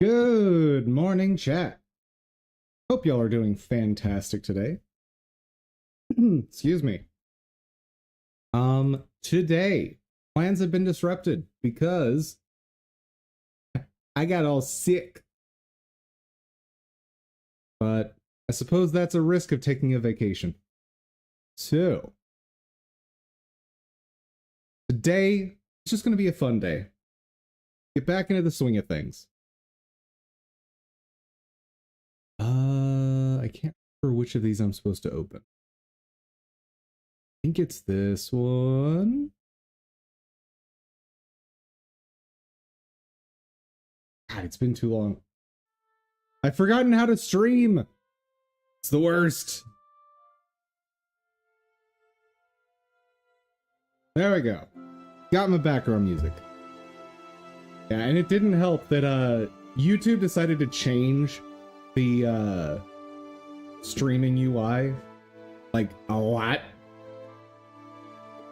Good morning, chat. Hope y'all are doing fantastic today. Excuse me. Today, plans have been disrupted because I got all sick. But I suppose that's a risk of taking a vacation. So, today, it's just going to be a fun day. Get back into the swing of things. I can't remember which of these I'm supposed to open. I think it's this one. God, it's been too long. I've forgotten how to stream. It's the worst. There we go. Got my background music. Yeah, and it didn't help that YouTube decided to change the streaming UI like a lot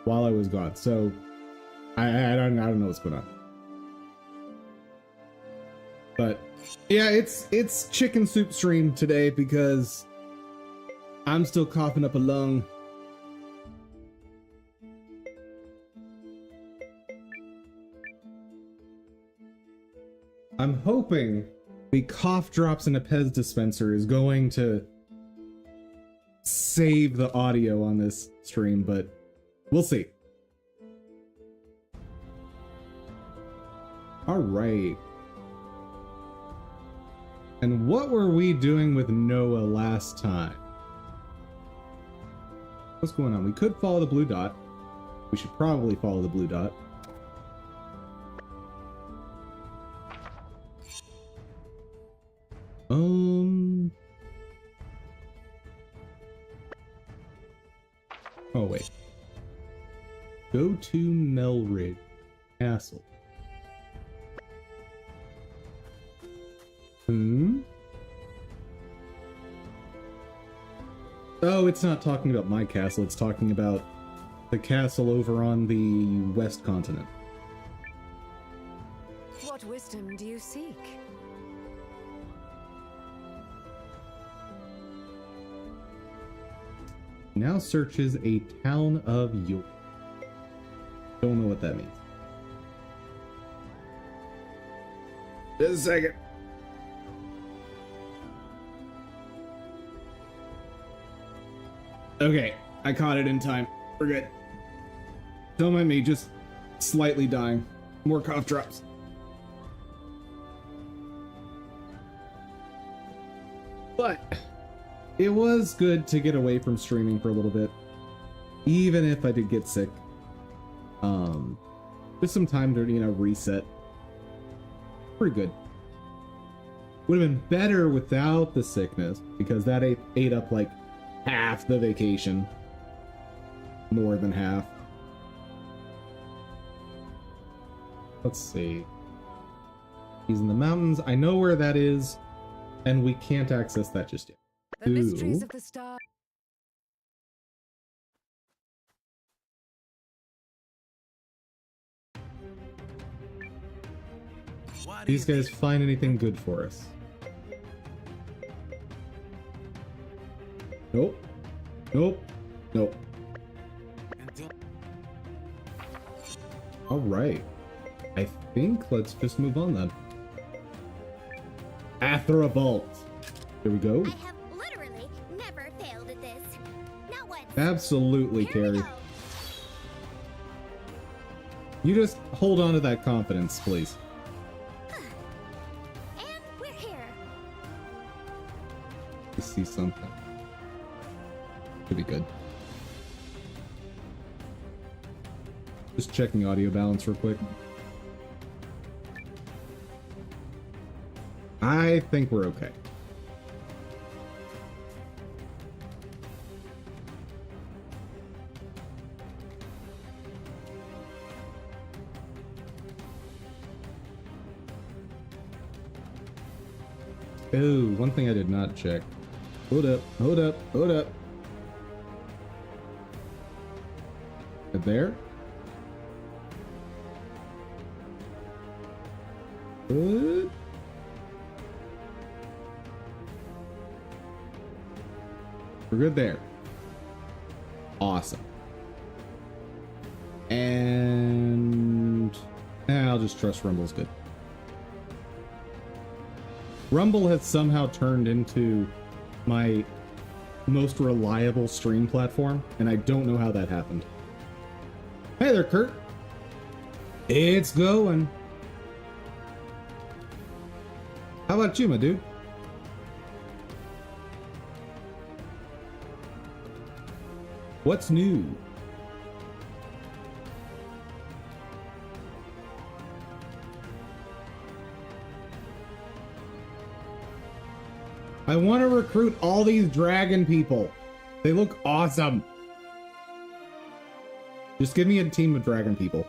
while I was gone. So I don't know what's going on. But yeah, it's chicken soup stream today because I'm still coughing up a lung. I'm hoping the cough drops in a Pez dispenser is going to save the audio on this stream, but we'll see. All right. And what were we doing with Noah last time? What's going on? We could follow the blue dot. We should probably follow the blue dot. Oh, wait. Go to Melridge Castle. Oh, it's not talking about my castle. It's talking about the castle over on the West Continent. What wisdom do you seek? Now searches a town of York. Don't know what that means. Just a second. Okay, I caught it in time. We're good. Don't mind me, just slightly dying. More cough drops. But it was good to get away from streaming for a little bit, even if I did get sick. Just some time to, reset. Pretty good. Would have been better without the sickness, because that ate up like half the vacation. More than half. Let's see. He's in the mountains. I know where that is, and we can't access that just yet. The mysteries of the star. These guys find anything good for us? Nope. Nope. Nope. All right. I think let's just move on then. Athra Vault. Here we go. Absolutely, Carrie. You just hold on to that confidence, please. And we're here. I see something. Could be good. Just checking audio balance real quick. I think we're okay. Oh, one thing I did not check. Hold up, hold up, hold up. There? Good. We're good there. Awesome. And I'll just trust Rumble's good. Rumble has somehow turned into my most reliable stream platform, and I don't know how that happened. Hey there, Kurt. It's going. How about you, my dude? What's new? I want to recruit all these dragon people. They look awesome. Just give me a team of dragon people.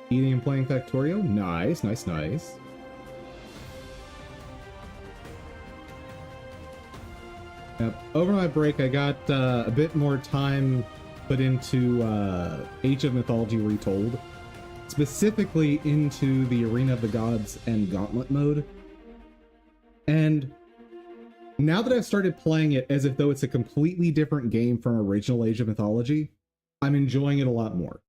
Eating and playing Factorio? Nice, nice, nice. Yep. Over my break, I got a bit more time put into Age of Mythology Retold. Specifically into the Arena of the Gods and Gauntlet mode. And now that I've started playing it as if though it's a completely different game from original Age of Mythology, I'm enjoying it a lot more.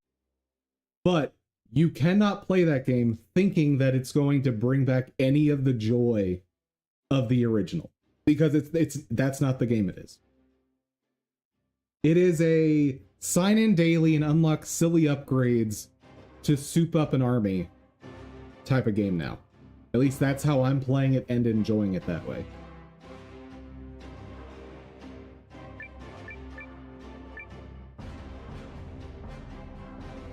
But you cannot play that game thinking that it's going to bring back any of the joy of the original, because that's not the game it is. It is a sign in daily and unlock silly upgrades to soup up an army type of game now. At least that's how I'm playing it and enjoying it that way.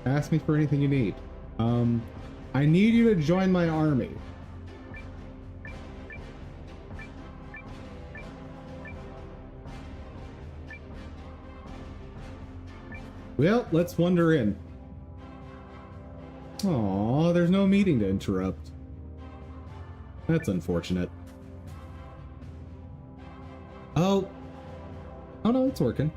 Ask me for anything you need. I need you to join my army. Well, let's wander in. Aw, there's no meeting to interrupt. That's unfortunate. Oh. Oh no, it's working.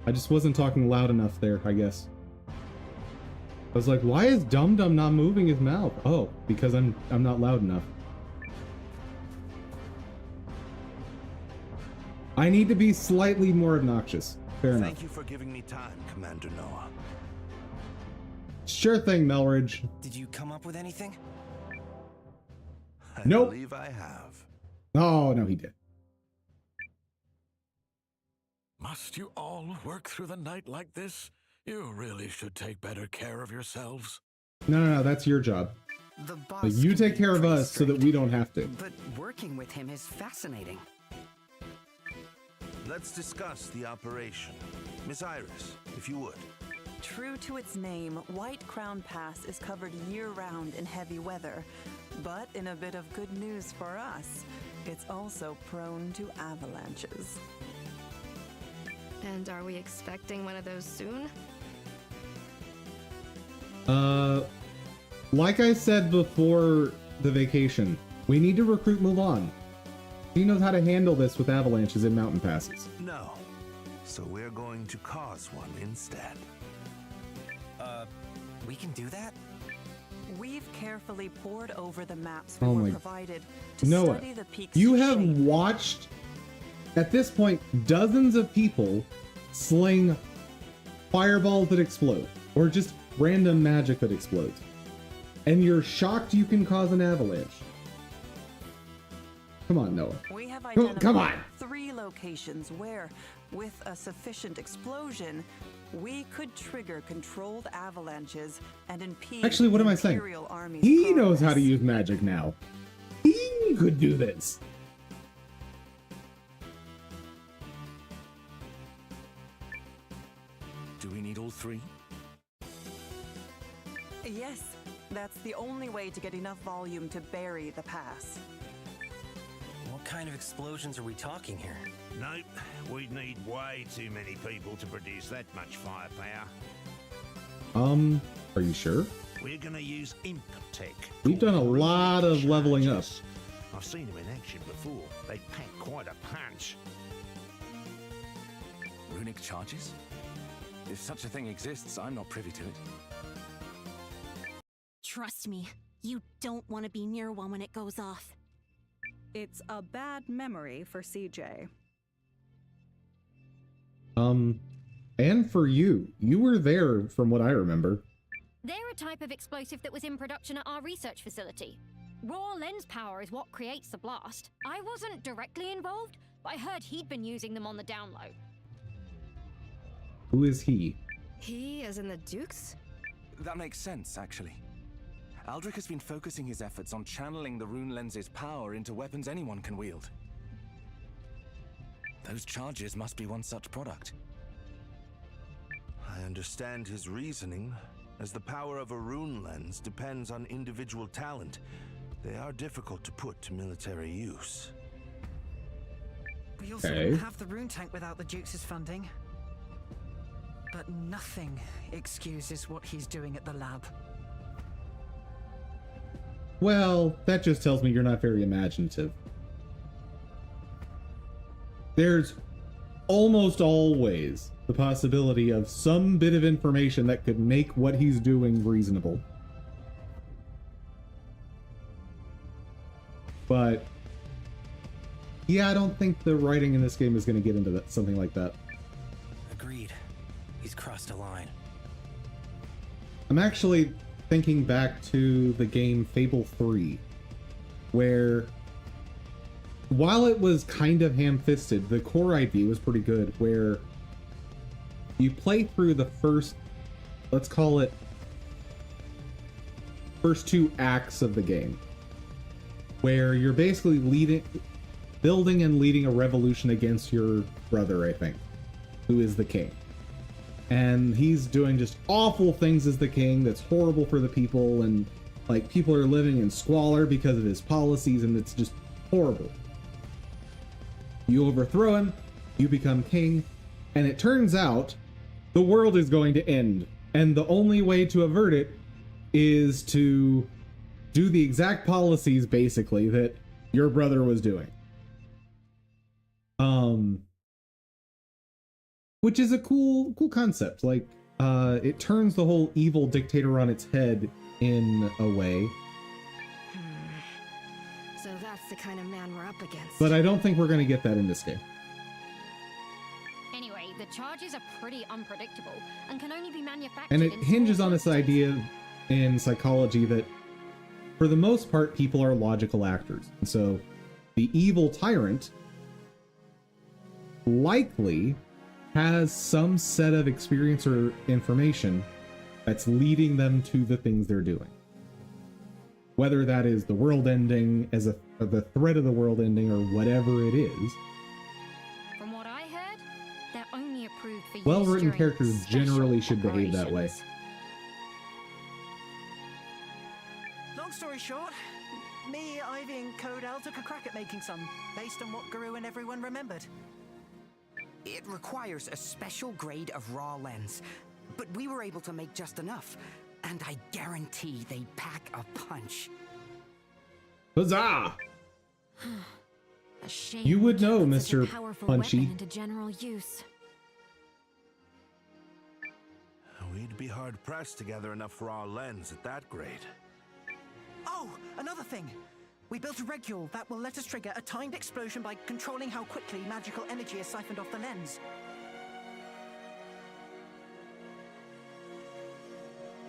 I just wasn't talking loud enough there, I guess. I was like, why is Dum Dum not moving his mouth? Oh, because I'm not loud enough. I need to be slightly more obnoxious. Fair enough. Thank you for giving me time, Commander Noah. Sure thing, Melridge. Did you come up with anything? I Nope. believe I have. Oh, no, he did. Must you all work through the night like this? You really should take better care of yourselves. No, that's your job. The boss Like, you can take be care of pretty us so that strict, we don't have to. But working with him is fascinating. Let's discuss the operation. Miss Iris, if you would. True to its name, White Crown Pass is covered year-round in heavy weather. But in a bit of good news for us, it's also prone to avalanches. And are we expecting one of those soon? Like I said before the vacation, we need to recruit Mulan. He knows how to handle this with avalanches and mountain passes. No. So we're going to cause one instead. We can do that? We've carefully pored over the maps Oh we my- were provided to Noah, study the peaks. you have watched, at this point, dozens of people sling fireballs that explode, or just random magic that explodes. And you're shocked you can cause an avalanche. Come on, Noah. We have Come identified on. 3 locations where, with a sufficient explosion, we could trigger controlled avalanches and impede Actually, what am I the saying? Imperial Army's He knows how to progress. use magic now. He could do this. Do we need all three? Yes, that's the only way to get enough volume to bury the pass. What kind of explosions are we talking here? Nope. We'd need way too many people to produce that much firepower. Are you sure? We're gonna use imp tech. We've done a called lot runic of leveling up. charges. I've seen them in action before. They pack quite a punch. Runic charges? If such a thing exists, I'm not privy to it. Trust me, you don't want to be near one when it goes off. It's a bad memory for CJ. And for you. You were there from what I remember. They're a type of explosive that was in production at our research facility. Raw lens power is what creates the blast. I wasn't directly involved, but I heard he'd been using them on the down low. Who is he? He, as in the Dukes? That makes sense, actually. Aldrich has been focusing his efforts on channeling the rune lens's power into weapons anyone can wield. Those charges must be one such product. I understand his reasoning, as the power of a rune lens depends on individual talent. They are difficult to put to military use. We also don't have the rune tank without the Duke's funding. But nothing excuses what he's doing at the lab. Well, that just tells me you're not very imaginative. There's almost always the possibility of some bit of information that could make what he's doing reasonable. But yeah, I don't think the writing in this game is going to get into that, something like that. Agreed. He's crossed a line. I'm actually thinking back to the game Fable 3, where while it was kind of ham-fisted, the core idea was pretty good, where you play through the first, let's call it, first 2 acts of the game, where you're basically building and leading a revolution against your brother, I think, who is the king. And he's doing just awful things as the king that's horrible for the people, and like people are living in squalor because of his policies, and it's just horrible. You overthrow him, you become king, and it turns out the world is going to end, and the only way to avert it is to do the exact policies basically that your brother was doing. Which is a cool concept. Like, it turns the whole evil dictator on its head in a way. So that's the kind of man we're up against. But I don't think we're going to get that in this game. Anyway, the charges are pretty unpredictable and can only be manufactured. And it in hinges small on this quantities. idea in psychology that, for the most part, people are logical actors. And so the evil tyrant likely has some set of experience or information that's leading them to the things they're doing. Whether that is the world ending, as the threat of the world ending, or whatever it is. From what I heard, they're only approved for use Well-written during characters special generally should behave that way. operations. Long story short, me, Ivy, and Codell took a crack at making some, based on what Guru and everyone remembered. It requires a special grade of raw lens, but we were able to make just enough, and I guarantee they pack a punch. Huzzah! A shame You would we can't know, put such a Mr. powerful Punchy. weapon into general use. We'd be hard-pressed to gather enough raw lens at that grade. Oh, another thing. We built a regule that will let us trigger a timed explosion by controlling how quickly magical energy is siphoned off the lens.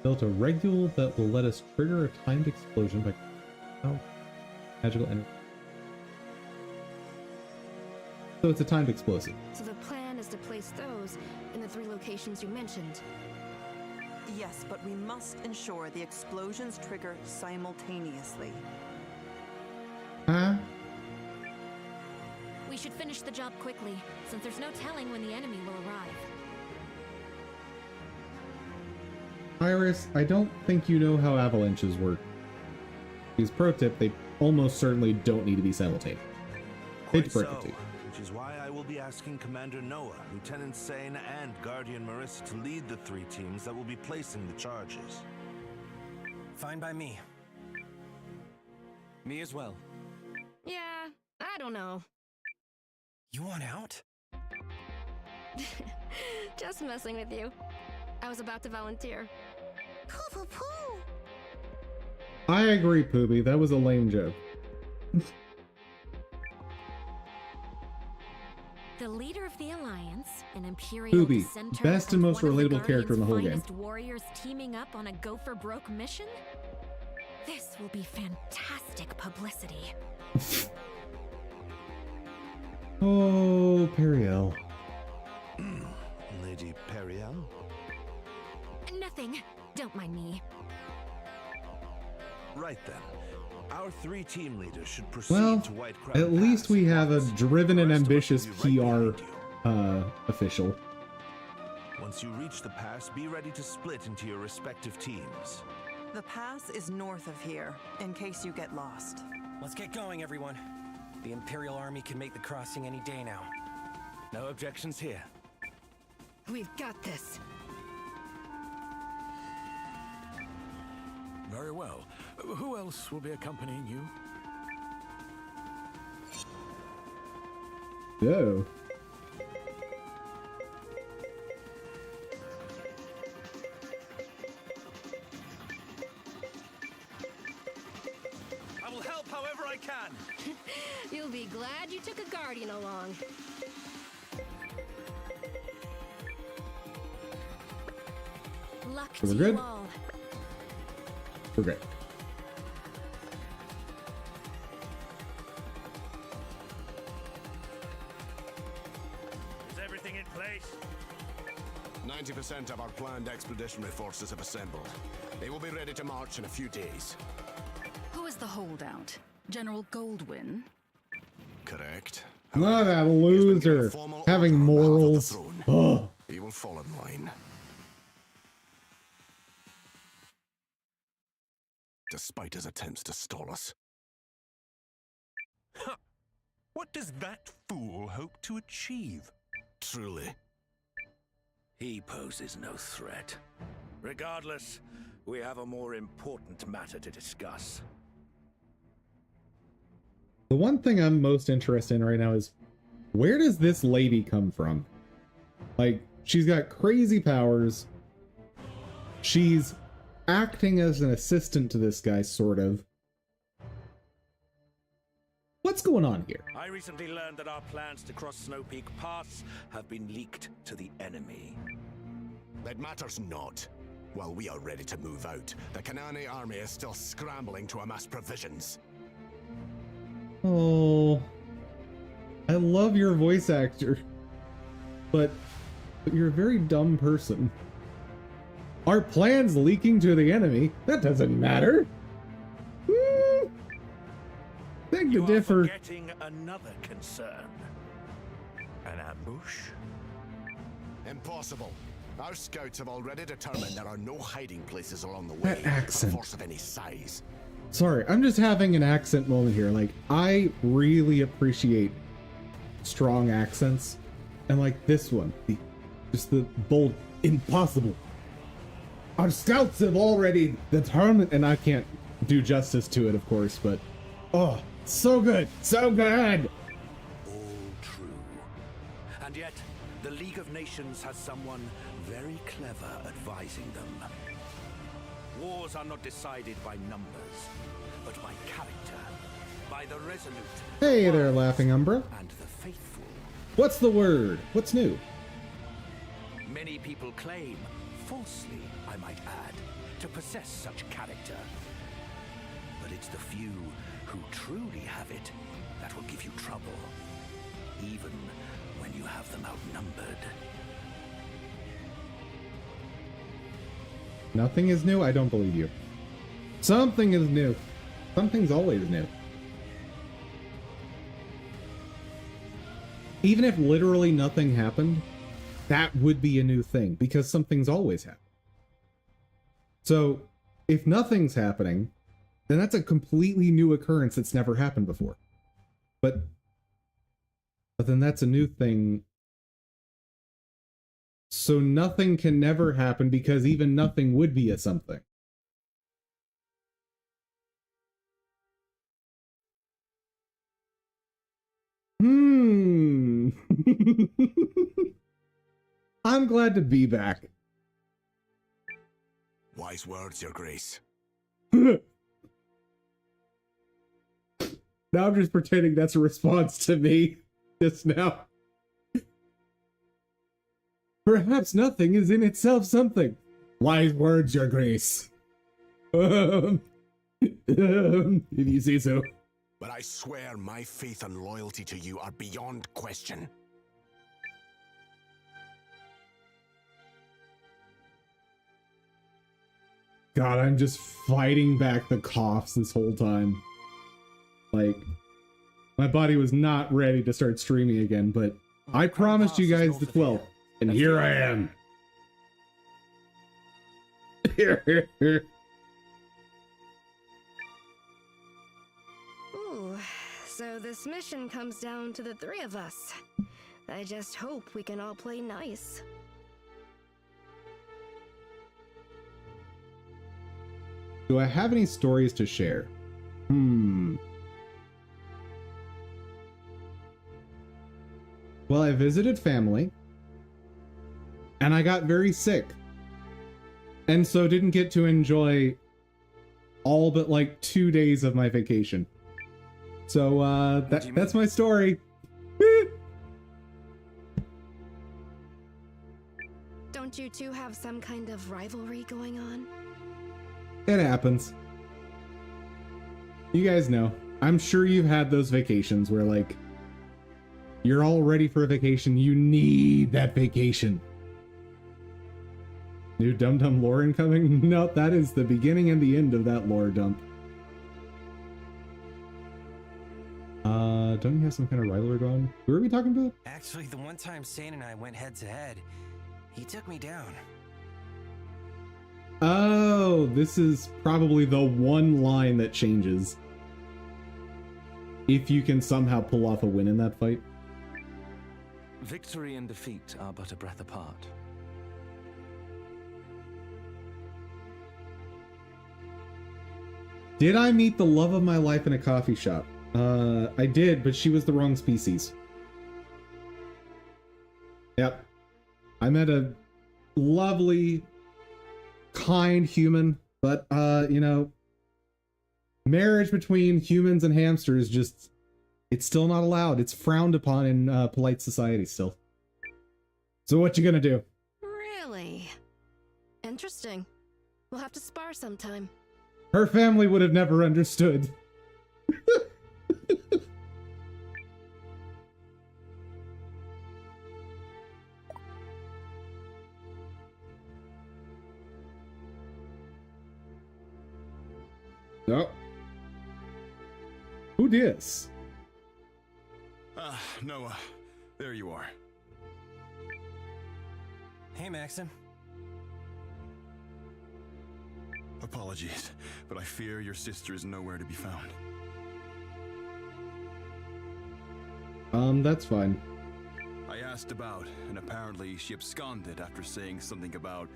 Built a regule that will let us trigger a timed explosion by magical energy. So it's a timed explosive. So the plan is to place those in the 3 locations you mentioned. Yes, but we must ensure the explosions trigger simultaneously. Huh? We should finish the job quickly, since there's no telling when the enemy will arrive. Iris, I don't think you know how avalanches work. Because pro tip, they almost certainly don't need to be simultaneous. Hate to Quite break it so, to you. which is why I will be asking Commander Noah, Lieutenant Sane, and Guardian Marissa to lead the 3 teams that will be placing the charges. Fine by me. Me as well. Yeah, I don't know. You want out? Just messing with you. I was about to volunteer. Poo poo poo! I agree, Poopy. That was a lame joke. The leader of the Alliance, an Imperial Booby, dissenter, best and most one of the relatable character in the whole game. Guardian's warriors teaming up on a go-for-broke mission? This will be fantastic publicity. Oh, Periel. Lady Periel? Nothing. Don't mind me. Right then. Our 3 team leaders should proceed Well, to White Crown at least Pass we at have a once. driven The and rest of us ambitious will be right PR behind you. official. Once you reach the pass, be ready to split into your respective teams. The pass is north of here, in case you get lost. Let's get going, everyone. The Imperial Army can make the crossing any day now. No objections here. We've got this. Very well. Who else will be accompanying you? Yo. I will help however I can. You'll be glad you took a Guardian along. Luck We're to good? you all. We're great. Is everything in place? 90% of our planned expeditionary forces have assembled. They will be ready to march in a few days. Who is the holdout? General Goldwyn? Correct. Not that He has been given loser. formal Having order on behalf of the morals. throne. Oh. He will fall in line. Despite his attempts to stall us. What does that fool hope to achieve? Truly. He poses no threat. Regardless, we have a more important matter to discuss. The one thing I'm most interested in right now is, where does this lady come from? Like, she's got crazy powers. She's acting as an assistant to this guy, sort of. What's going on here? I recently learned that our plans to cross Snow Peak Pass have been leaked to the enemy. That matters not. While we are ready to move out, the Kanani army is still scrambling to amass provisions. Oh, I love your voice actor, but you're a very dumb person. Our plans leaking to the enemy? That doesn't matter. Beg to differ. Forgetting another concern. An ambush? Impossible. Our scouts have already determined there are no hiding places along the way That accent. for force of any size. Sorry, I'm just having an accent moment here. Like, I really appreciate strong accents. And like this one, just the bold, impossible. Our scouts have already determined, and I can't do justice to it, of course, but oh, so good, so good. All true. And yet, the League of Nations has someone very clever advising them. Wars are not decided by numbers, but by character, by the resolute. Hey there, Laughing Umbra. And the faithful. What's the word? What's new? Many people claim, falsely I might add, to possess such character. But it's the few who truly have it that will give you trouble, even when you have them outnumbered. Nothing is new? I don't believe you. Something is new. Something's always new. Even if literally nothing happened, that would be a new thing, because something's always happened. So, if nothing's happening, then that's a completely new occurrence that's never happened before. But then that's a new thing. So nothing can never happen because even nothing would be a something. I'm glad to be back. Wise words, Your Grace. Now I'm just pretending that's a response to me just now. Perhaps nothing is in itself something. Wise words, Your Grace. If you say so. But I swear my faith and loyalty to you are beyond question. God, I'm just fighting back the coughs this whole time. Like, my body was not ready to start streaming again, but I promised you guys the 12th, and here I am. Ooh, so this mission comes down to the three of us. I just hope we can all play nice. Do I have any stories to share? Well, I visited family, and I got very sick, and so didn't get to enjoy all but like 2 days of my vacation. So that's my story. Don't you two have some kind of rivalry going on? It happens. You guys know. I'm sure you've had those vacations where, like, you're all ready for a vacation. You need that vacation. New Dum Dum lore incoming? No, that is the beginning and the end of that lore dump. Don't you have some kind of rivalry going on? Who are we talking about? Actually, the one time Sane and I went head to head, he took me down. Oh, this is probably the one line that changes. If you can somehow pull off a win in that fight. Victory and defeat are but a breath apart. Did I meet the love of my life in a coffee shop? I did, but she was the wrong species. Yep. I met a lovely, kind human, but, you know, marriage between humans and hamsters just, it's still not allowed. It's frowned upon in polite society still. So what you gonna do? Really? Interesting. We'll have to spar sometime. Her family would have never understood. No. Who dis? Noah, there you are. Hey, Maxim. Apologies, but I fear your sister is nowhere to be found. That's fine. I asked about, and apparently she absconded after saying something about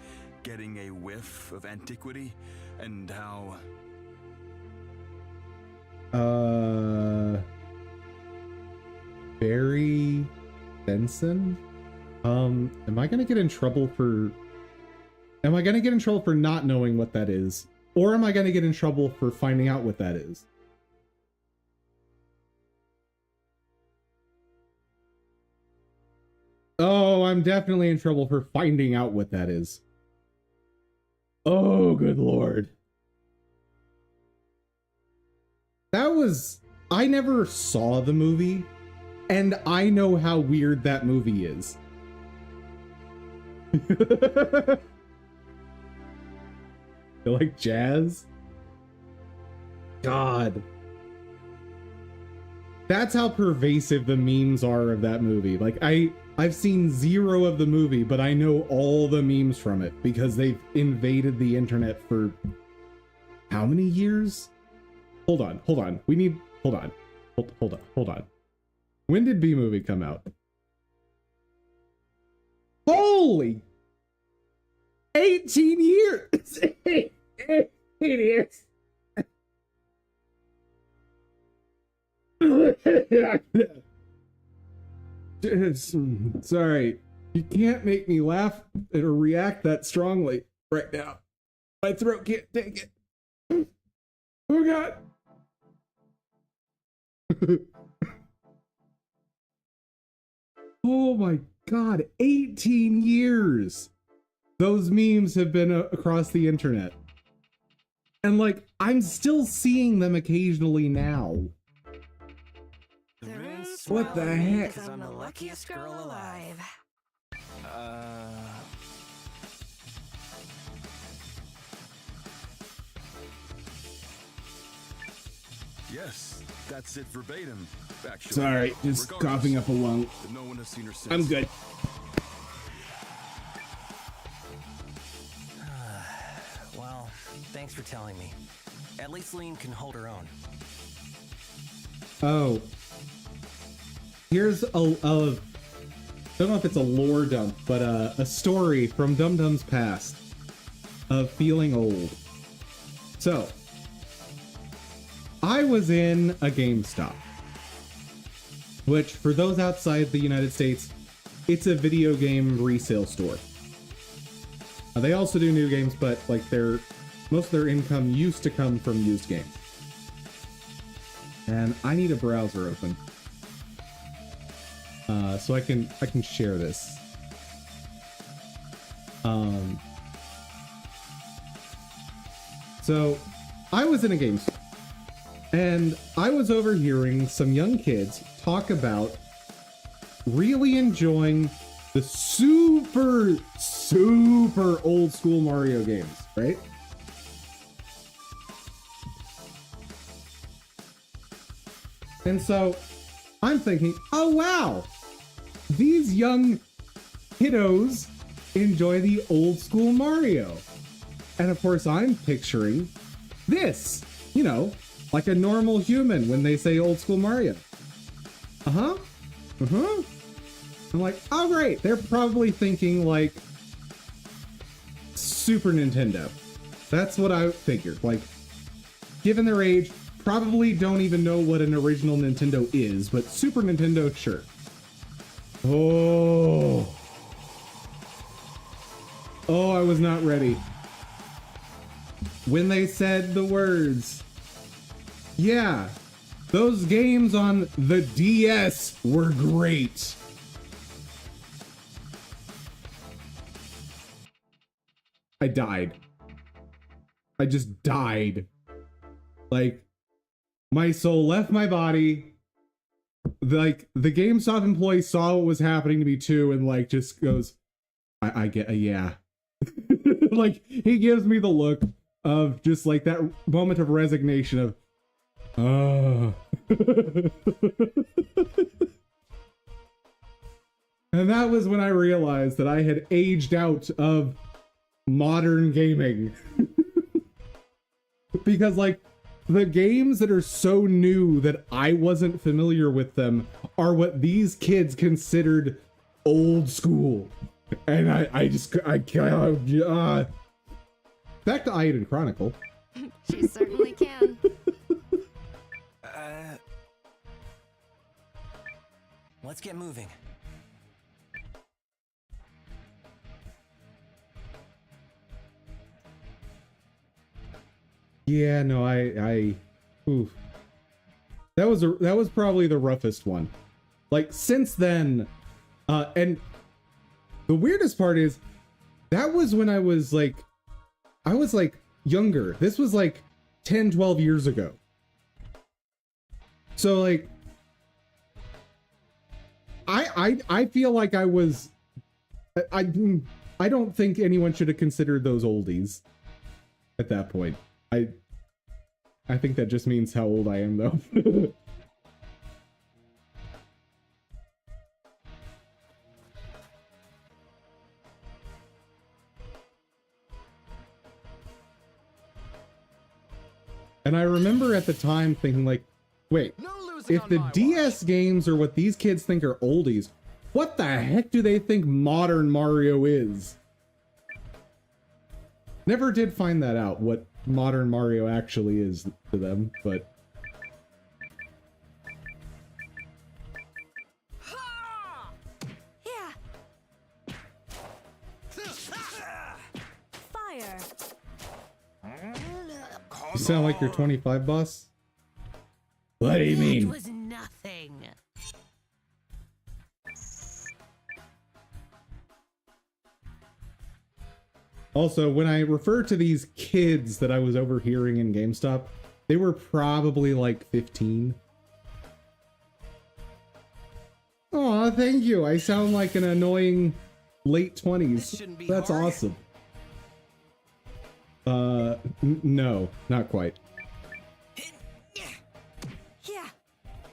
getting a whiff of antiquity, and how... Barry Benson? Am I gonna get in trouble for... Am I gonna get in trouble for not knowing what that is? Or am I gonna get in trouble for finding out what that is? Oh, I'm definitely in trouble for finding out what that is. Oh, good lord. That was... I never saw the movie, and I know how weird that movie is. You like jazz? God. That's how pervasive the memes are of that movie. Like, I've seen zero of the movie, but I know all the memes from it because they've invaded the internet for how many years? Hold on. We need... Hold on. When did B-Movie come out? Holy! 18 years! 18 years! Sorry. You can't make me laugh or react that strongly right now. My throat can't take it. Oh god! Oh my God, 18 years those memes have been across the internet. And like, I'm still seeing them occasionally now. What the heck? I'm the luckiest girl alive. Yes, that's it verbatim. Actually, Sorry, just coughing up a lung. No one has seen her since. I'm good. Well, thanks for telling me. At least Lean can hold her own. Oh. Here's a I don't know if it's a lore dump, but a story from Dum Dum's past of feeling old. So, I was in a GameStop, which for those outside the United States, it's a video game resale store. They also do new games, but like most of their income used to come from used games. And I need a browser open. So I can share this. So I was in a game store, and I was overhearing some young kids talk about really enjoying the super old school Mario games, right? And so I'm thinking, oh wow, these young kiddos enjoy the old school Mario. And of course I'm picturing this, you know, like a normal human when they say old school Mario. I'm like, oh great, they're probably thinking like Super Nintendo. That's what I figured. Like, given their age, probably don't even know what an original Nintendo is, but Super Nintendo, sure. Oh, I was not ready. When they said the words, yeah, those games on the DS were great. I died. I just died. Like, my soul left my body. Like, the GameStop employee saw what was happening to me too, and like just goes, I get, yeah. Like, he gives me the look of just like that moment of resignation of, oh. And that was when I realized that I had aged out of modern gaming. Because like, the games that are so new that I wasn't familiar with them are what these kids considered old school. And I can't. Back to Eiyuden Chronicle. She certainly can. Let's get moving. Yeah, no, oof. That was probably the roughest one. Like, since then, and the weirdest part is, that was when I was like younger. This was like 10, 12 years ago. So like, I feel like I don't think anyone should have considered those oldies at that point. I think that just means how old I am, though. And I remember at the time thinking like, wait, if the DS games are what these kids think are oldies, what the heck do they think modern Mario is? Never did find that out, what modern Mario actually is to them, but... Yeah. Fire. You sound like you're 25, boss? What do you mean? It was nothing. Also, when I refer to these kids that I was overhearing in GameStop, they were probably like 15. Aw, thank you. I sound like an annoying late 20s. That's awesome. No, not quite.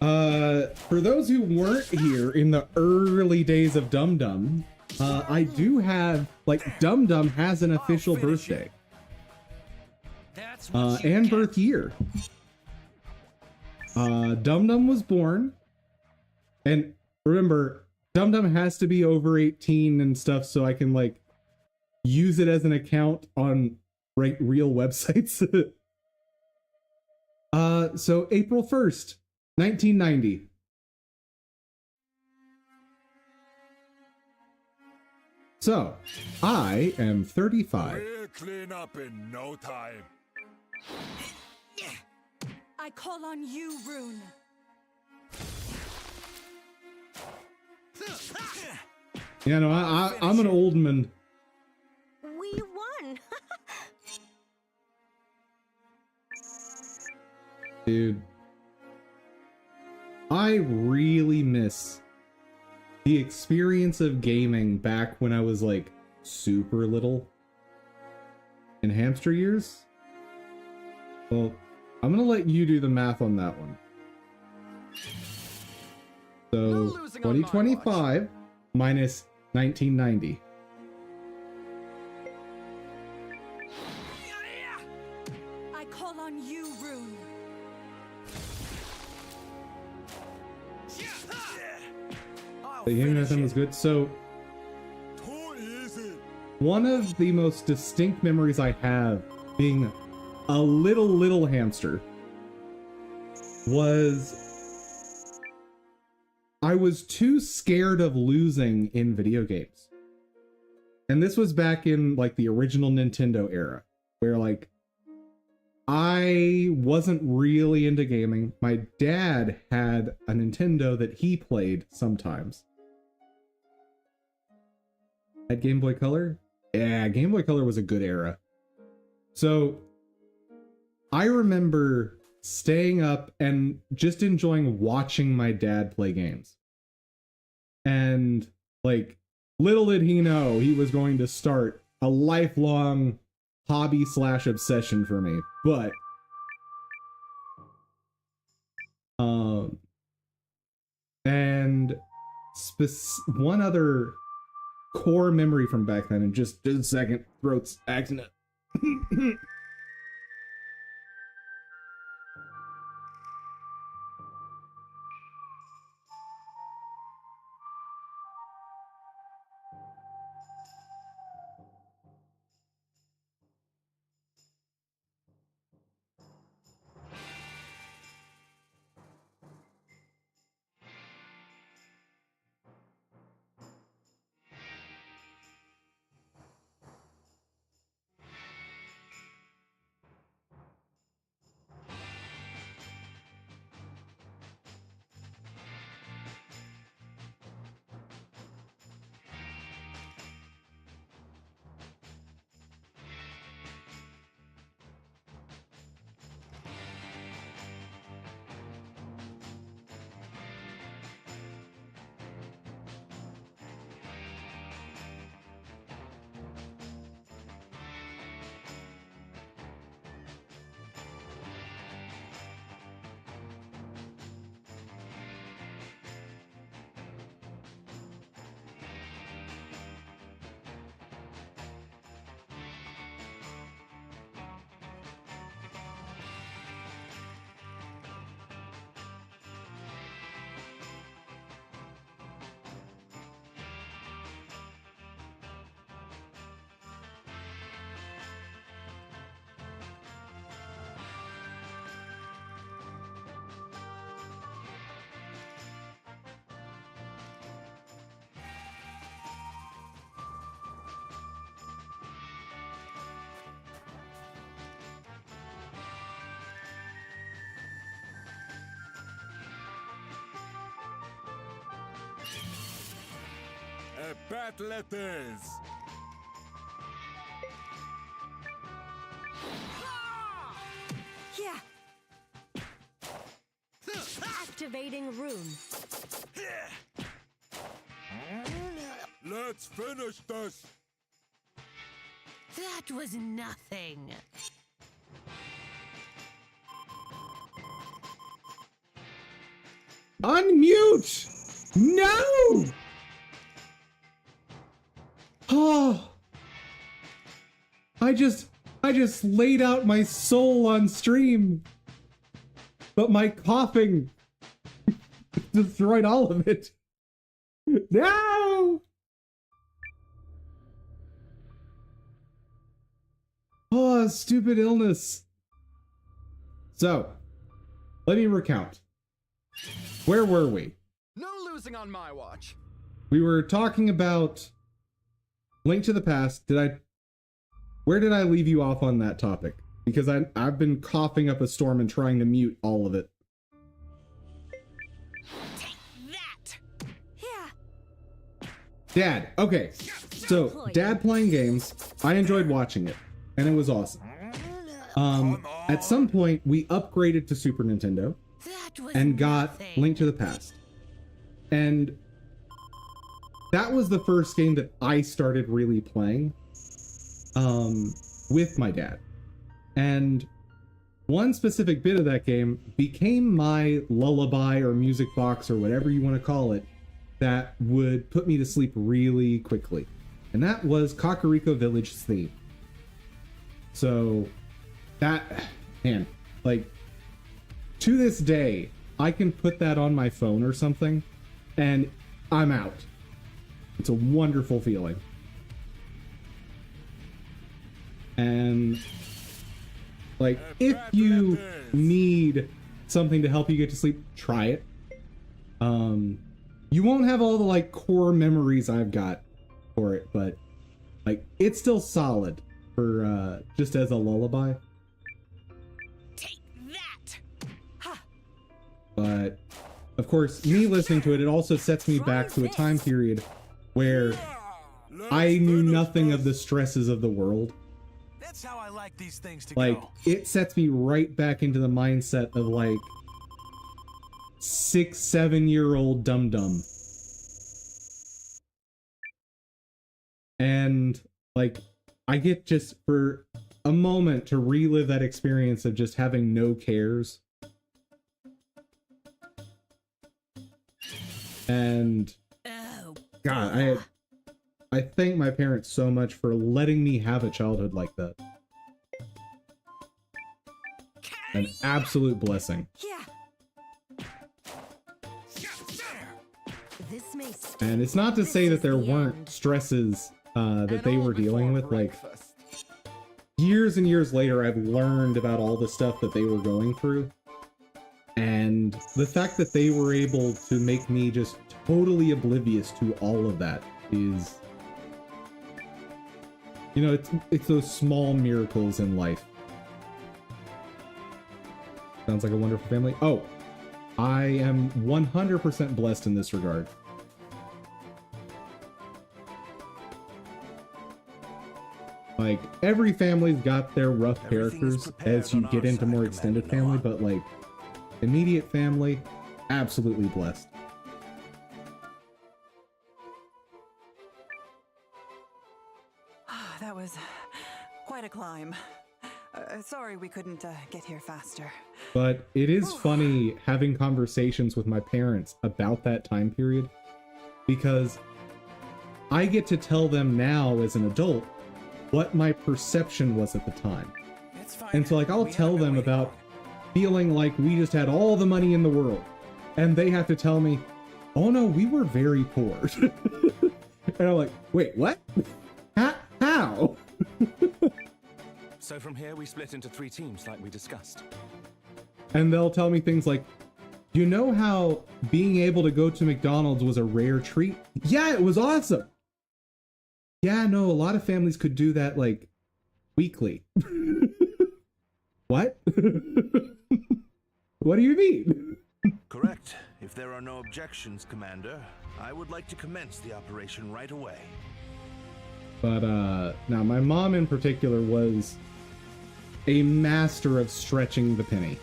For those who weren't here in the early days of Dum Dum, I do have, like, Dum Dum has an official birthday. And birth year. Dum Dum was born, and remember, Dum Dum has to be over 18 and stuff so I can, like, use it as an account on real websites. So April 1st, 1990. So, I am 35. We'll clean up in no time. I call on you, Rune. Yeah, no, I'm an old man. We won. Dude, I really miss the experience of gaming back when I was like super little in hamster years. Well, I'm gonna let you do the math on that one. So 2025 minus 1990. I call on you, Rune. The gaming method was good. So one of the most distinct memories I have being a little hamster was I was too scared of losing in video games. And this was back in like the original Nintendo era where like I wasn't really into gaming. My dad had a Nintendo that he played sometimes. At Game Boy Color? Yeah, Game Boy Color was a good era. So I remember staying up and just enjoying watching my dad play games. And like, little did he know he was going to start a lifelong hobby / obsession for me. But and one other core memory from back then, and just a second, throat's acting up. A battle it is. Yeah. Activating rune. Let's finish this! That was nothing. Unmute! No! Oh. I just laid out my soul on stream. But my coughing destroyed all of it. No! Oh, stupid illness. So, let me recount. Where were we? No losing on my watch. We were talking about Link to the Past. Where did I leave you off on that topic? Because I've been coughing up a storm and trying to mute all of it. Take that. Yeah. Dad. Okay. So, Dad playing games. I enjoyed watching it. And it was awesome. At some point, we upgraded to Super Nintendo and got Link to the Past. And that was the first game that I started really playing with my dad. And one specific bit of that game became my lullaby or music box or whatever you want to call it that would put me to sleep really quickly. And that was Kakariko Village's theme. So that, man, like, to this day, I can put that on my phone or something and I'm out. It's a wonderful feeling. And like, if you need something to help you get to sleep, try it. You won't have all the like core memories I've got for it, but like, it's still solid for just as a lullaby. Take that. Huh. But of course, me listening to it, it also sets me back to a time period where I knew nothing of the stresses of the world. That's how I like these things to Like, go. it sets me right back into the mindset of like 6-7-year-old dum-dum. And like, I get just for a moment to relive that experience of just having no cares. And God, I thank my parents so much for letting me have a childhood like that. An absolute blessing. Yeah. And it's not to say that there weren't stresses that they were dealing with. Like, years and years later, I've learned about all the stuff that they were going through. And the fact that they were able to make me just totally oblivious to all of that is, you know, it's those small miracles in life. Sounds like a wonderful family. Oh, I am 100% blessed in this regard. Like, every family's got their rough characters as you get into more extended family, but like, immediate family, absolutely blessed. That was quite a climb. Sorry we couldn't get here faster. But it is funny having conversations with my parents about that time period, because I get to tell them now as an adult what my perception was at the time. And so like, I'll tell them about feeling like we just had all the money in the world, and they have to tell me, oh no, we were very poor. And I'm like, wait, what? How? So from here, we split into 3 teams like we discussed. And they'll tell me things like, you know how being able to go to McDonald's was a rare treat? Yeah, it was awesome. Yeah, no, a lot of families could do that like weekly. What? What do you mean? Correct. If there are no objections, Commander, I would like to commence the operation right away. But now my mom in particular was a master of stretching the penny.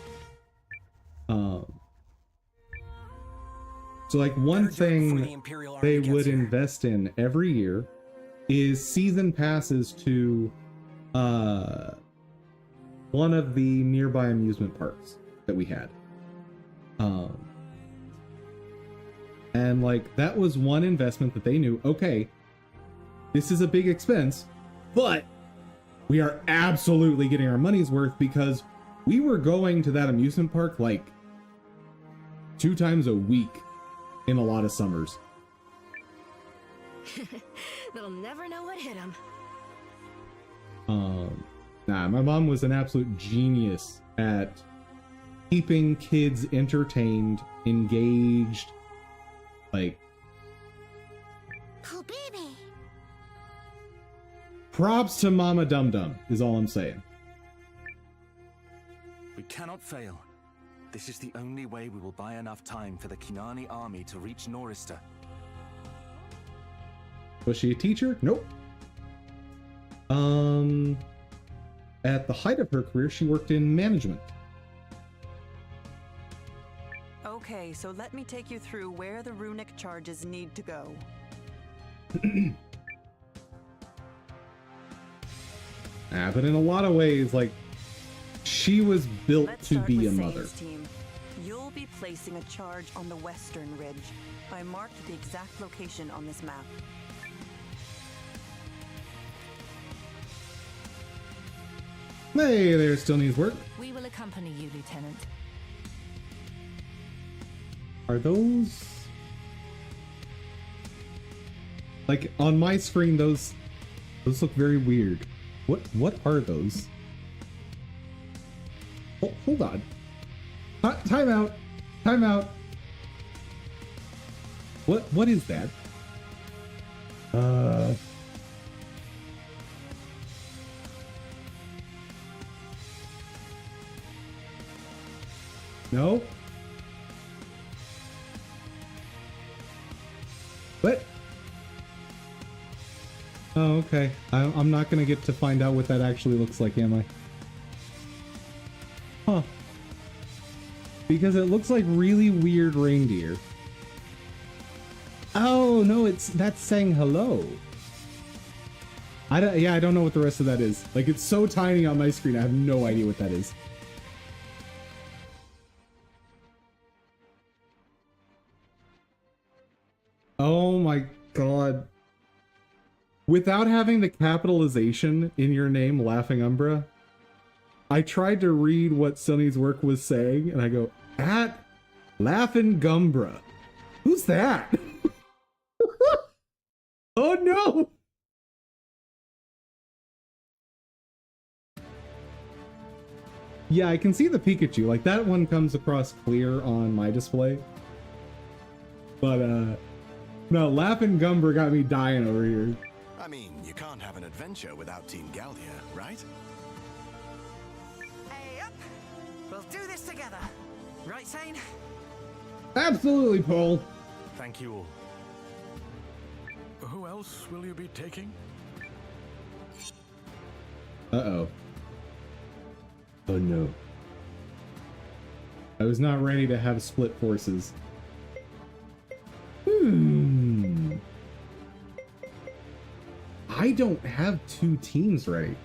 So like one thing they would invest in every year is season passes to one of the nearby amusement parks that we had. And like that was one investment that they knew, okay, this is a big expense, but we are absolutely getting our money's worth because we were going to that amusement park like 2 times a week in a lot of summers. They'll never know what hit them. Nah, my mom was an absolute genius at keeping kids entertained, engaged, like. Oh, baby. Props to Mama Dum Dum is all I'm saying. We cannot fail. This is the only way we will buy enough time for the Kinani army to reach Norista. Was she a teacher? Nope. At the height of her career, she worked in management. Okay, so let me take you through where the runic charges need to go. But in a lot of ways, like, she was built to be a mother. Team. You'll be placing a charge on the western ridge. I marked the exact location on this map. Hey, there still needs work. We will accompany you, Lieutenant. Are those... Like, on my screen, those look very weird. What are those? Oh, hold on. Time out. Time out. What is that? No? What? Oh, okay. I'm not gonna get to find out what that actually looks like, am I? Huh. Because it looks like really weird reindeer. Oh, no, that's saying hello. I don't know what the rest of that is. Like, it's so tiny on my screen, I have no idea what that is. Oh my god. Without having the capitalization in your name, Laughing Umbra, I tried to read what Sonny's work was saying, and I go, at Laughing Gumbra. Who's that? Oh no! Yeah, I can see the Pikachu. Like, that one comes across clear on my display. But, no, Laughing Gumbra got me dying over here. I mean, you can't have an adventure without Team Galdia, right? Hey, up! We'll do this together. Right, Sane? Absolutely, Paul. Thank you all. Who else will you be taking? Uh-oh. Oh no. I was not ready to have split forces. I don't have 2 teams ready.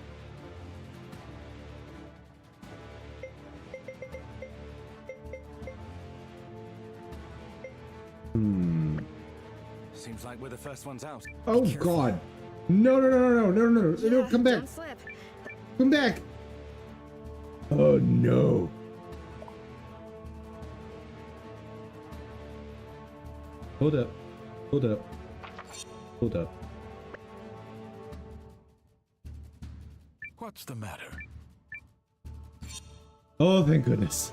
Seems like we're the first ones out. Oh god. No, come back. Don't slip. Come back. Oh no. Hold up. Hold up. Hold up. What's the matter? Oh, thank goodness.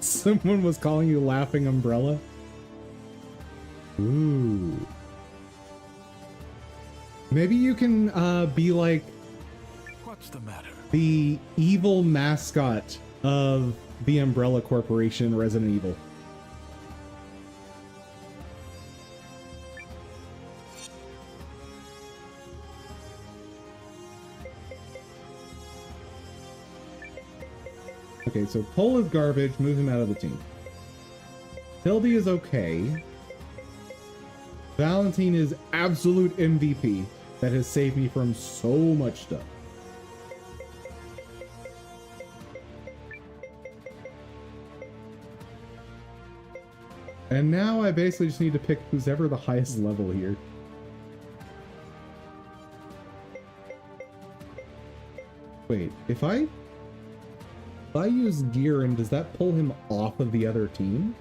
Someone was calling you Laughing Umbrella? Ooh. Maybe you can be like... What's the matter? The evil mascot of the Umbrella Corporation in Resident Evil. Okay, so Pole is garbage. Move him out of the team. Hildy is okay. Valentine is absolute MVP that has saved me from so much stuff. And now I basically just need to pick who's ever the highest level here. Wait, if I use Giran, does that pull him off of the other team?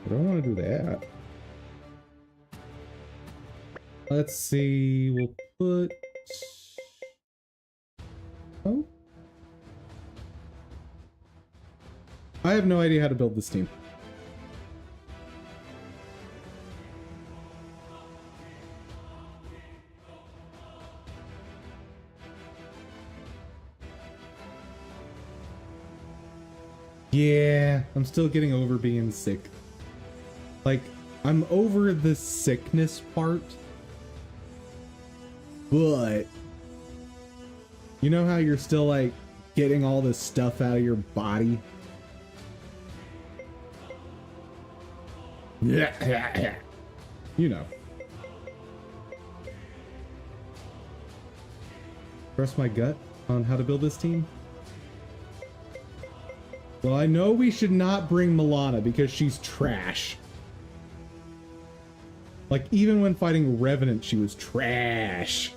I don't want to do that. Let's see, we'll put... Oh? I have no idea how to build this team. Yeah, I'm still getting over being sick. Like, I'm over the sickness part. But you know how you're still like getting all this stuff out of your body? Yeah. You know. Trust my gut on how to build this team? Well, I know we should not bring Milana because she's trash. Like, even when fighting Revenant, she was trash.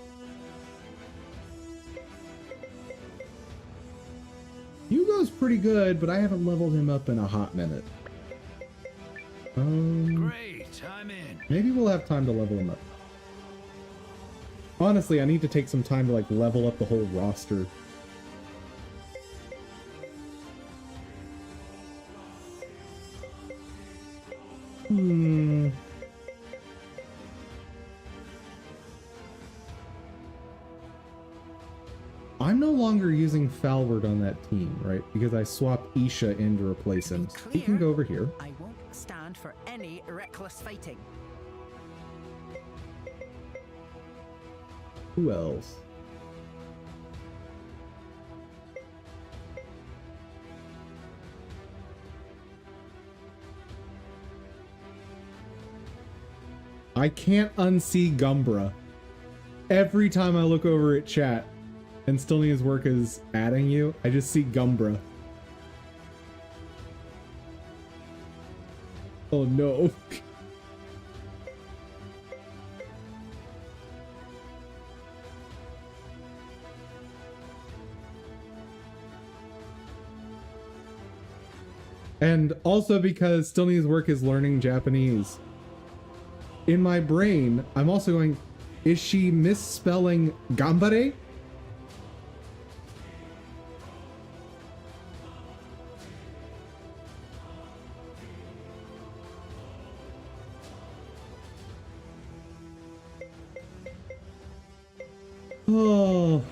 Hugo's pretty good, but I haven't leveled him up in a hot minute. Great, I'm in. Maybe we'll have time to level him up. Honestly, I need to take some time to like level up the whole roster. I'm no longer using Falward on that team, right? Because I swapped Isha in to replace him. He can go over here. I won't stand for any reckless fighting. Who else? I can't unsee Gumbra. Every time I look over at chat and Stilnia's work is adding you, I just see Gumbra. Oh no. And also because Stilnia's work is learning Japanese. In my brain, I'm also going, is she misspelling Gambare? Oh.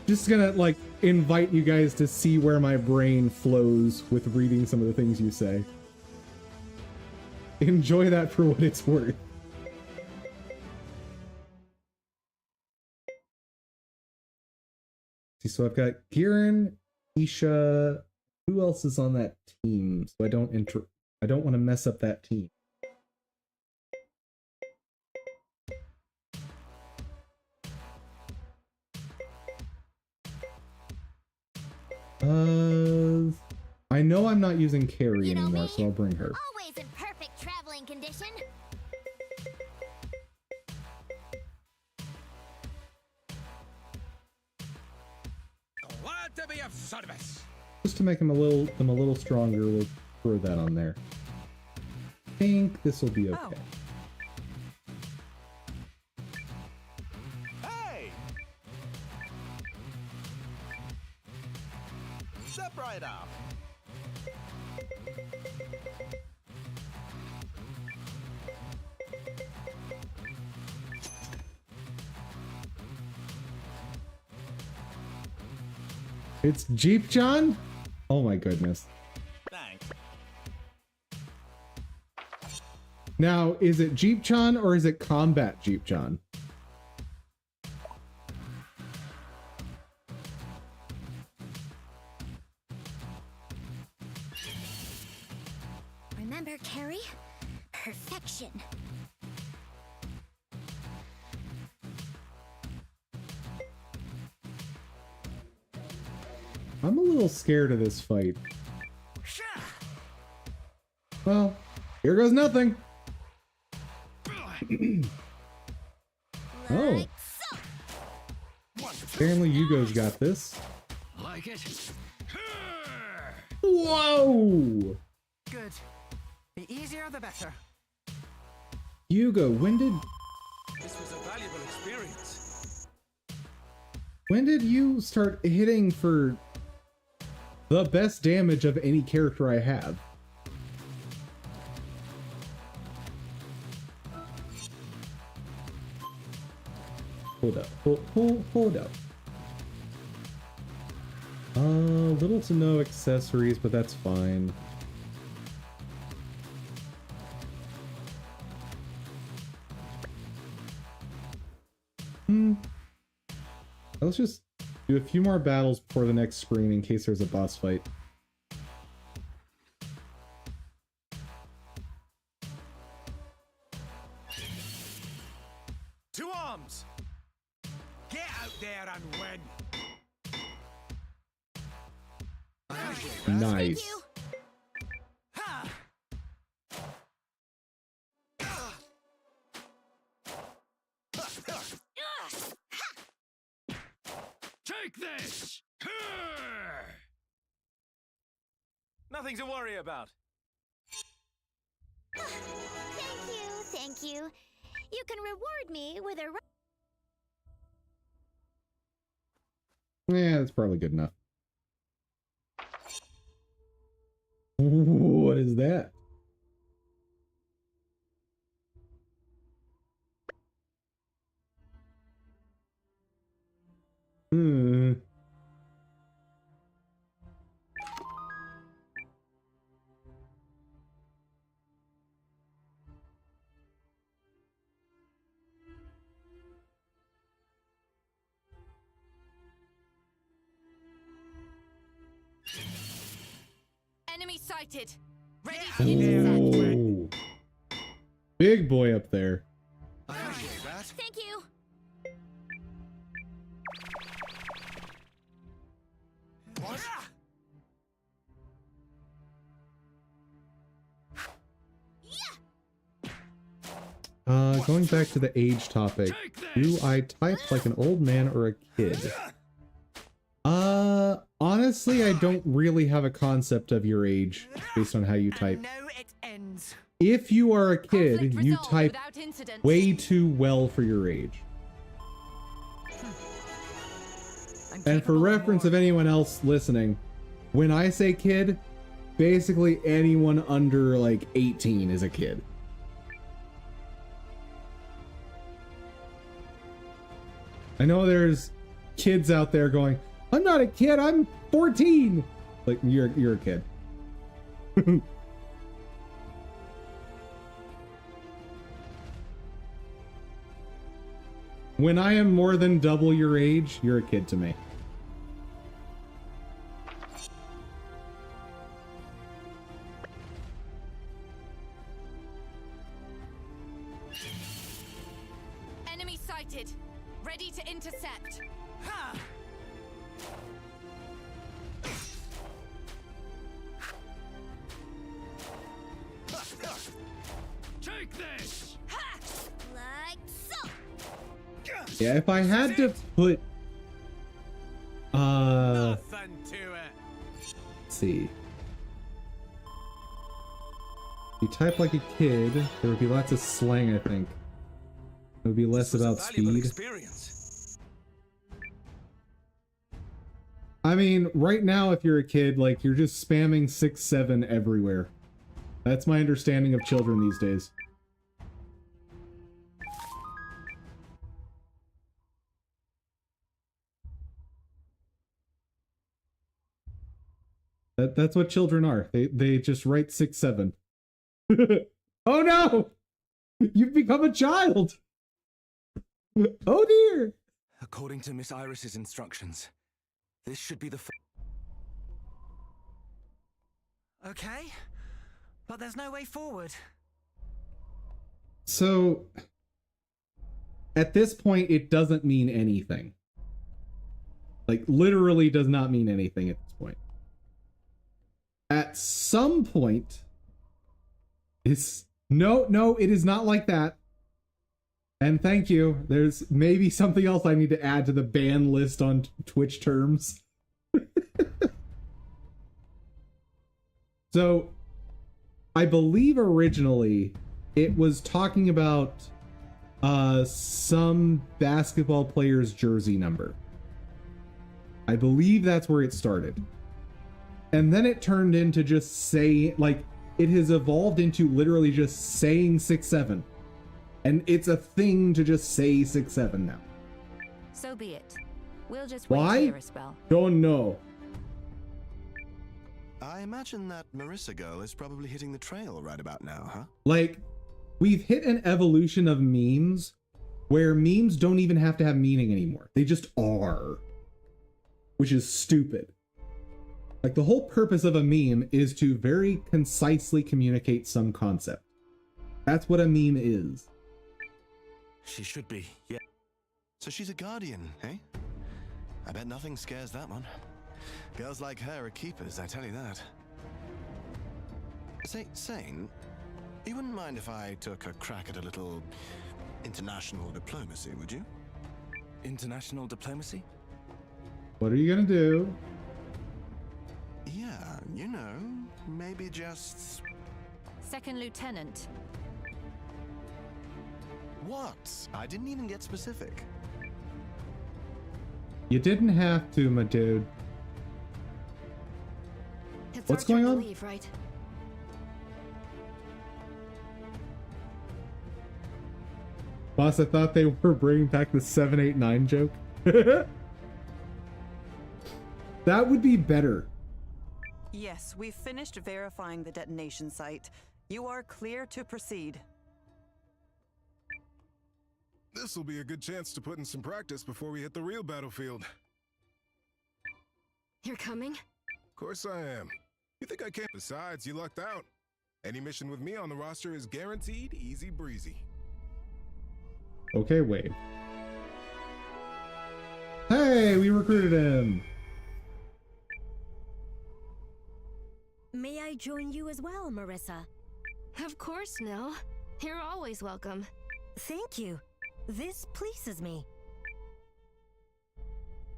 Just gonna, like, invite you guys to see where my brain flows with reading some of the things you say. Enjoy that for what it's worth. See, so I've got Giran, Isha. Who else is on that team? So I don't want to mess up that team. I know I'm not using Carrie anymore, so I'll bring her. Always in perfect traveling condition. Glad to be of service. Just to make them a little stronger, we'll throw that on there. I think this will be okay. Hey! Step right up. It's Jeep John? Oh my goodness. Thanks. Now, is it Jeep John or is it Combat Jeep John? Remember, Carrie? Perfection. I'm a little scared of this fight. Well, here goes nothing. Oh. Apparently Hugo's got this. Like it? Whoa! Good. The easier, the better. Hugo, when did This was a valuable experience. you start hitting for the best damage of any character I have? Hold up. Hold up. Little to no accessories, but that's fine. Let's just do a few more battles before the next screen in case there's a boss fight. To arms! Get out there and win! Nice. Take this! Nothing to worry about. Thank you. You can reward me with a... Yeah, that's probably good enough. What is that? Enemy sighted. Ready to intercept. Oh. Big boy up there. Thank you. What? Going back to the age topic, do I type like an old man or a kid? Honestly, I don't really have a concept of your age based on how you type. If you are a kid, you type way too well for your age. And for reference of anyone else listening, when I say kid, basically anyone under like 18 is a kid. I know there's kids out there going, I'm not a kid, I'm 14. Like, you're a kid. When I am more than double your age, you're a kid to me. Enemy sighted. Ready to intercept. Ha! Take this! Ha! Like so. Yeah, if I had to put Nothing to it. let's see. If you type like a kid, there would be lots of slang, I think. It would be less about speed. Experience. I mean, right now, if you're a kid, like, you're just spamming 6-7 everywhere. That's my understanding of children these days. That's what children are. They just write 6-7. Oh no! You've become a child! Oh dear! According to Miss Iris's instructions, this should be the Okay. But there's no way forward. So, at this point, it doesn't mean anything. Like, literally does not mean anything at this point. At some point, no, it is not like that. And thank you. There's maybe something else I need to add to the ban list on Twitch terms. So, I believe originally it was talking about some basketball player's jersey number. I believe that's where it started. And then it turned into just say, like, it has evolved into literally just saying 6'7". And it's a thing to just say 6'7" now. So be it. We'll just wait Why? here a spell. Don't know. I imagine that Marissa girl is probably hitting the trail right about now, huh? Like, we've hit an evolution of memes where memes don't even have to have meaning anymore. They just are. Which is stupid. Like, the whole purpose of a meme is to very concisely communicate some concept. That's what a meme is. She should be, yeah. So she's a guardian, eh? I bet nothing scares that one. Girls like her are keepers, I tell you that. Say, Sane, you wouldn't mind if I took a crack at a little international diplomacy, would you? International diplomacy? What are you gonna do? Yeah, you know, maybe just... Second Lieutenant. What? I didn't even get specific. You didn't have to, my dude. It's What's our turn going to on? leave, right? Boss, I thought they were bringing back the 789 joke. That would be better. Yes, we've finished verifying the detonation site. You are clear to proceed. This'll be a good chance to put in some practice before we hit the real battlefield. You're coming? Of course I am. You think I can't? Besides, you lucked out. Any mission with me on the roster is guaranteed easy breezy. Okay, wait. Hey, we recruited him. May I join you as well, Marissa? Of course, Nell. You're always welcome. Thank you. This pleases me.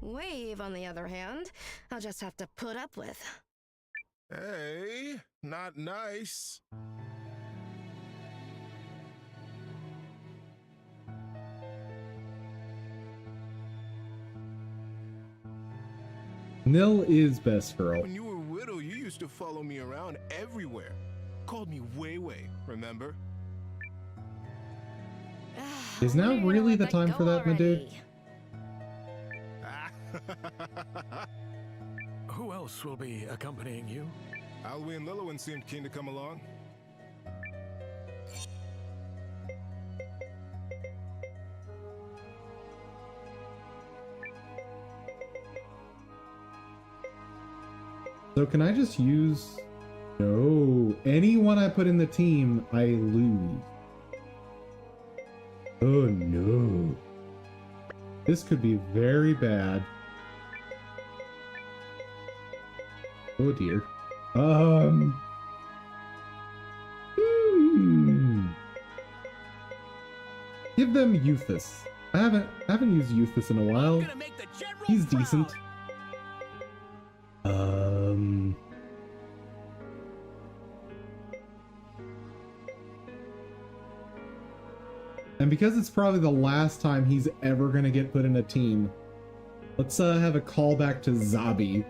Wave, on the other hand, I'll just have to put up with. Hey, not nice. Nil is best girl. When you were little, you used to follow me around everywhere. Called me Wei Wei, remember? Is now really the time for that, my dude? Who else will be accompanying you? Alwyn and Lillowen seemed keen to come along. So can I just use... No. Anyone I put in the team, I lose. Oh no. This could be very bad. Oh dear. Give them Euthus. I haven't used Euthus in a while. He's decent. And because it's probably the last time he's ever gonna get put in a team, let's have a callback to Zabi.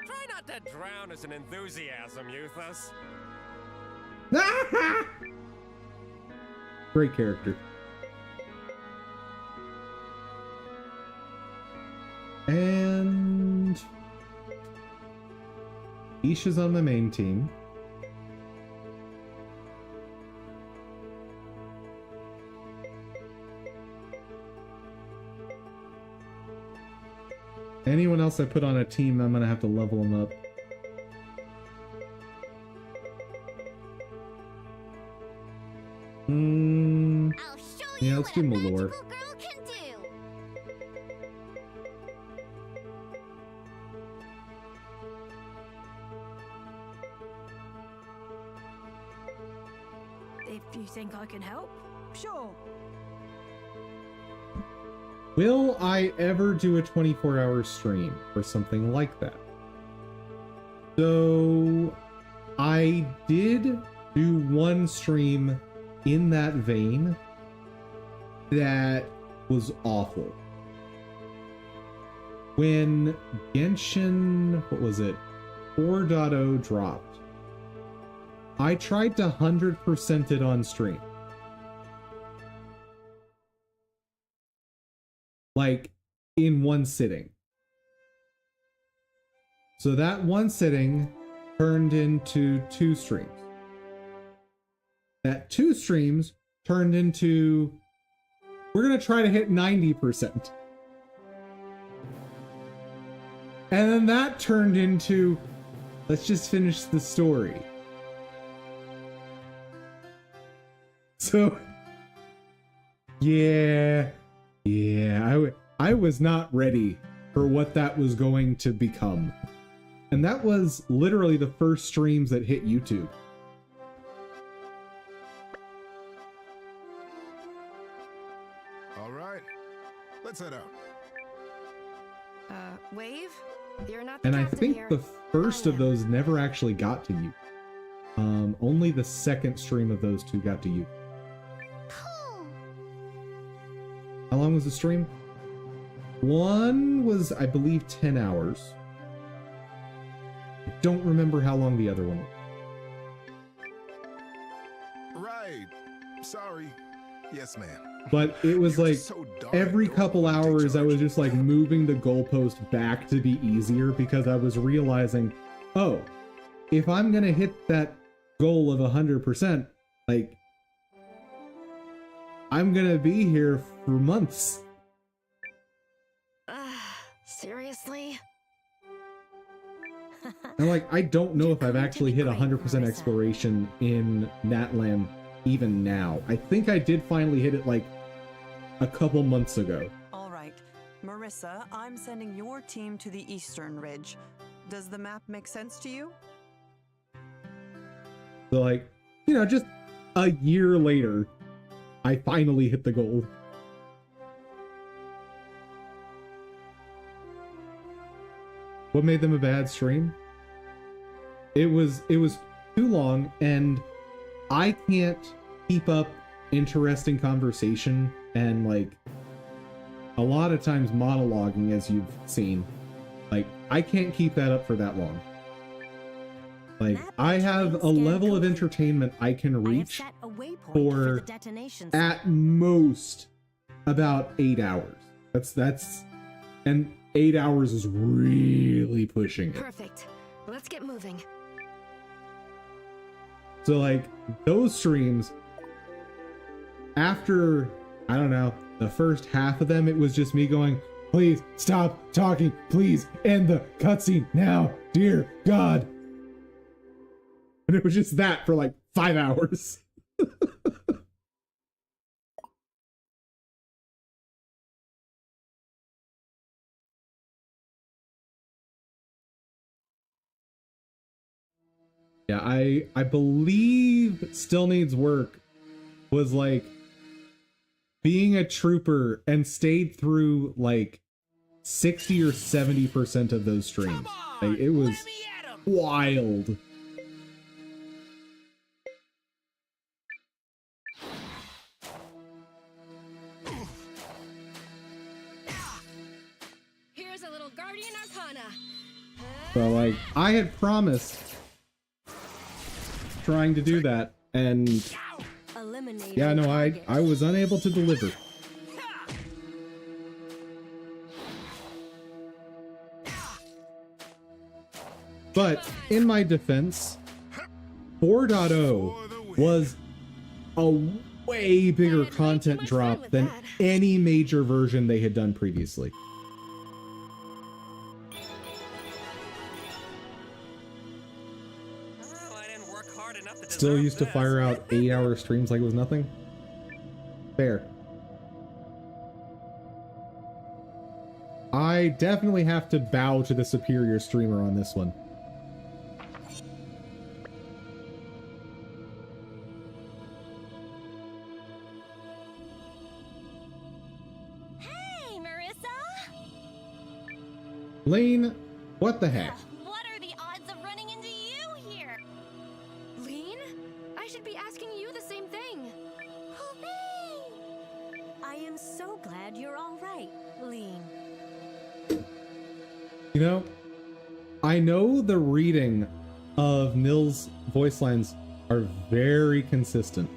Try not to drown us in enthusiasm, Euthus. Great character. And Isha's on my main team. Anyone else I put on a team, I'm gonna have to level them up. Yeah, let's do Malor. If you think I can help, sure. Will I ever do a 24-hour stream or something like that? So I did do one stream in that vein that was awful. When Genshin, what was it, 4.0 dropped, I tried to 100% it on stream. Like, in one sitting. So that one sitting turned into 2 streams. That 2 streams turned into, we're gonna try to hit 90%. And then that turned into, let's just finish the story. So, yeah, I was not ready for what that was going to become. And that was literally the first streams that hit YouTube. All right, let's head out. Wave? You're not the And I captain think here. the first of those never actually got to you. Only the second stream of those 2 got to you. How long was the stream? One was, I believe, 10 hours. I don't remember how long the other one was. Right. Sorry. Yes, ma'am. But it was like every couple hours I was just like moving the goalpost back to be easier because I was realizing, oh, if I'm gonna hit that goal of 100%, like, I'm gonna be here for months. Seriously? And like, I don't know if I've actually hit 100% exploration in Natlan even now. I think I did finally hit it like a couple months ago. All right. Marissa, I'm sending your team to the Eastern Ridge. Does the map make sense to you? So like, you know, just a year later, I finally hit the goal. What made them a bad stream? It was too long, and I can't keep up interesting conversation and like a lot of times monologuing, as you've seen. Like, I can't keep that up for that long. Like, I have a level of entertainment I can reach for at most about 8 hours. That's and 8 hours is really pushing it. Perfect. Let's get moving. So like, those streams, after, I don't know, the first half of them, it was just me going, please stop talking, please end the cutscene now, dear God. And it was just that for like 5 hours. Yeah, I believe Still Needs Work was like being a trooper and stayed through like 60 or 70% of those streams. Like, it was wild. Here's a little Guardian Arcana. So like, I had promised trying to do that, and yeah, no, I was unable to deliver. But in my defense, 4.0 was a way bigger content drop than any major version they had done previously. still used to fire out 8-hour streams like it was nothing. Fair. I definitely have to bow to the superior streamer on this one. Hey, Marissa! Lane, what the heck? What are the odds of running into you here? Lean? I should be asking you the same thing. I am so glad you're all right, Lean. You know, I know the reading of Nil's voice lines are very consistent.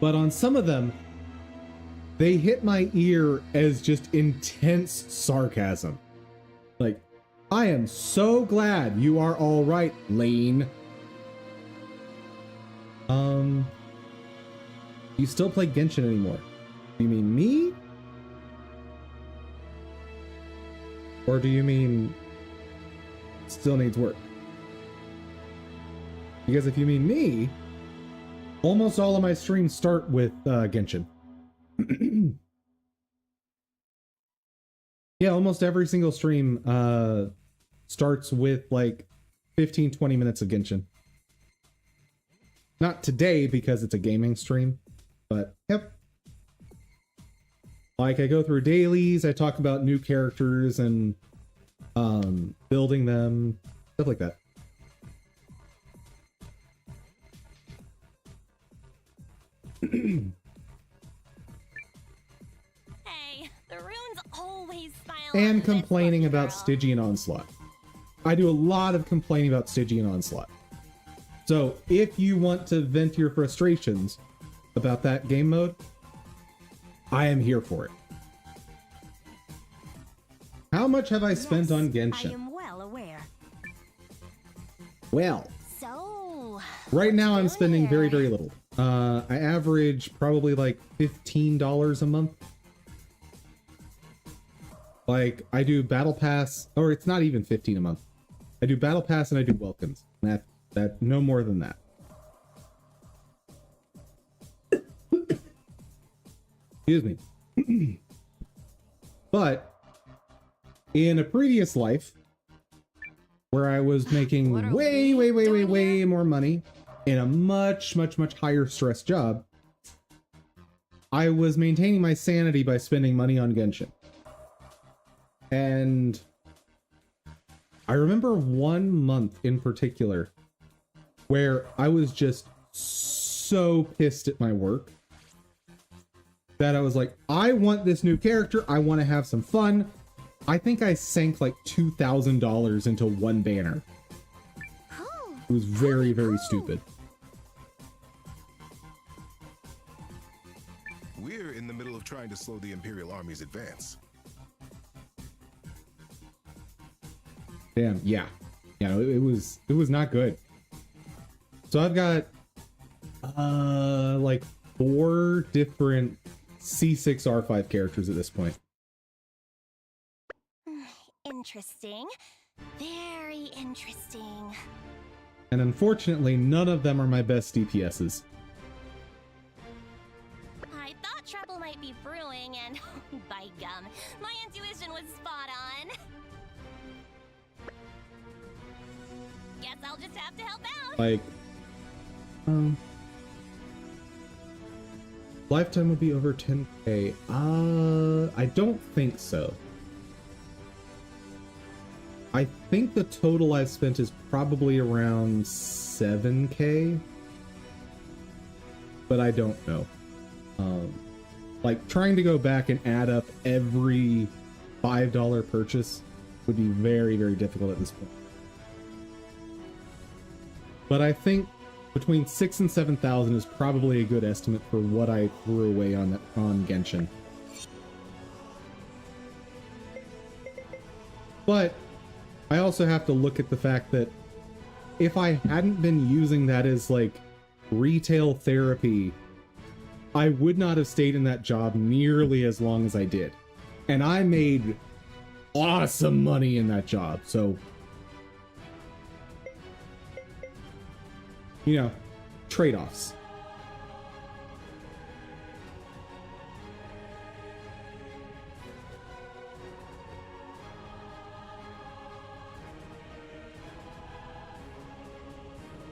But on some of them, they hit my ear as just intense sarcasm. Like, I am so glad you are all right, Lane. You still play Genshin anymore? You mean me? Or do you mean still needs work? Because if you mean me, almost all of my streams start with Genshin. Yeah, almost every single stream starts with like 15-20 minutes of Genshin. Not today because it's a gaming stream, but yep. Like, I go through dailies, I talk about new characters and building them, stuff like that. Hey, the runes always smile. And complaining about Stygian Onslaught. I do a lot of complaining about Stygian Onslaught. So, if you want to vent your frustrations about that game mode, I am here for it. How much have I spent on Genshin? I am well aware. Well, So, right now I'm spending very, very little. I average probably like $15 a month. Like, I do Battle Pass, or it's not even 15 a month. I do Battle Pass and I do Welcomes. That no more than that. Excuse me. But in a previous life, where I was making way more money in a much higher stress job, I was maintaining my sanity by spending money on Genshin. And I remember one month in particular where I was just so pissed at my work that I was like, I want this new character. I want to have some fun. I think I sank like $2,000 into one banner. It was very, very stupid. We're in the middle of trying to slow the Imperial Army's advance. Damn, yeah. Yeah, it was not good. So I've got like 4 different C6 R5 characters at this point. Interesting. Very interesting. And unfortunately, none of them are my best DPSs. I thought trouble might be brewing, and by gum, my intuition was spot on. Guess I'll just have to help out. Like, lifetime would be over 10k. I don't think so. I think the total I've spent is probably around 7k, but I don't know. Like, trying to go back and add up every $5 purchase would be very, very difficult at this point. But I think between 6,000 and 7,000 is probably a good estimate for what I threw away on Genshin. But I also have to look at the fact that if I hadn't been using that as like retail therapy, I would not have stayed in that job nearly as long as I did. And I made awesome money in that job, so you know, trade-offs.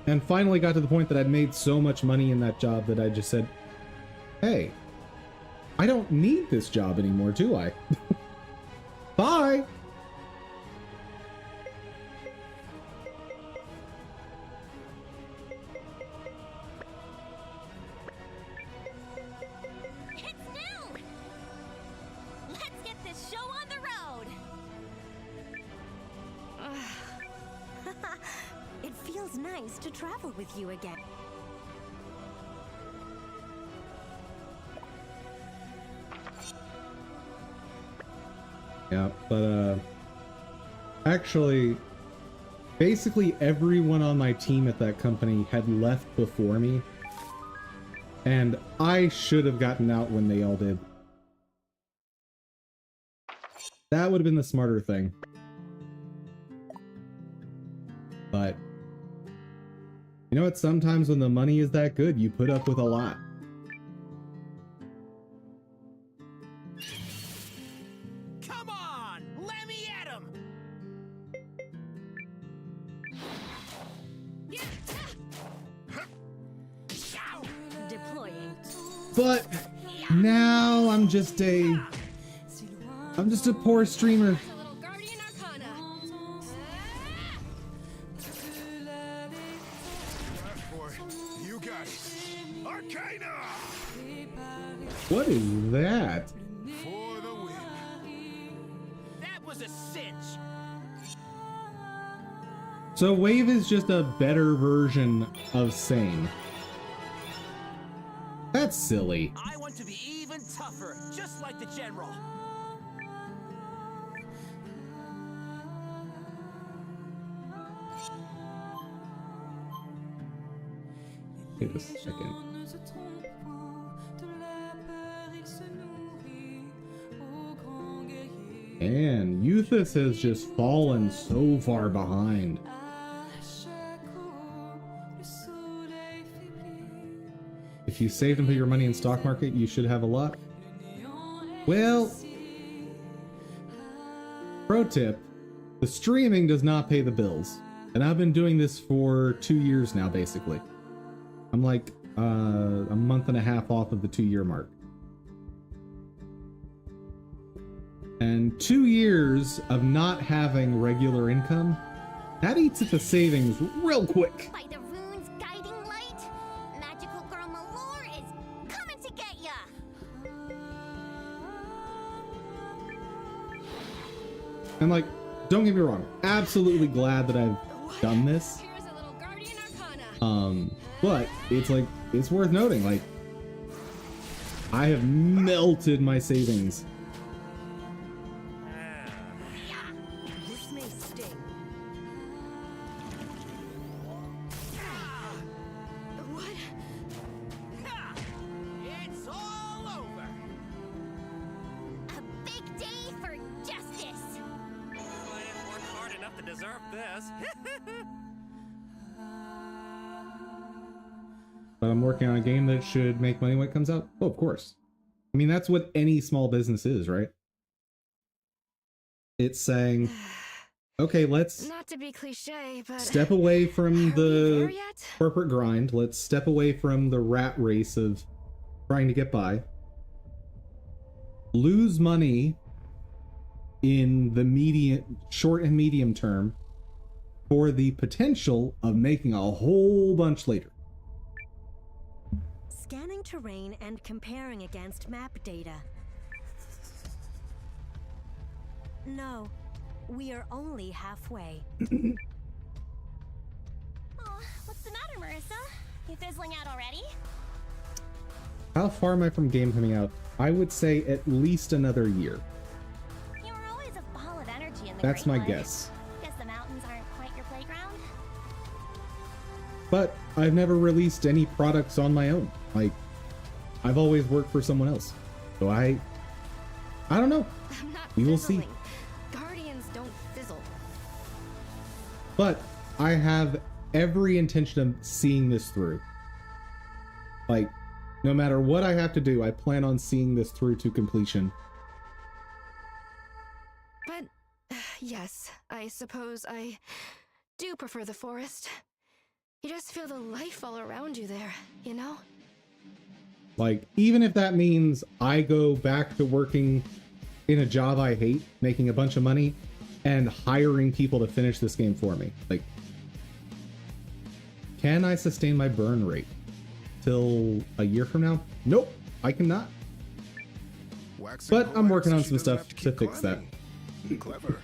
And finally got to the point that I'd made so much money in that job that I just said, hey, I don't need this job anymore, do I? Bye! It's new! Let's get this show on the road! It feels nice to travel with you again. Yeah, but actually, basically everyone on my team at that company had left before me, and I should have gotten out when they all did. That would have been the smarter thing. But you know what? Sometimes when the money is that good, you put up with a lot. Come on! Let me at him! Deploying. But now I'm just a poor streamer. You got it. Arcana! What is that? For the win. That was a cinch! So Wave is just a better version of Sane. That's silly. I want to be even tougher, just like the General. Wait a second. And Euthus has just fallen so far behind. If you saved and put your money in stock market, you should have a lot. Well, pro tip, the streaming does not pay the bills. And I've been doing this for 2 years now, basically. I'm like a month and a half off of the 2-year mark. And 2 years of not having regular income, that eats at the savings real quick. By the rune's guiding light, magical girl Malore is coming to get ya! And like, don't get me wrong, absolutely glad that I've done this. But it's like, it's worth noting, like, I have melted my savings. This may sting. What? It's all over! A big day for justice! I didn't work hard enough to deserve this. But I'm working on a game that should make money when it comes out. Oh, of course. I mean, that's what any small business is, right? It's saying, okay, let's Not to be cliche, but step away from the there yet? corporate grind. Let's step away from the rat race of trying to get by. Lose money in the short and medium term for the potential of making a whole bunch later. Scanning terrain and comparing against map data. No, we are only halfway. Oh, what's the matter, Marissa? You fizzling out already? How far am I from game coming out? I would say at least another year. You were always a ball of energy in the That's Great my Wood. guess. Guess the mountains aren't quite your playground? But I've never released any products on my own. Like, I've always worked for someone else. So I don't know. I'm not We will see. Guardians don't fizzle. But I have every intention of seeing this through. Like, no matter what I have to do, I plan on seeing this through to completion. But, yes, I suppose I do prefer the forest. You just feel the life all around you there, you know? Like, even if that means I go back to working in a job I hate, making a bunch of money, and hiring people to finish this game for me. Like, can I sustain my burn rate till a year from now? Nope, I cannot. But I'm working on some stuff to fix that. Clever.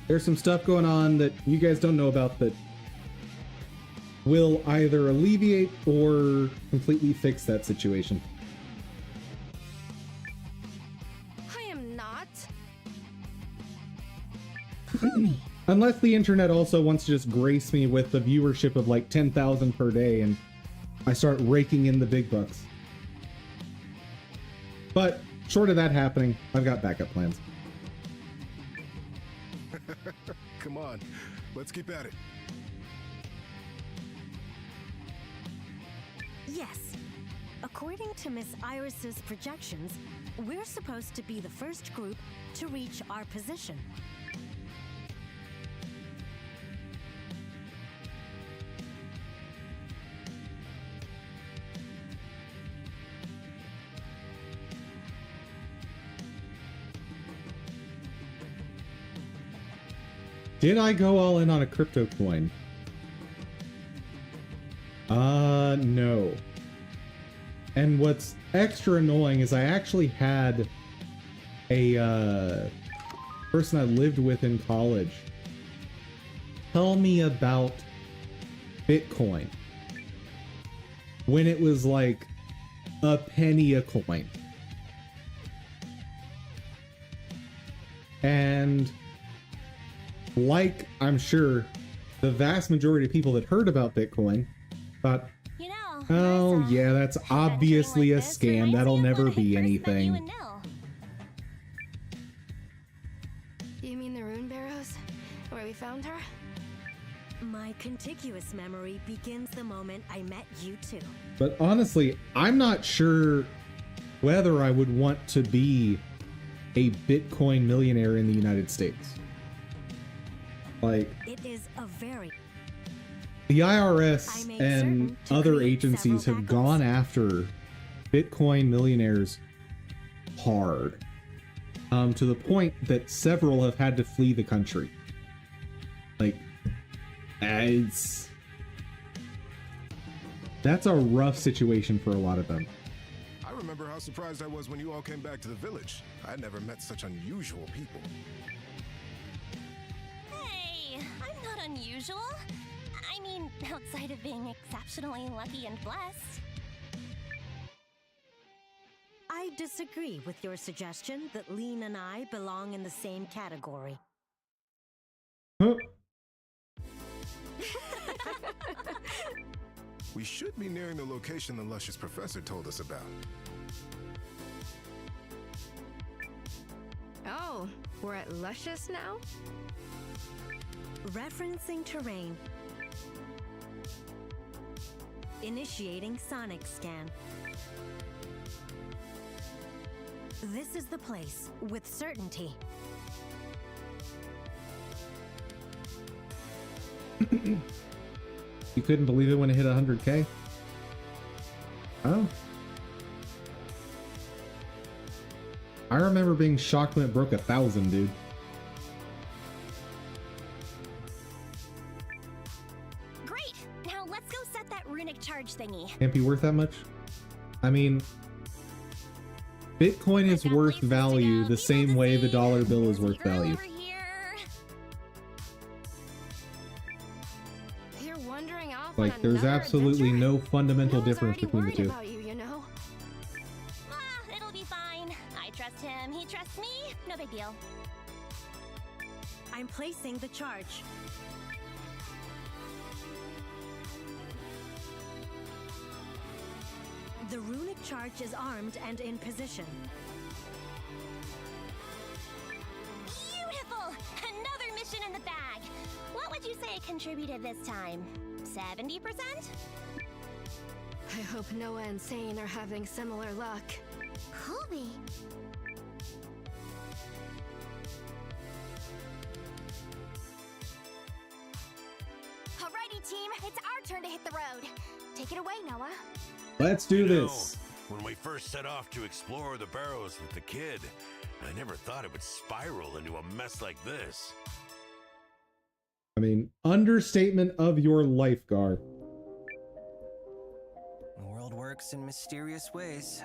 There's some stuff going on that you guys don't know about that will either alleviate or completely fix that situation. I am not. Unless the internet also wants to just grace me with the viewership of like 10,000 per day and I start raking in the big bucks. But short of that happening, I've got backup plans. Come on, let's keep at it. Yes. According to Miss Iris's projections, we're supposed to be the first group to reach our position. Did I go all in on a crypto coin? No. And what's extra annoying is I actually had a person I lived with in college tell me about Bitcoin when it was like a penny a coin. And like, I'm sure the vast majority of people that heard about Bitcoin thought, oh yeah, that's obviously a scam. That'll never be anything. You mean the rune barrows? Where we found her? My contiguous memory begins the moment I met you two. But honestly, I'm not sure whether I would want to be a Bitcoin millionaire in the United States. Like, it is a very... The IRS and other agencies have gone after Bitcoin millionaires hard, to the point that several have had to flee the country. Like, that's a rough situation for a lot of them. I remember how surprised I was when you all came back to the village. I'd never met such unusual people. Hey, I'm not unusual. I mean, outside of being exceptionally lucky and blessed. I disagree with your suggestion that Lean and I belong in the same category. Huh? We should be nearing the location the luscious professor told us about. Oh, we're at Luscious now? Referencing terrain. Initiating sonic scan. This is the place, with certainty. You couldn't believe it when it hit 100K? Oh. I remember being shocked when it broke 1,000, dude. Great! Now let's go set that runic charge thingy. Can't be worth that much? I mean, Bitcoin is worth value the same way the dollar bill is worth value. You're wandering off Like, there's absolutely no fundamental difference between the two. about you, you know? Ah, it'll be fine. I trust him, he trusts me. No big deal. I'm placing the charge. The runic charge is armed and in position. Beautiful! Another mission in the bag. What would you say contributed this time? 70%? I hope Noah and Sane are having similar luck. Colby. Alrighty, team. It's our turn to hit the road. Take it away, Noah. Let's do this. When we first set off to explore the barrows with the kid, I never thought it would spiral into a mess like this. I mean, understatement of your life, Gar. The world works in mysterious ways.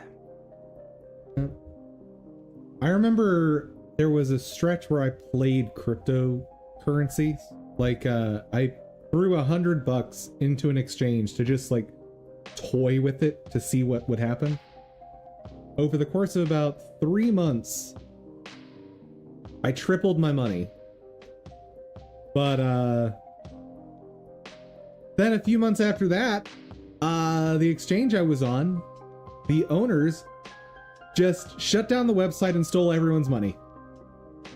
I remember there was a stretch where I played cryptocurrencies. Like, I threw $100 into an exchange to just like toy with it to see what would happen. Over the course of about 3 months, I tripled my money. But then a few months after that, the exchange I was on, the owners just shut down the website and stole everyone's money.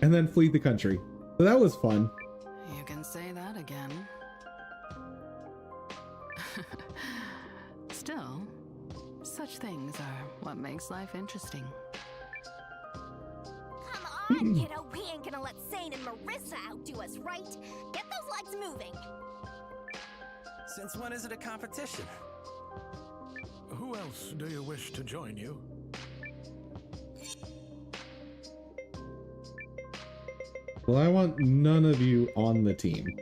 And then fled the country. So that was fun. You can say that again. Still, such things are what makes life interesting. Come on, kiddo. We ain't gonna let Sane and Marissa outdo us, right? Get those legs moving. Since when is it a competition? Who else do you wish to join you? Well, I want none of you on the team.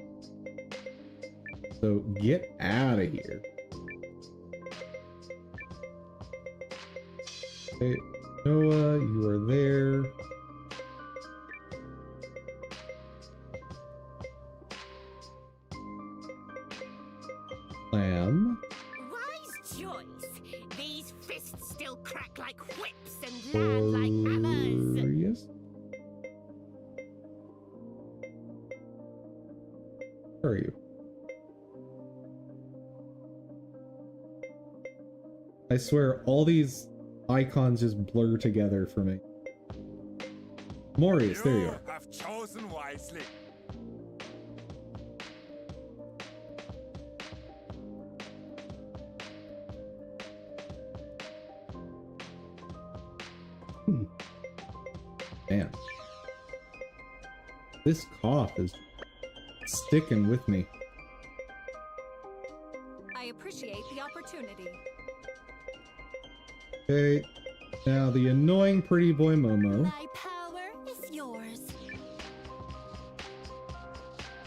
So get out of here. Okay, Noah, you are there. Lamb. Wise choice. These fists still crack like whips and land like hammers. Yes. Where are you? I swear, all these icons just blur together for me. Morius, there you are. Have chosen wisely. Man. This cough is sticking with me. I appreciate the opportunity. Okay, now the annoying pretty boy Momo. My power is yours.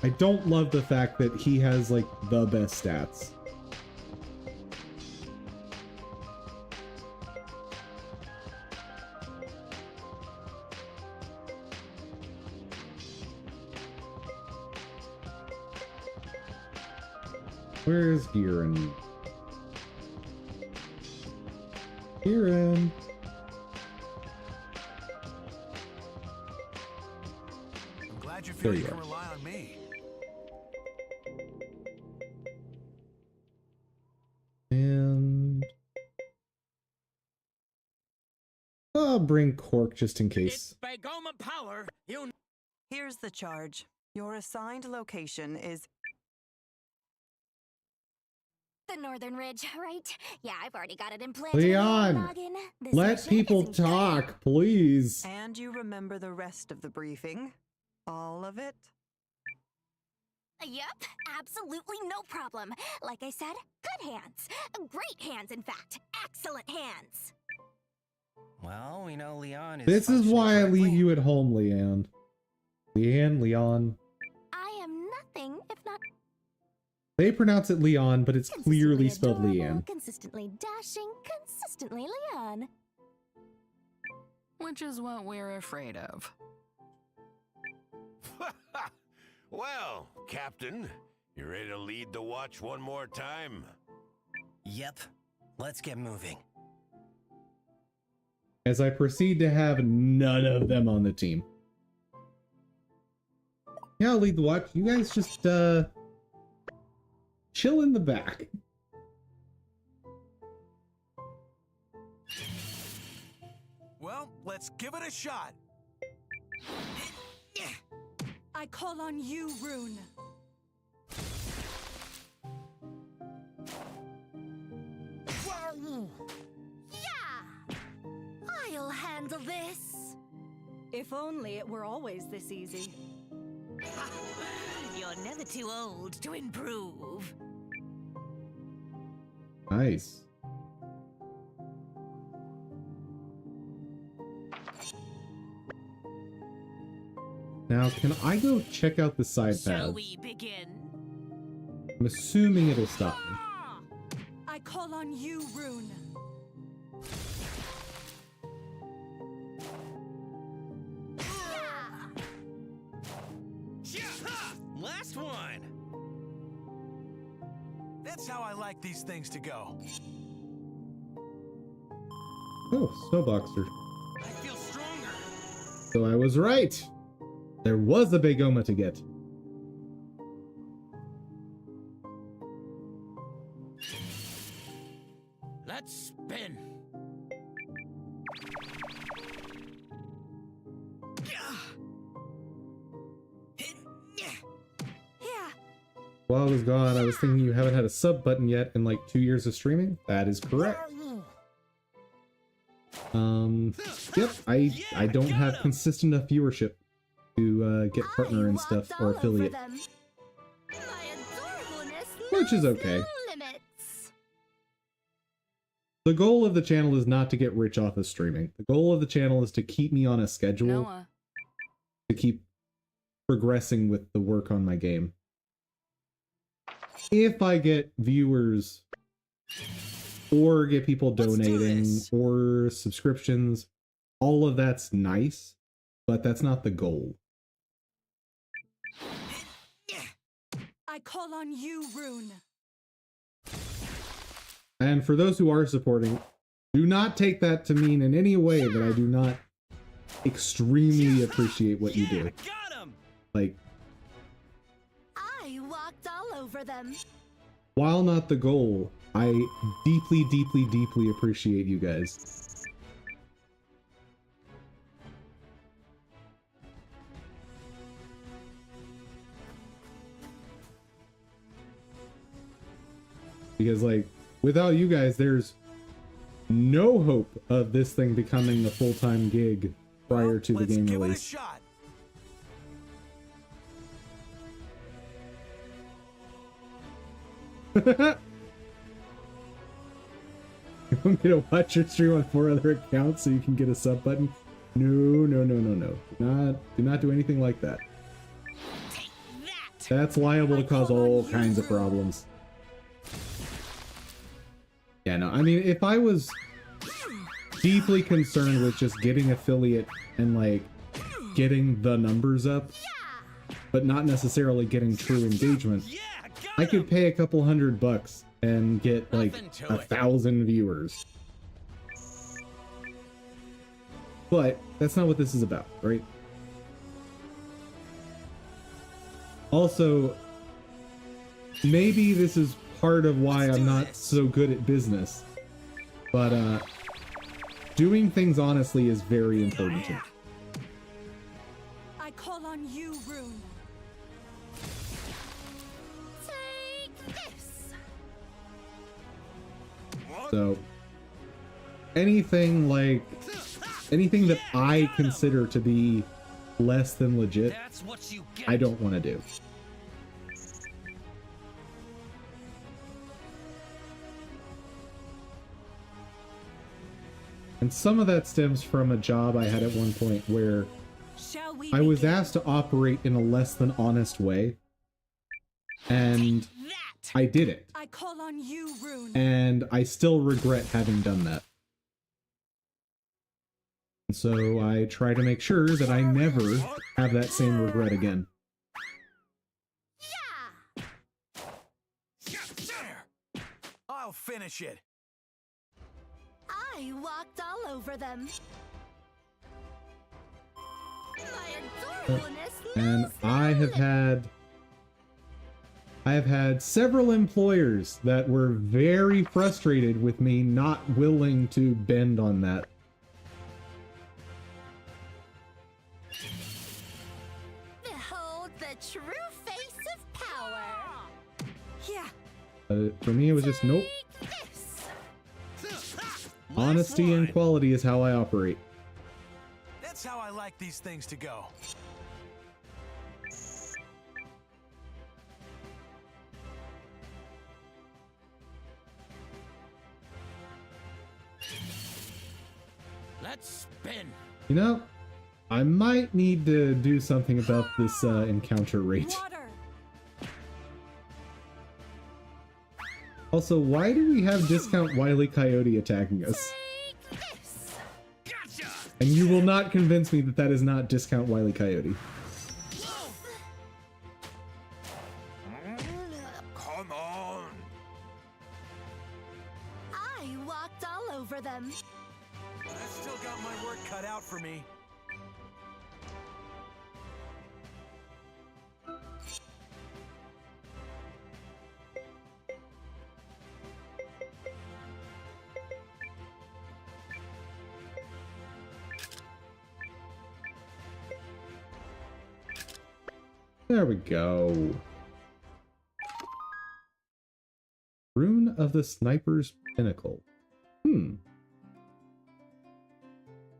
I don't love the fact that he has like the best stats. Where's Giran? Giran. I'm glad you There feel you you can are. rely on me. And I'll bring Cork just in case. By Goma power, you. Here's the charge. Your assigned location is The Northern Ridge, right? Yeah, I've already got it implanted. Leon, let people talk, please. And you remember the rest of the briefing? All of it? Yep, absolutely no problem. Like I said, good hands. Great hands, in fact. Excellent hands. Well, we know Leon is. This is functioning why I correctly. leave you at home, Leanne. Leon. I am nothing if not They pronounce it Leon, but it's clearly spelled adorable, Leanne. consistently dashing, consistently Leon. Which is what we're afraid of. Well, Captain, you ready to lead the watch one more time? Yep. Let's get moving. As I proceed to have none of them on the team. Yeah, I'll lead the watch. You guys just, chill in the back. Well, let's give it a shot. I call on you, Rune. handle this. If only it were always this easy. You're never too old to improve. Nice. Now, can I go check out the side paths? Shall we begin? I'm assuming it'll stop me. I call on you, Rune. Last one! That's how I like these things to go. Oh, Snowboxer. I feel stronger. So I was right. There was a big Oma to get. Let's spin. While I was gone, I was thinking you haven't had a sub button yet in like 2 years of streaming. That is correct. Yep, I don't have consistent enough viewership to get partner and stuff or affiliate. Which is okay. The goal of the channel is not to get rich off of streaming. The goal of the channel is to keep me on a schedule to keep progressing with the work on my game. If I get viewers or get people donating or subscriptions, all of that's nice, but that's not the goal. I call on you, Rune. And for those who are supporting, do not take that to mean in any way that I do not extremely appreciate what you do. Like, I walked all over them. while not the goal, I deeply, deeply, deeply appreciate you guys. Because, like, without you guys, there's no hope of this thing becoming a full-time gig prior to the game release. You want me to watch your stream on 4 other accounts so you can get a sub button? No, no, no, no, no. Do not do anything like that. That's liable to cause all kinds of problems. Yeah, no, I mean, if I was deeply concerned with just getting affiliate and, like, getting the numbers up, but not necessarily getting true engagement, I could pay a couple $100 and get, like, 1,000 viewers. But that's not what this is about, right? Also, maybe this is part of why I'm not so good at business, but doing things honestly is very important to me. I call on you, Rune. Take this. So anything that I consider to be less than legit, I don't want to do. And some of that stems from a job I had at one point where I was asked to operate in a less than honest way, and I did it. I call on you, Rune. And I still regret having done that. And so I try to make sure that I never have that same regret again. I'll finish it. I walked all over them. My adorableness. And I have had several employers that were very frustrated with me not willing to bend on that. Behold the true face of power. Yeah. For me, it was just nope. Honesty and quality is how I operate. That's how I like these things to go. Let's spin. You know, I might need to do something about this encounter rate. Also, why do we have Discount Wile E. Coyote attacking us? And you will not convince me that that is not Discount Wile E. Coyote. Come on. I walked all over them. I've still got my work cut out for me. There we go. Rune of the Sniper's Pinnacle.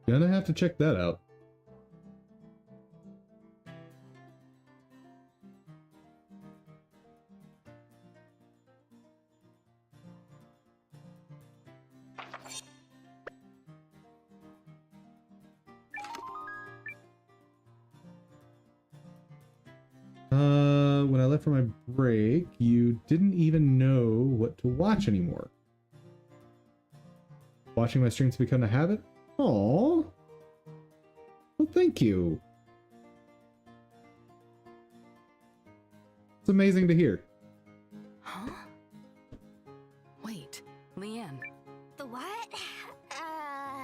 Gonna have to check that out. When I left for my break, you didn't even know what to watch anymore. Watching my streams become a habit? Aww. Well, thank you. It's amazing to hear. Huh? Wait, Leanne. The what?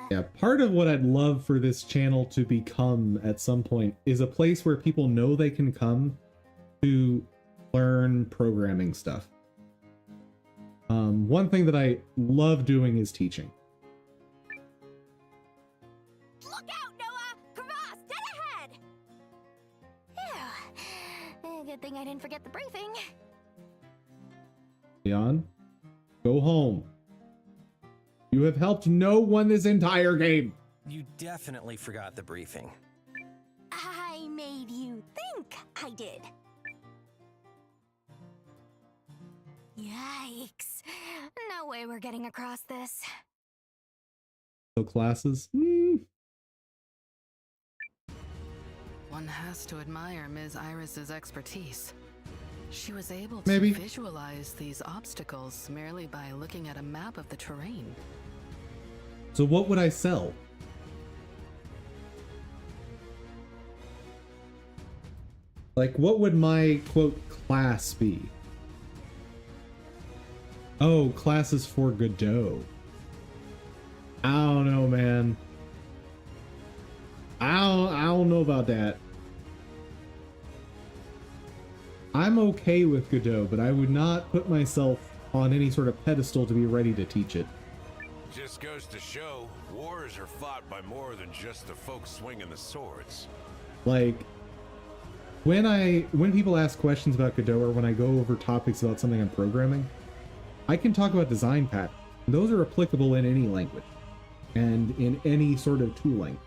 Yeah, part of what I'd love for this channel to become at some point is a place where people know they can come to learn programming stuff. One thing that I love doing is teaching. Look out, Noah! Crevasse, dead ahead! Phew. Good thing I didn't forget the briefing. Leon, go home. You have helped no one this entire game. You definitely forgot the briefing. I made you think I did. Yikes. No way we're getting across this. So classes? One has to admire Ms. Iris's expertise. She was able Maybe. to visualize these obstacles merely by looking at a map of the terrain. So what would I sell? Like, what would my, quote, class be? Oh, classes for Godot. I don't know, man. I don't know about that. I'm okay with Godot, but I would not put myself on any sort of pedestal to be ready to teach it. Just goes to show, wars are fought by more than just the folks swinging the swords. Like, when people ask questions about Godot or when I go over topics about something I'm programming, I can talk about design patterns. Those are applicable in any language and in any sort of tooling.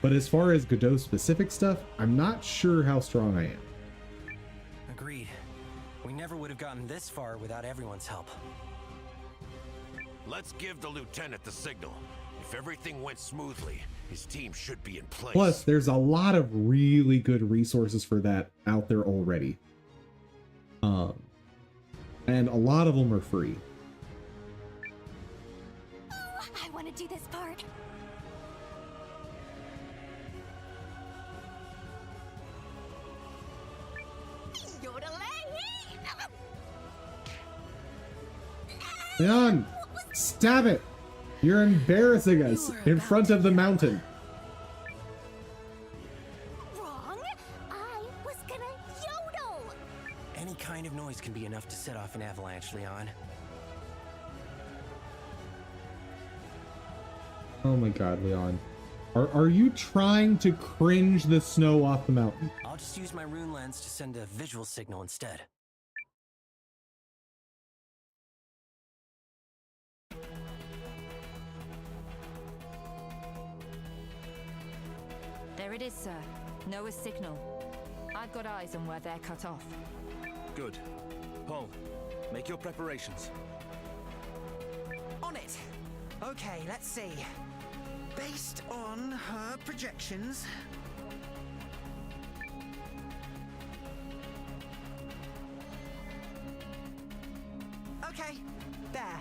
But as far as Godot specific stuff, I'm not sure how strong I am. Agreed. We never would have gotten this far without everyone's help. Let's give the lieutenant the signal. If everything went smoothly, his team should be in place. Plus, there's a lot of really good resources for that out there already. And a lot of them are free. Oh, I want to do this part. Leon, stab it! You're embarrassing us in front of the mountain. Wrong. I was gonna yodel. Any kind of noise can be enough to set off an avalanche, Leon. Oh my god, Leon. Are you trying to cringe the snow off the mountain? I'll just use my rune lens to send a visual signal instead. it is, sir. Noah's signal. I've got eyes on where they're cut off. Good. Paul, make your preparations. On it! Okay, let's see. Based on her projections... Okay, there.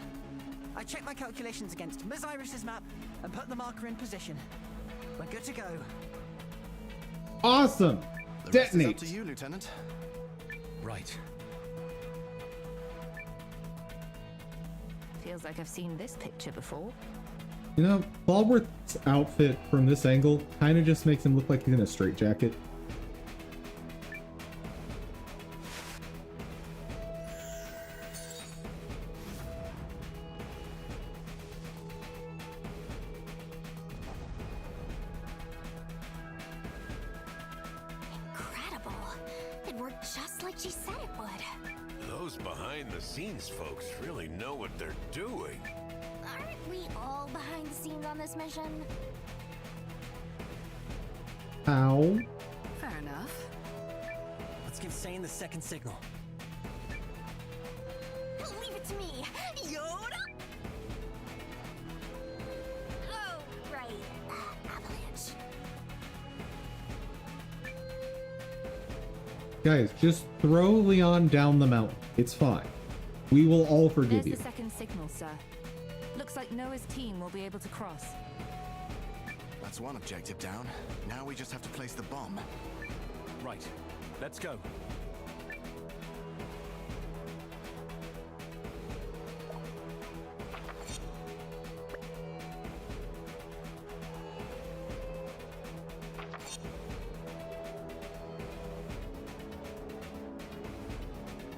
I checked my calculations against Ms. Iris's map and put the marker in position. We're good to go. Awesome! The rest is Detonate! up to you, Lieutenant. Right. Feels like I've seen this picture before. You know, Falworth's outfit from this angle kind of just makes him look like he's in a straitjacket. Incredible. It worked just like she said it would. Those behind-the-scenes folks really know what they're doing. Aren't we all behind the scenes on this mission? How? Fair enough. Let's give Sane the second signal. Leave it to me, Yoda! Oh, right. Avalanche. Guys, just throw Leon down the mountain. It's fine. We will all forgive There's you. the second signal, sir. Looks like Noah's team will be able to cross. That's one objective down. Now we just have to place the bomb. Right. Let's go.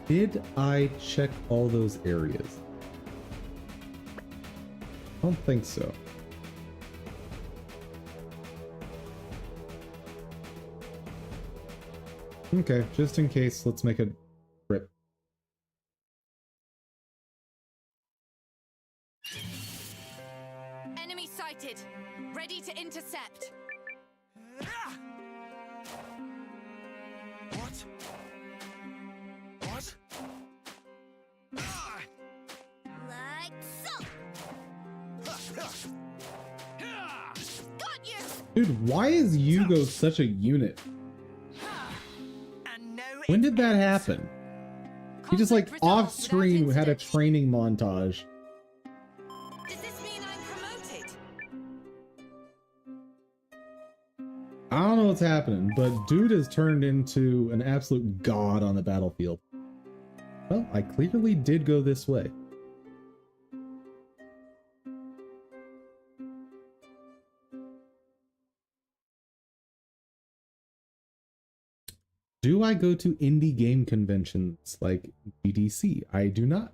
Did I check all those areas? I don't think so. Okay, just in case, let's make a trip. Enemy sighted. Ready to intercept. What? What? Like so. Got you. Dude, why is Yugo such a unit? When did that happen? He just like off screen had a training montage. Does this mean I'm promoted? I don't know what's happening, but dude has turned into an absolute god on the battlefield. Well, I clearly did go this way. Do I go to indie game conventions like GDC? I do not.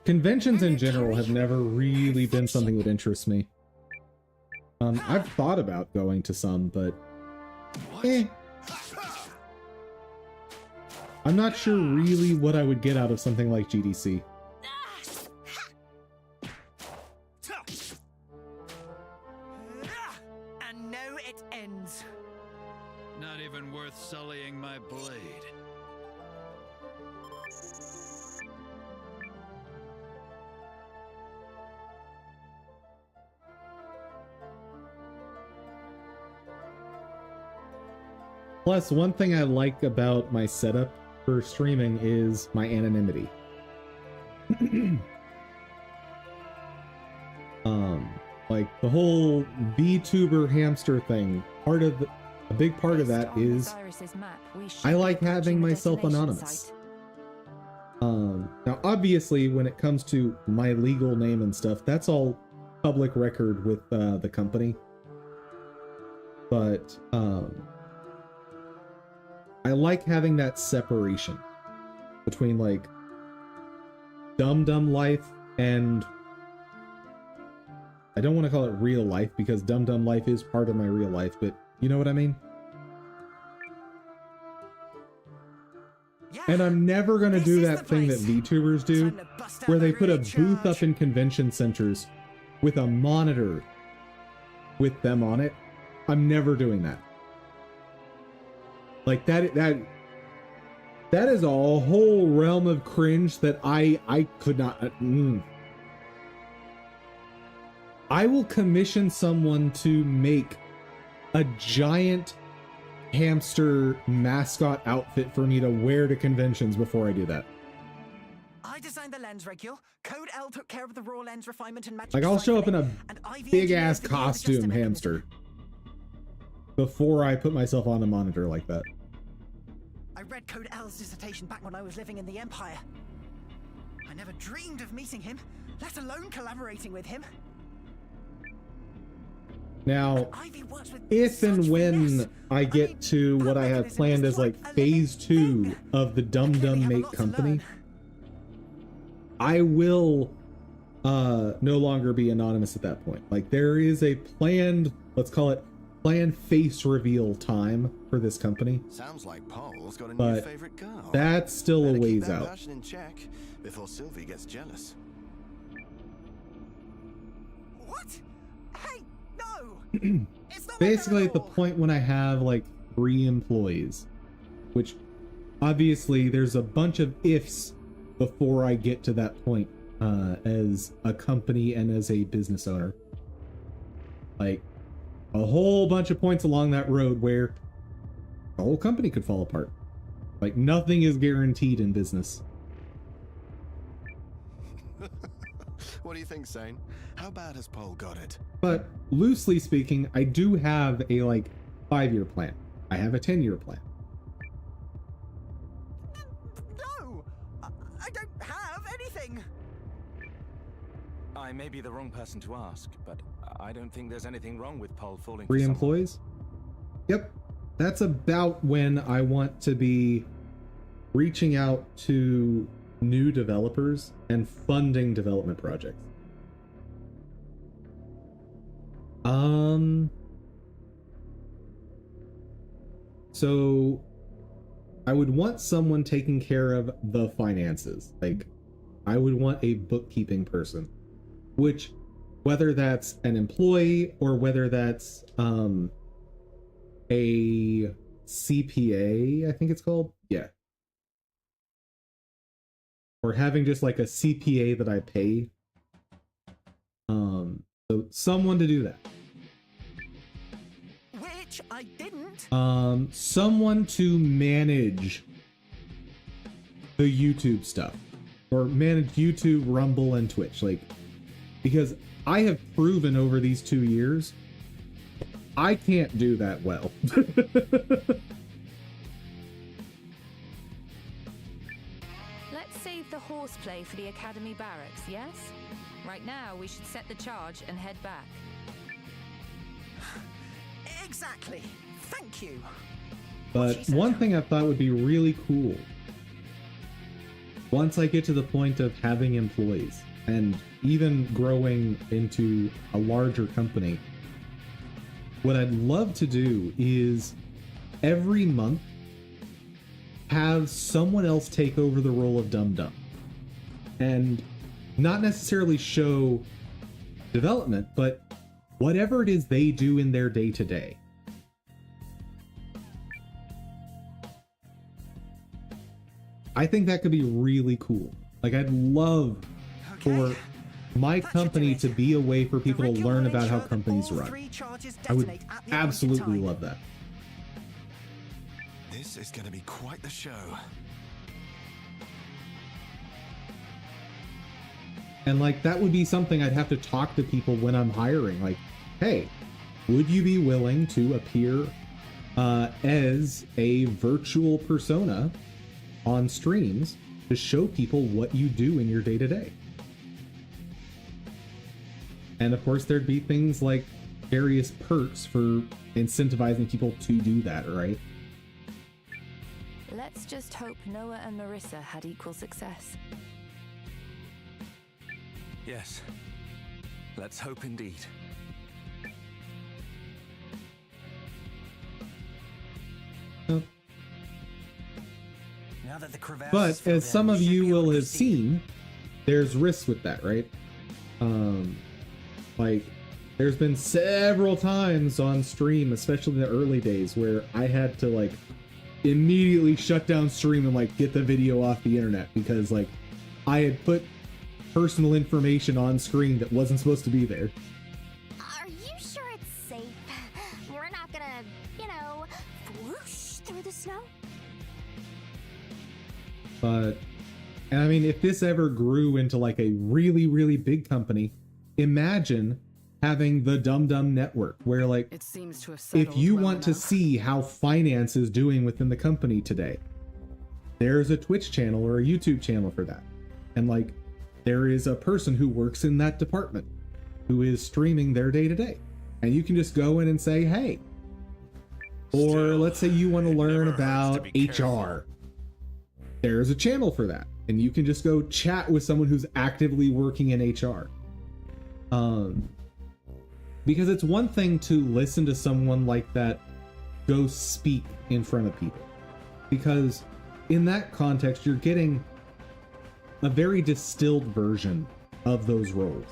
Conventions in general have never really been something that interests me. I've thought about going to some, but I'm not sure really what I would get out of something like GDC. And now it ends. Not even worth sullying my blade. Plus, one thing I like about my setup for streaming is my anonymity. Like the whole VTuber hamster thing, a big part of that is I like having myself anonymous. Now obviously when it comes to my legal name and stuff, that's all public record with the company. But I like having that separation between like Dum life and I don't want to call it real life because Dum life is part of my real life, but you know what I mean? And I'm never going to do that thing that VTubers do, where they put a booth up in convention centers with a monitor with them on it, I'm never doing that. Like that is a whole realm of cringe that I could not. I will commission someone to make a giant hamster mascot outfit for me to wear to conventions before I do that. I designed the lens regule. Code L took care of the raw lens refinement and magic. Like, I'll show up in a Ivy big ass engineered the costume adjustment hamster before I put myself on a monitor like that. I read Code L's dissertation back when I was living in the Empire. I never dreamed of meeting him, let alone collaborating with him. Now, if and when I get to what I have planned as like phase 2 of the Dum Dum Make company, I will no longer be anonymous at that point. Like, there is a planned, let's call it planned face reveal time for this company. Sounds like Paul's got a new But favorite girl. that's still a Better keep ways that out. passion in check before Sylvie gets jealous. What? Hey, no! Basically at the point when I have like 3 employees, which obviously there's a bunch of ifs before I get to that point as a company and as a business owner. Like a whole bunch of points along that road where the whole company could fall apart. Like, nothing is guaranteed in business. What do you think, Zane? How bad has Paul got it? But loosely speaking, I do have a like 5-year plan. I have a 10-year plan. No! I don't have anything! I may be the wrong person to ask, but I don't think there's anything wrong with Paul falling 3 for someone. employees? Yep. That's about when I want to be reaching out to new developers and funding development projects. So I would want someone taking care of the finances. Like, I would want a bookkeeping person, which, whether that's an employee or whether that's a CPA, I think it's called. Yeah. Or having just like a CPA that I pay. So someone to do that. Which I didn't. Someone to manage the YouTube stuff. Or manage YouTube, Rumble, and Twitch. Like, because I have proven over these 2 years I can't do that well. Let's save the horseplay for the Academy barracks, yes? Right now, we should set the charge and head back. Exactly. Thank you. But one thing I thought would be really cool, once I get to the point of having employees and even growing into a larger company, what I'd love to do is every month have someone else take over the role of Dum Dum and not necessarily show development, but whatever it is they do in their day-to-day. I think that could be really cool. Like, I'd love for my company to be a way for people to learn about how companies run. I would absolutely love that. This is going to be quite the show. And like, that would be something I'd have to talk to people when I'm hiring. Like, hey, would you be willing to appear as a virtual persona on streams to show people what you do in your day-to-day? And of course, there'd be things like various perks for incentivizing people to do that, right? Let's just hope Noah and Marissa had equal success. Yes. Let's hope indeed. Now that the crevasse But is filled as some in, of we should you be able will to have proceed. seen, there's risks with that, right? Like, there's been several times on stream, especially in the early days, where I had to like immediately shut down stream and like get the video off the internet because like I had put personal information on screen that wasn't supposed to be there. Are you sure it's safe? We're not gonna, you know, whoosh through the snow? But, and I mean, if this ever grew into like a really, really big company, imagine having the Dum Dum Network, where like, it seems to have if you well want to enough. see how finance is doing within the company today, there's a Twitch channel or a YouTube channel for that. And like, there is a person who works in that department who is streaming their day to day. And you can just go in and say, hey, or let's say you want to learn about HR. There's a channel for that. And you can just go chat with someone who's actively working in HR. Because it's one thing to listen to someone like that go speak in front of people. Because in that context, you're getting a very distilled version of those roles.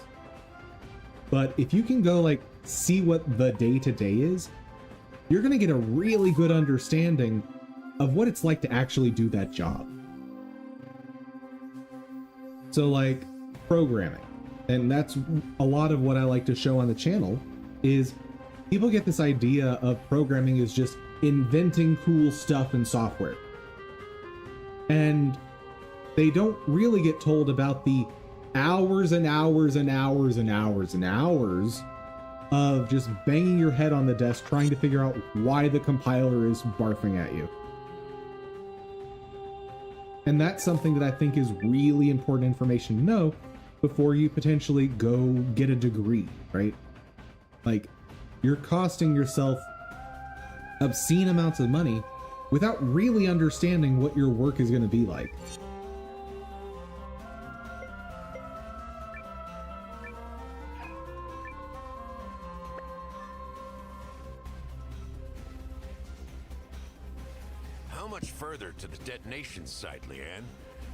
But if you can go like see what the day-to-day is, you're going to get a really good understanding of what it's like to actually do that job. So like programming, and that's a lot of what I like to show on the channel, is people get this idea of programming is just inventing cool stuff in software. And they don't really get told about the hours and hours and hours and hours and hours of just banging your head on the desk trying to figure out why the compiler is barfing at you. And that's something that I think is really important information to know before you potentially go get a degree, right? Like, you're costing yourself obscene amounts of money without really understanding what your work is going to be like. How much further to the detonation site, Leanne?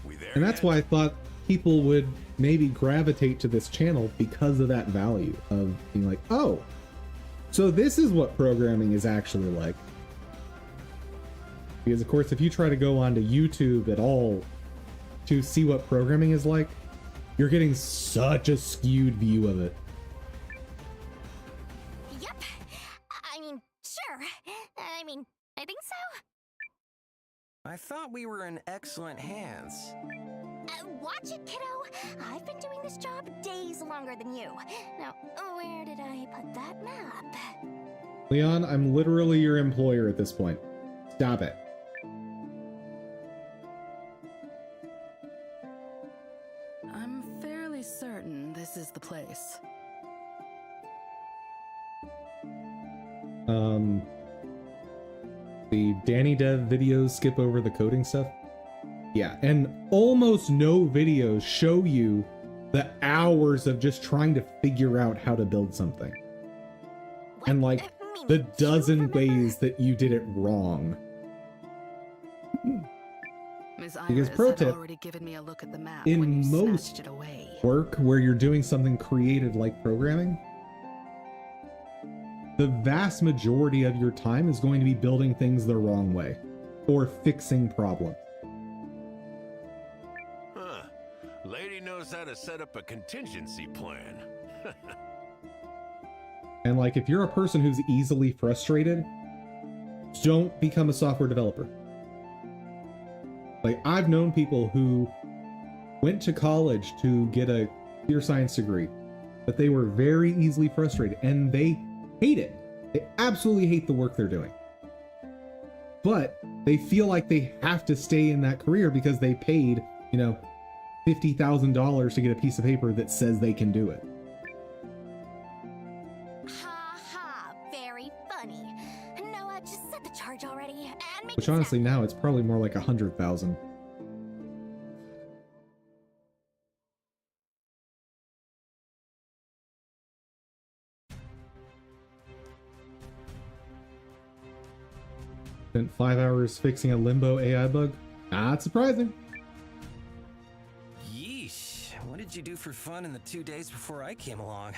We there And that's yet? why I thought people would maybe gravitate to this channel, because of that value of being like, oh, so this is what programming is actually like. Because of course, if you try to go onto YouTube at all to see what programming is like, you're getting such a skewed view of it. Yep. I mean, sure. I think so. I thought we were in excellent hands. Watch it, kiddo. I've been doing this job days longer than you. Now, where did I put that map? Leon, I'm literally your employer at this point. Stop it. I'm fairly certain this is the place. The Danny Dev videos skip over the coding stuff. Yeah, and almost no videos show you the hours of just trying to figure out how to build something. And like the dozen ways that you did it wrong. Ms. Because Iris pro had tip, already given me a look at the map when you in most snatched it away. work where you're doing something creative like programming, the vast majority of your time is going to be building things the wrong way or fixing problems. Huh. Lady knows how to set up a contingency plan. And like, if you're a person who's easily frustrated, don't become a software developer. Like, I've known people who went to college to get a computer science degree, but they were very easily frustrated and they hate it. They absolutely hate the work they're doing. But they feel like they have to stay in that career because they paid, you know, $50,000 to get a piece of paper that says they can do it. Ha ha, very funny. Noah, just set the charge already and make Which honestly now it's probably more like 100,000. Spent 5 hours fixing a limbo AI bug? Not surprising. Yeesh. What did you do for fun in the 2 days before I came along?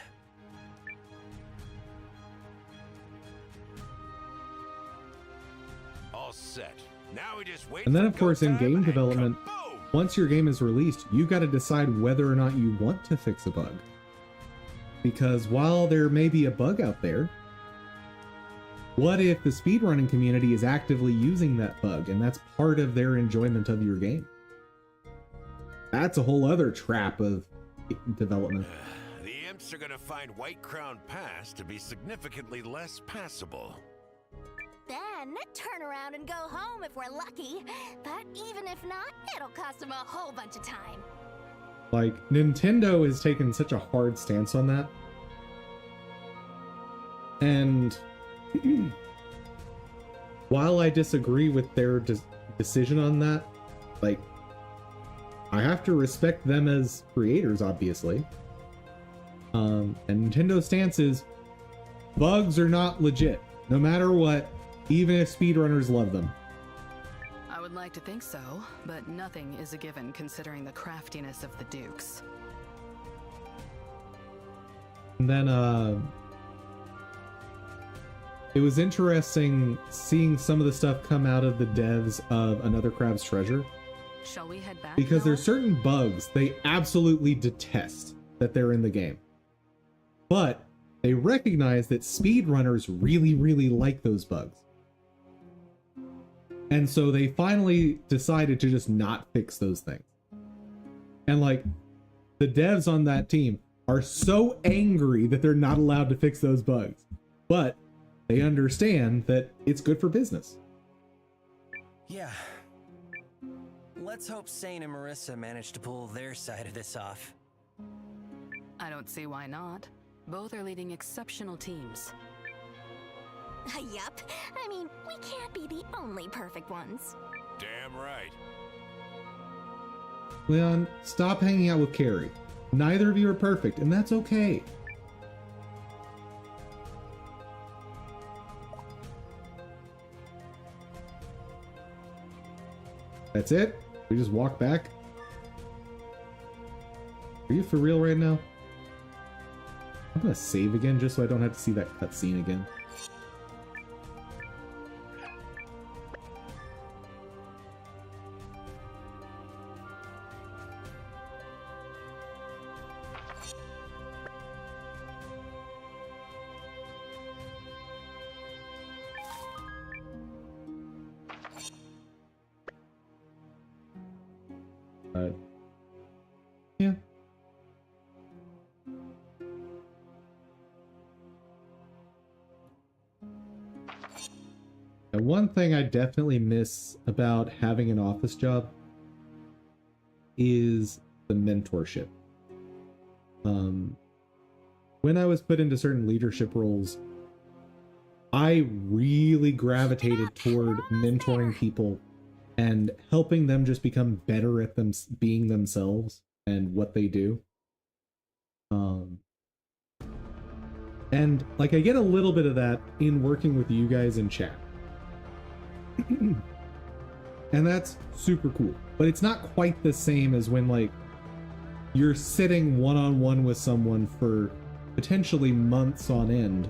all set. Now we just wait. And then, for of course, in go time game and development, once your game is released, you got to decide whether or not you want to fix a bug. Because while there may be a bug out there, what if the speedrunning community is actively using that bug and that's part of their enjoyment of your game? That's a whole other trap of development. The imps are gonna find White Crown Pass to be significantly less passable. Then turn around and go home if we're lucky. But even if not, it'll cost them a whole bunch of time. Like, Nintendo has taken such a hard stance on that. And while I disagree with their decision on that, like, I have to respect them as creators, obviously. And Nintendo's stance is, bugs are not legit, no matter what, even if speedrunners love them. I would like to think so, but nothing is a given considering the craftiness of the Dukes. And then, it was interesting seeing some of the stuff come out of the devs of Another Crab's Treasure. Shall we head back? Because there's certain bugs they absolutely detest that they're in the game. But they recognize that speedrunners really, really like those bugs. And so they finally decided to just not fix those things. And like, the devs on that team are so angry that they're not allowed to fix those bugs. But they understand that it's good for business. Yeah. Let's hope Sane and Marissa manage to pull their side of this off. I don't see why not. Both are leading exceptional teams. Yup. I mean, we can't be the only perfect ones. Damn right. Leon, stop hanging out with Carrie. Neither of you are perfect, and that's okay. That's it? We just walk back? Are you for real right now? I'm gonna save again just so I don't have to see that cutscene again. Yeah. And one thing I definitely miss about having an office job is the mentorship. When I was put into certain leadership roles, I really gravitated toward mentoring people and helping them just become better at them being themselves and what they do. And like, I get a little bit of that in working with you guys in chat. And that's super cool, but it's not quite the same as when like you're sitting one-on-one with someone for potentially months on end,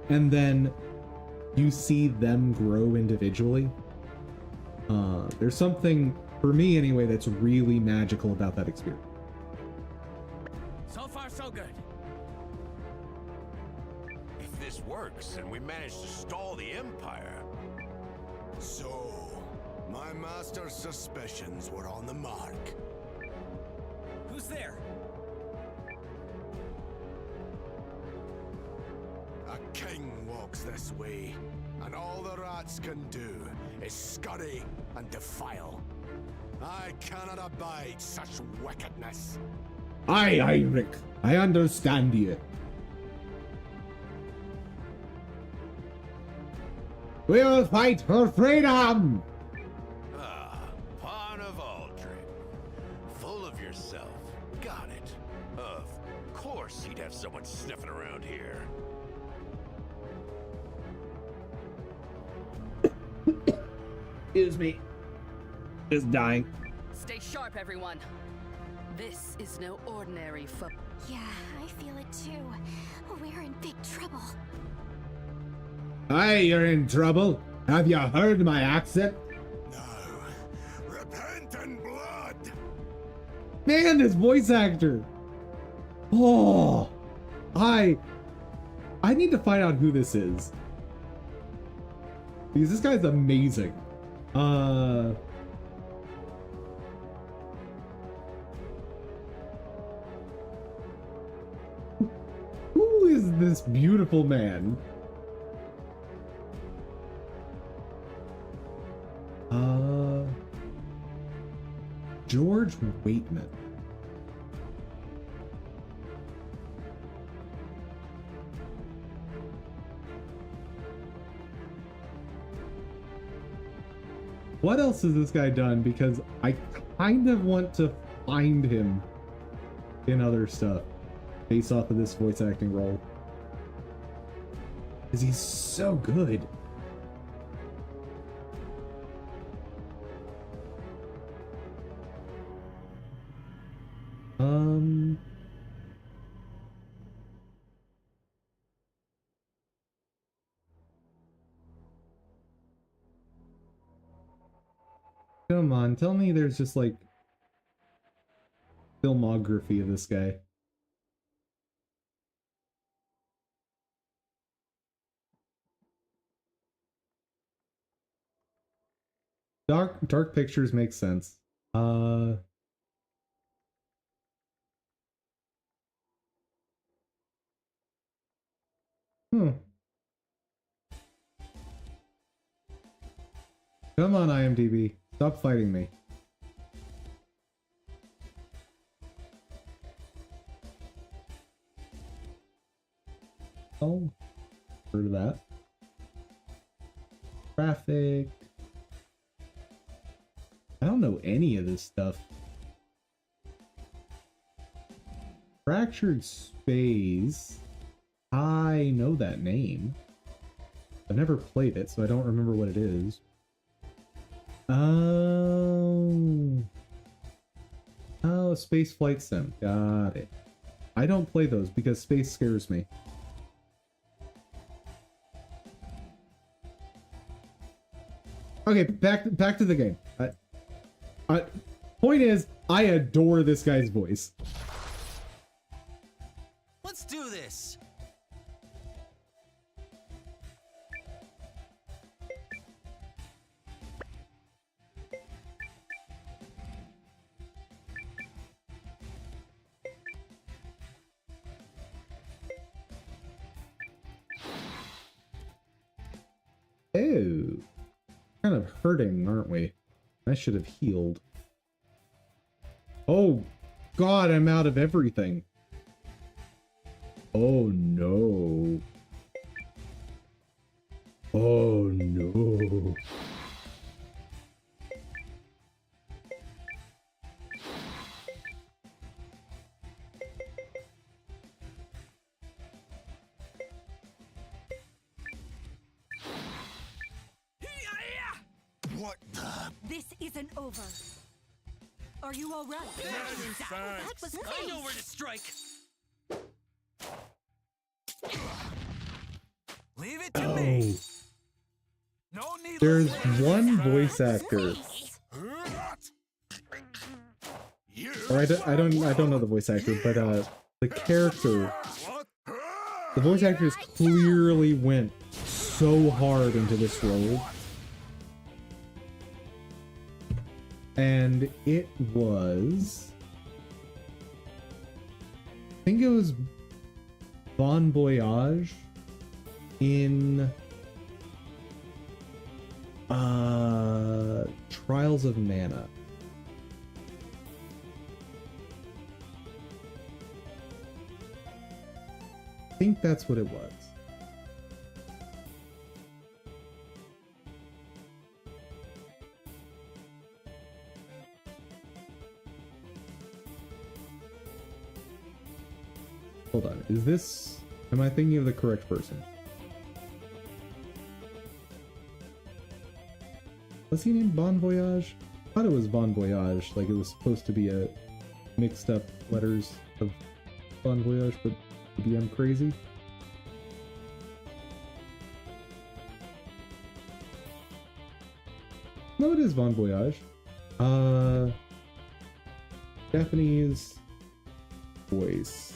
and then you see them grow individually. There's something, for me anyway, that's really magical about that experience. So far, so good. If this works and we manage to stall the Empire. So, my master's suspicions were on the mark. Who's there? A king walks this way, and all the rats can do is scurry and defile. I cannot abide such wickedness. Aye, Heinrich, I understand you. We'll fight for freedom! Ah, Pawn of Aldrin. Full of yourself. Got it. Of course you'd have someone sniffing around here. Excuse me. Just dying. Stay sharp, everyone. This is no ordinary foe. Yeah, I feel it too. We're in big trouble. Aye, you're in trouble. Have you heard my accent? Repent in blood! Man, this voice actor. Oh, I need to find out who this is. Because this guy's amazing. Who is this beautiful man? George Waitman. What else has this guy done? Because I kind of want to find him in other stuff based off of this voice acting role. Because he's so good. Come on, tell me there's just like filmography of this guy. Dark Pictures makes sense. Come on, IMDb. Stop fighting me. Oh, heard of that. Traffic. I don't know any of this stuff. Fractured Space. I know that name. I've never played it, so I don't remember what it is. Oh, Space Flight Sim. Got it. I don't play those because space scares me. Okay, back to the game. Point is, I adore this guy's voice. Let's do this. Oh, kind of hurting, aren't we? I should have healed. Oh, God, I'm out of everything. Oh, no. Oh, no. What the? This isn't over. Are you all right? That was nice. I know where to strike. Leave it to me. No need. There's one voice actor. Or I don't know the voice actor, but the character, the voice actors clearly went so hard into this role. And it was, I think it was Bon Voyage in Trials of Mana. I think that's what it was. Hold on, is this... Am I thinking of the correct person? Was he named Bon Voyage? I thought it was Bon Voyage, like it was supposed to be a mixed up letters of Bon Voyage, but maybe I'm crazy. No, it is Bon Voyage. Japanese voice.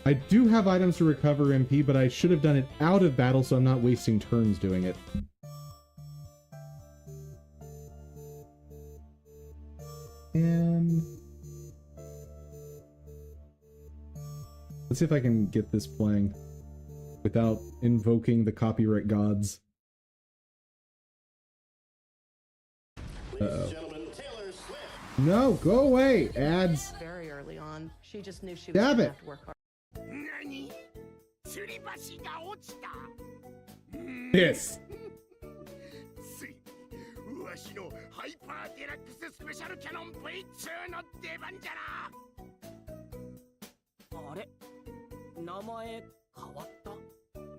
I do have items to recover MP, but I should have done it out of battle so I'm not wasting turns doing it. And let's see if I can get this playing without invoking the copyright gods. Uh-oh. No, go away, ads. Very early on, she just knew she was Damn gonna it. have to work hard. Yes.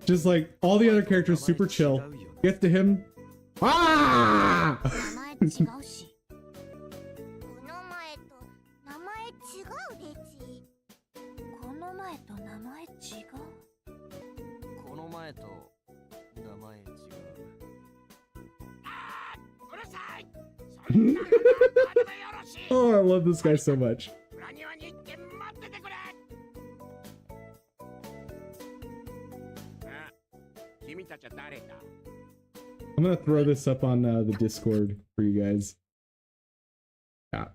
Just like all the other characters, super chill. Get to him. Ah! 名前違うし。この前と名前違うでち。この前と名前違う。この前と名前違う。うるさい。 Oh, I love this guy so much. I'm gonna throw this up on the Discord for you guys. Yeah,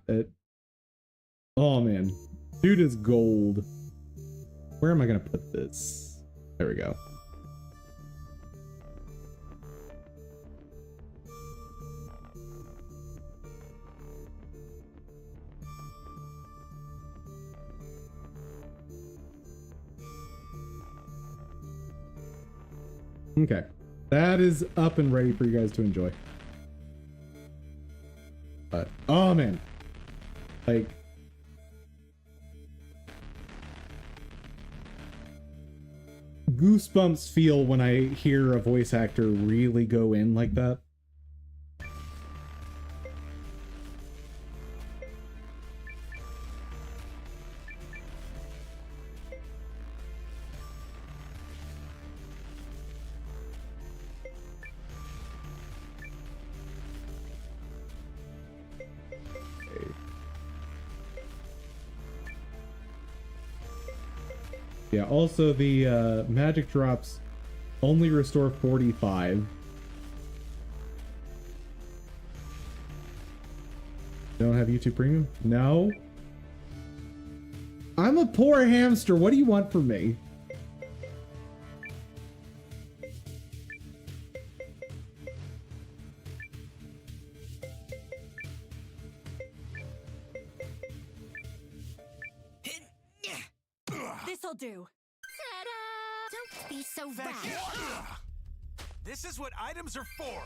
oh man, dude is gold. Where am I gonna put this? There we go. Okay, that is up and ready for you guys to enjoy. But oh man, like goosebumps feel when I hear a voice actor really go in like that. Yeah, also the magic drops only restore 45. Don't have YouTube Premium? No. I'm a poor hamster. What do you want from me? This'll do. Don't be so rash. This is what items are for.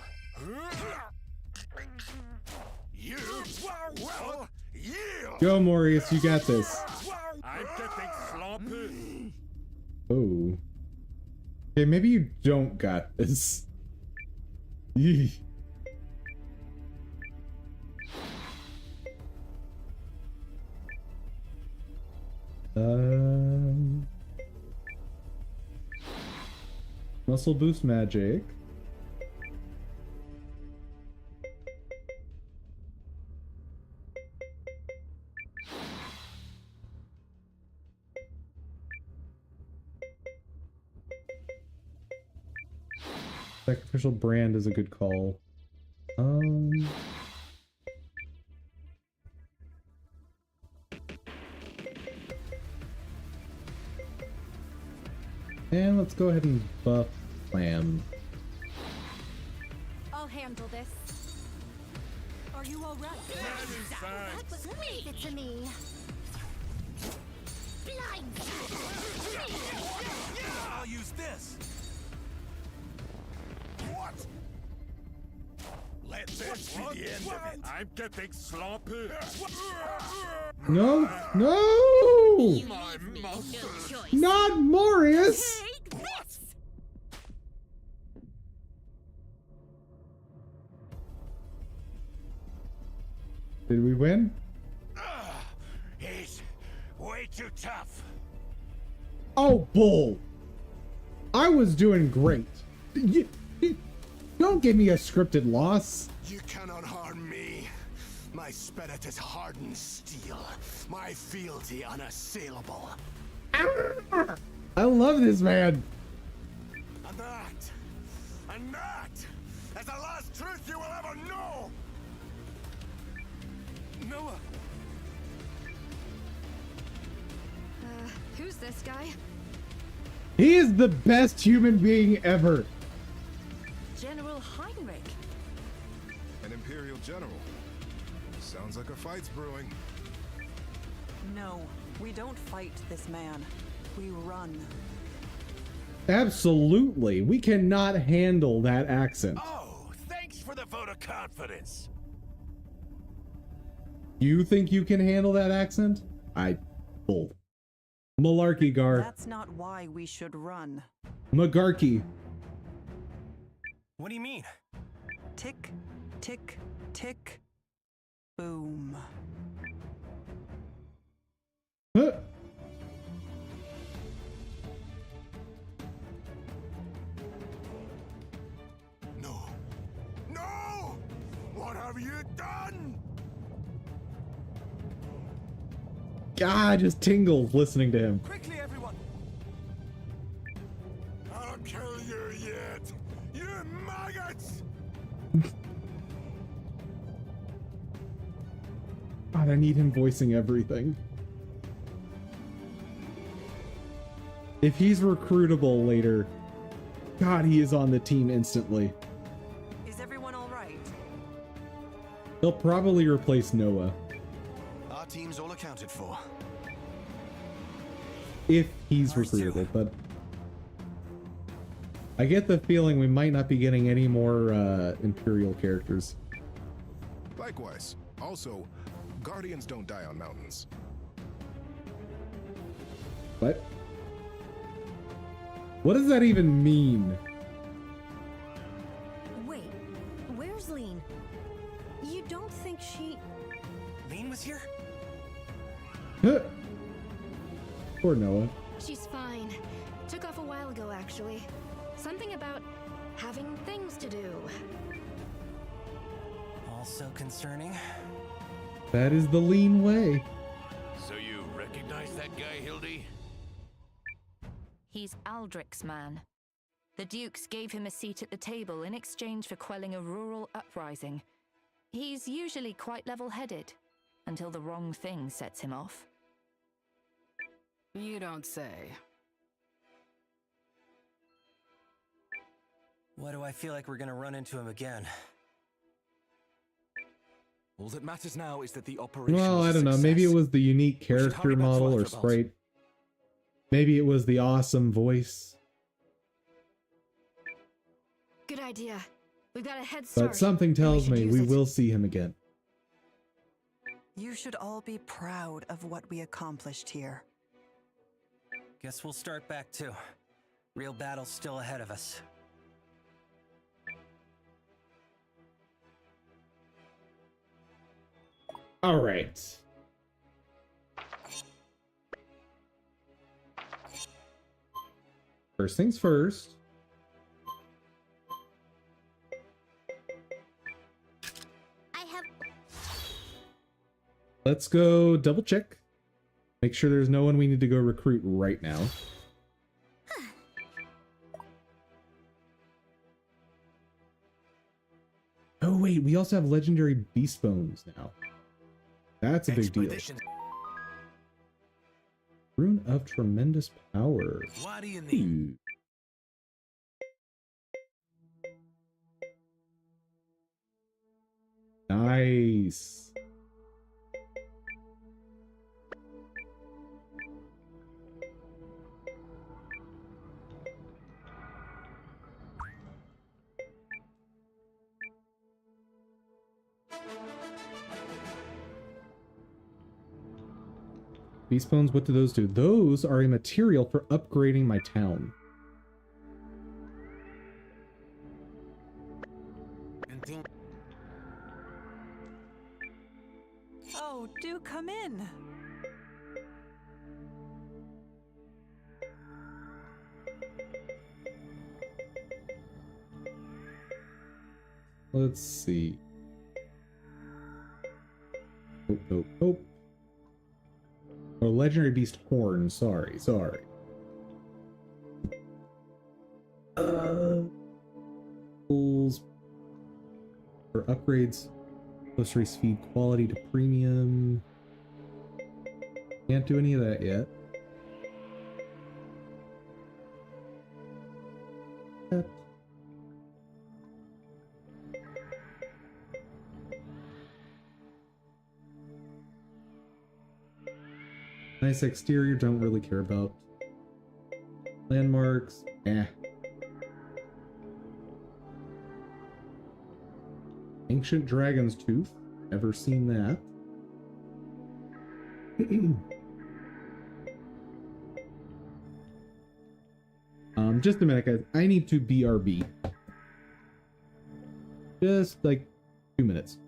You well, yield. Go, Maurice, you got this. I'm getting sloppy. Oh. Okay, maybe you don't got this. Yee. Muscle boost magic. Sacrificial brand is a good call. And let's go ahead and buff Clam. I'll handle this. Are you all right? That was me. It's me. Blind. I'll use this. What? Let this be the end of it. I'm getting sloppy. No! No! Not Marius! Did we win? He's way too tough. Oh, bull! I was doing great. Go Don't give me a scripted loss. You cannot harm me. My spirit is hardened steel. My fealty unassailable. I love this man. And that is the last truth you will ever know. Noah. Who's this guy? He is the best human being ever. General Heinrich. An Imperial general. Sounds like a fight's brewing. No, we don't fight this man. We run. Absolutely. We cannot handle that accent. Oh, thanks for the vote of confidence. You think you can handle that accent? Bull. Malarkey, Gar. That's not why we should run. Magarkey. What do you mean? Tick, tick, tick. Boom. Huh. No. No! What have you done? God, I just tingled listening to him. Quickly, everyone! I'll kill you yet! You maggots! God, I need him voicing everything. If he's recruitable later, God, he is on the team instantly. Is everyone all right? He'll probably replace Noah. Our team's all accounted for. If he's recruitable, but I get the feeling we might not be getting any more Imperial characters. Likewise. Also, Guardians don't die on mountains. What? What does that even mean? Wait, where's Lean? You don't think she... Lean was here? Huh. Poor Noah. She's fine. Took off a while ago, actually. Something about having things to do. Also concerning. That is the Lean way. So you recognize that guy, Hildy? He's Aldrich's man. The Dukes gave him a seat at the table in exchange for quelling a rural uprising. He's usually quite level-headed, until the wrong thing sets him off. You don't say. Why do I feel like we're gonna run into him again? All that matters now is that the operation. Well, I don't know. Maybe it was the unique character model or sprite. Maybe it was the awesome voice. Good idea. We've got a head start. But something tells me we will see him again. You should all be proud of what we accomplished here. Guess we'll start back too. Real battle's still ahead of us. All right. First things first. Let's go double check. Make sure there's no one we need to go recruit right now. Oh wait, we also have legendary beast bones now. That's a big deal. Rune of tremendous power. What do you need? Nice. Beast bones, what do those do? Those are a material for upgrading my town. Oh, do come in. Let's see. Oh. Oh, legendary beast horn. Sorry. Tools for upgrades. Closer speed quality to premium. Can't do any of that yet. Nice exterior, don't really care about. Landmarks, Ancient Dragon's Tooth, never seen that. Just a minute, guys. I need to BRB. Just like 2 minutes.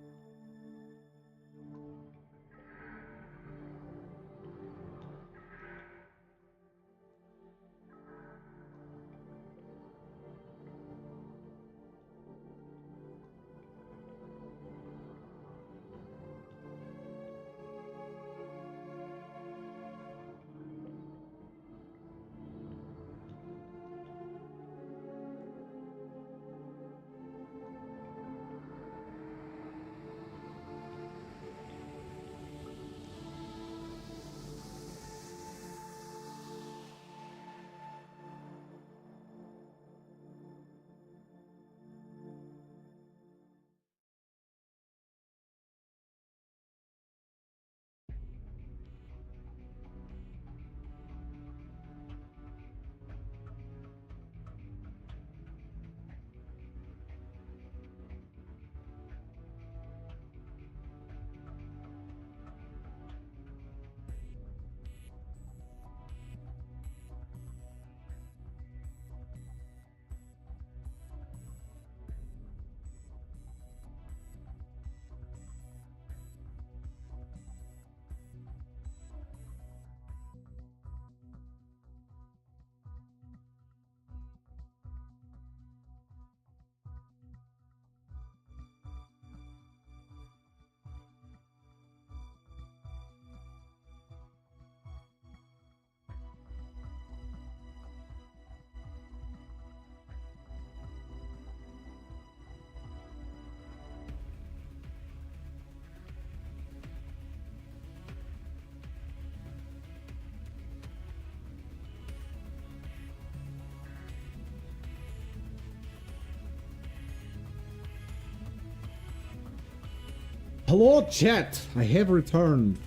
Hello, chat. I have returned.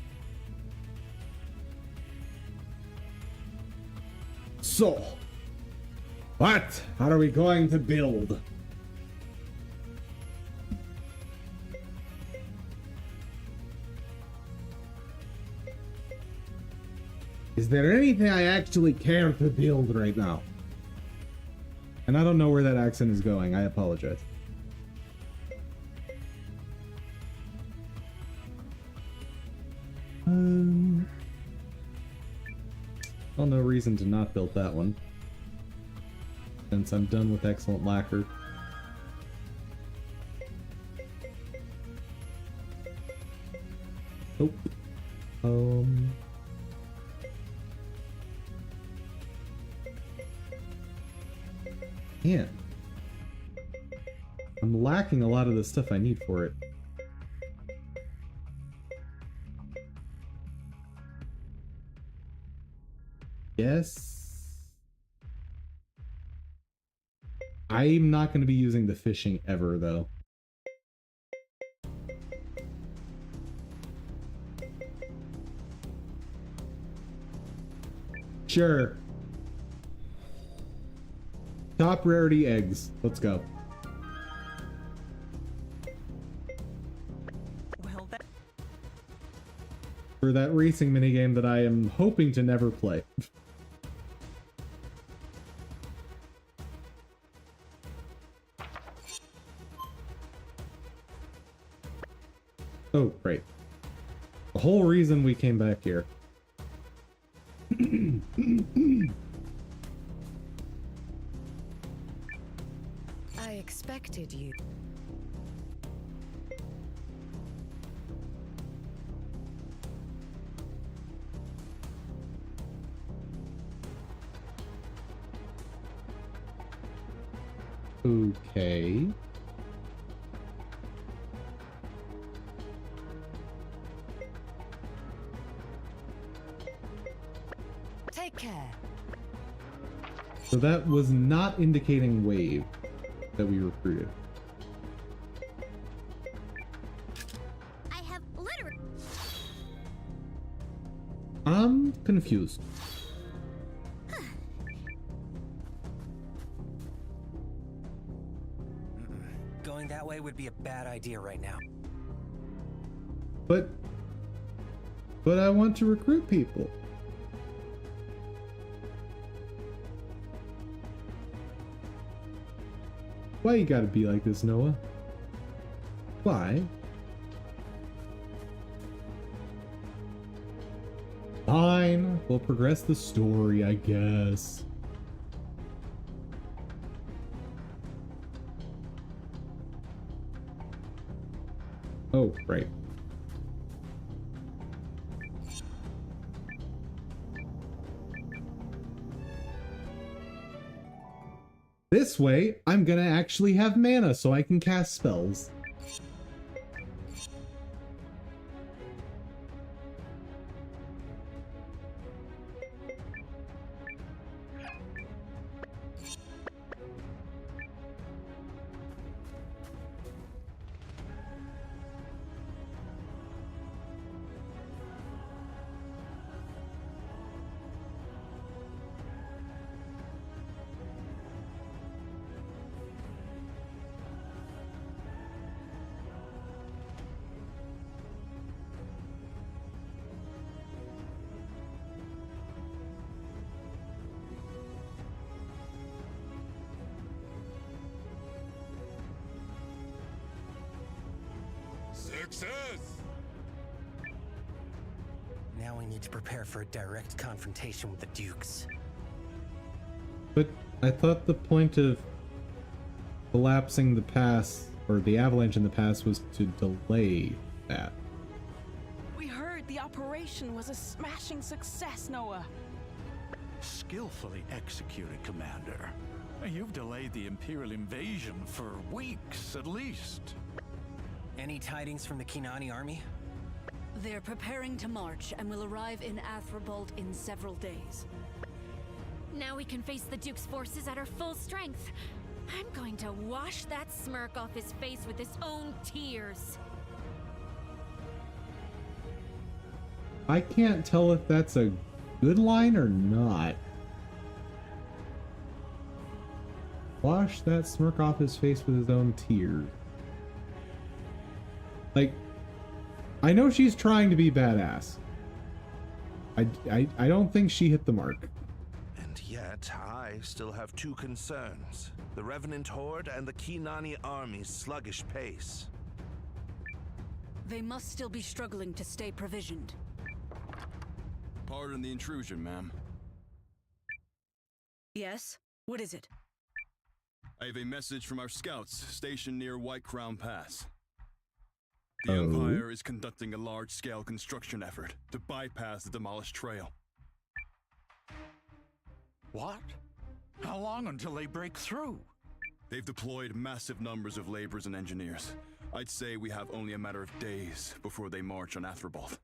So, what are we going to build? Is there anything I actually care to build right now? And I don't know where that accent is going. I apologize. Well, no reason to not build that one, since I'm done with excellent lacquer. Nope. Man, I'm lacking a lot of the stuff I need for it. Yes. I'm not going to be using the fishing ever, though. Sure. Top rarity eggs. Let's go. Well, For that racing minigame that I am hoping to never play. Oh, right. The whole reason we came back here. I expected you. Okay. Take care. So that was not indicating wave that we recruited. I have literally. I'm confused. Going that way would be a bad idea right now. But I want to recruit people. Why you gotta be like this, Noah? Why? Fine, we'll progress the story, I guess. Oh, right. This way, I'm gonna actually have mana so I can cast spells. Success! Now we need to prepare for a direct confrontation with the Dukes. But I thought the point of collapsing the pass, or the avalanche in the pass, was to delay that. We heard the operation was a smashing success, Noah. Skillfully executed, Commander. You've delayed the Imperial invasion for weeks, at least. Any tidings from the Kinani army? They're preparing to march and will arrive in Athrobalt in several days. Now we can face the Duke's forces at our full strength. I'm going to wash that smirk off his face with his own tears. I can't tell if that's a good line or not. Wash that smirk off his face with his own tears. Like, I know she's trying to be badass. I don't think she hit the mark. And yet, I still have two concerns. The Revenant Horde and the Kinani army's sluggish pace. They must still be struggling to stay provisioned. Pardon the intrusion, ma'am. Yes? What is it? I have a message from our scouts stationed near White Crown Pass. The Empire is conducting a large-scale construction effort to bypass the demolished trail. What? How long until they break through? They've deployed massive numbers of laborers and engineers. I'd say we have only a matter of days before they march on Athrobalt.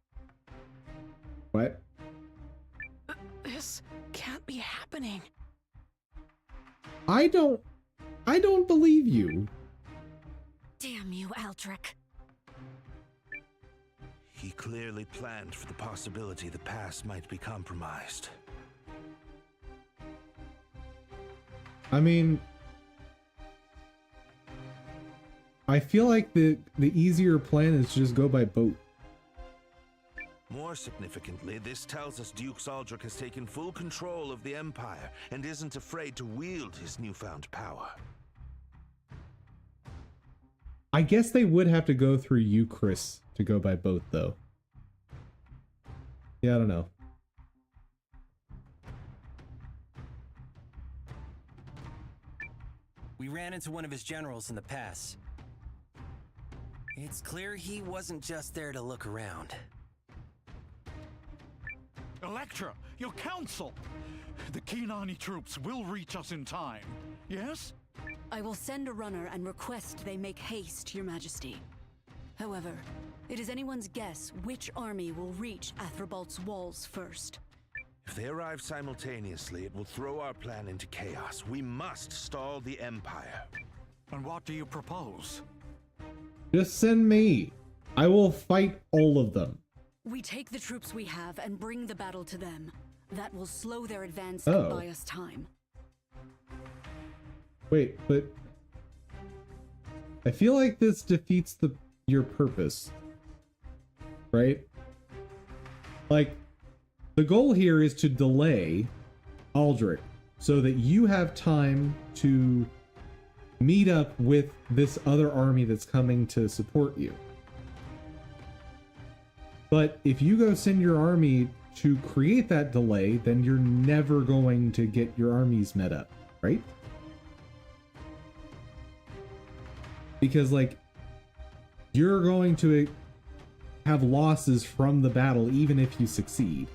What? This can't be happening. I don't believe you. Damn you, Aldrich. He clearly planned for the possibility the pass might be compromised. I mean, I feel like the easier plan is to just go by boat. More significantly, this tells us Duke Aldrich has taken full control of the Empire and isn't afraid to wield his newfound power. I guess they would have to go through you, Chris, to go by boat, though. Yeah, I don't know. We ran into one of his generals in the pass. It's clear he wasn't just there to look around. Electra, your counsel! The Kinani troops will reach us in time, yes? I will send a runner and request they make haste, Your Majesty. However, it is anyone's guess which army will reach Athrabolt's walls first. If they arrive simultaneously, it will throw our plan into chaos. We must stall the Empire. And what do you propose? Just send me. I will fight all of them. We take the troops we have and bring the battle to them. That will slow their advance Oh. and buy us time. Wait, but I feel like this defeats your purpose, right? Like, the goal here is to delay Aldrich so that you have time to meet up with this other army that's coming to support you. But if you go send your army to create that delay, then you're never going to get your armies met up, right? Because, like, you're going to have losses from the battle even if you succeed.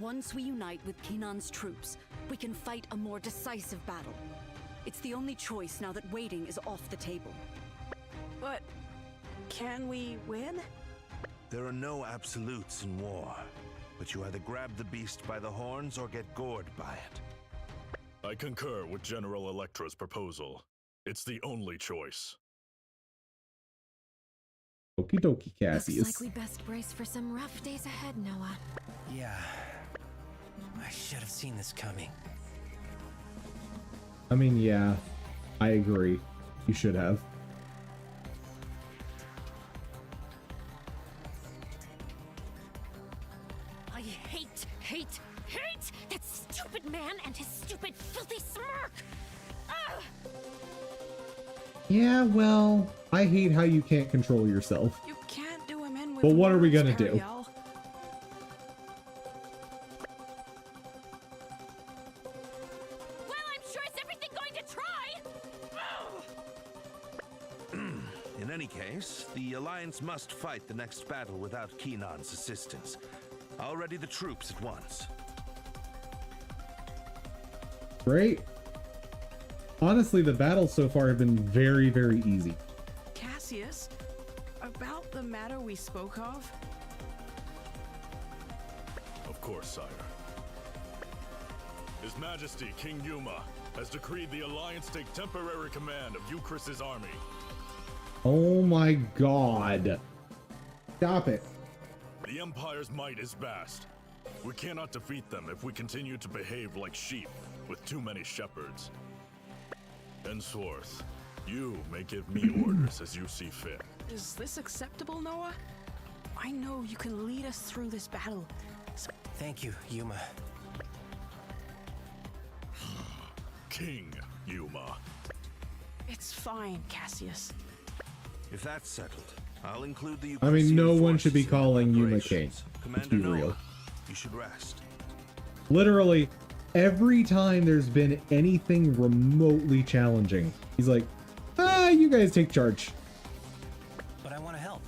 Once we unite with Kinan's troops, we can fight a more decisive battle. It's the only choice now that waiting is off the table. But can we win? There are no absolutes in war, but you either grab the beast by the horns or get gored by it. I concur with General Electra's proposal. It's the only choice. Okie dokie, Cassius. Looks like we best brace for some rough days ahead, Noah. Yeah. I should have seen this coming. I mean, yeah, I agree. You should have. I hate that stupid man and his stupid, filthy smirk! Ugh! Yeah, well, I hate how you can't control yourself. You can't do him in with But what are we words, gonna do? Ariel. Well, I'm sure is everything going to try! In any case, the Alliance must fight the next battle without Kinan's assistance. I'll ready the troops at once. Great. Honestly, the battles so far have been very, very easy. Cassius, about the matter we spoke of? Of course, sire. His Majesty, King Yuma, has decreed the Alliance take temporary command of Euchris's army. Oh my god. Stop it. The Empire's might is vast. We cannot defeat them if we continue to behave like sheep with too many shepherds. Henceforth, you may give me orders as you see fit. Is this acceptable, Noah? I know you can lead us through this battle. Thank you, Yuma. King Yuma. It's fine, Cassius. If that's settled, I'll include the I mean, no one should be forces in calling Yuma King. operations. Let's Commander be real. Noah, you should rest. Literally, every time there's been anything remotely challenging, he's like, you guys take charge. But I want to help.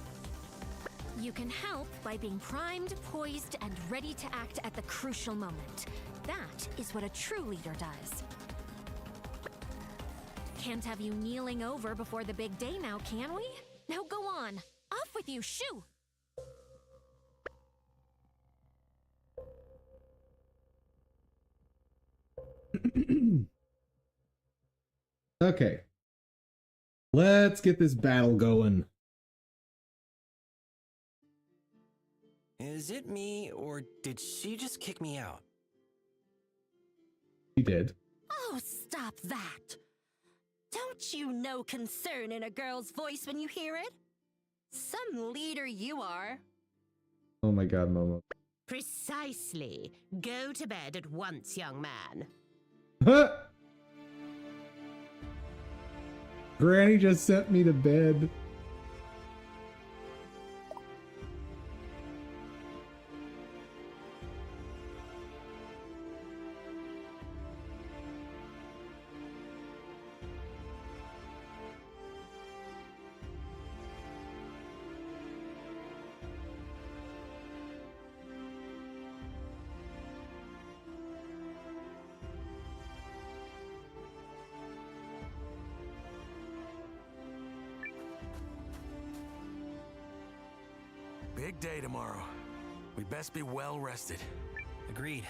You can help by being primed, poised, and ready to act at the crucial moment. That is what a true leader does. Can't have you kneeling over before the big day now, can we? Now go on. Off with you, shoo! Okay. Let's get this battle going. Is it me, or did she just kick me out? He did. Oh, stop that! Don't you know concern in a girl's voice when you hear it? Some leader you are. Oh my god, Momo. Precisely. Go to bed at once, young man. Granny just sent me to bed. big day tomorrow. We best be well rested. Agreed.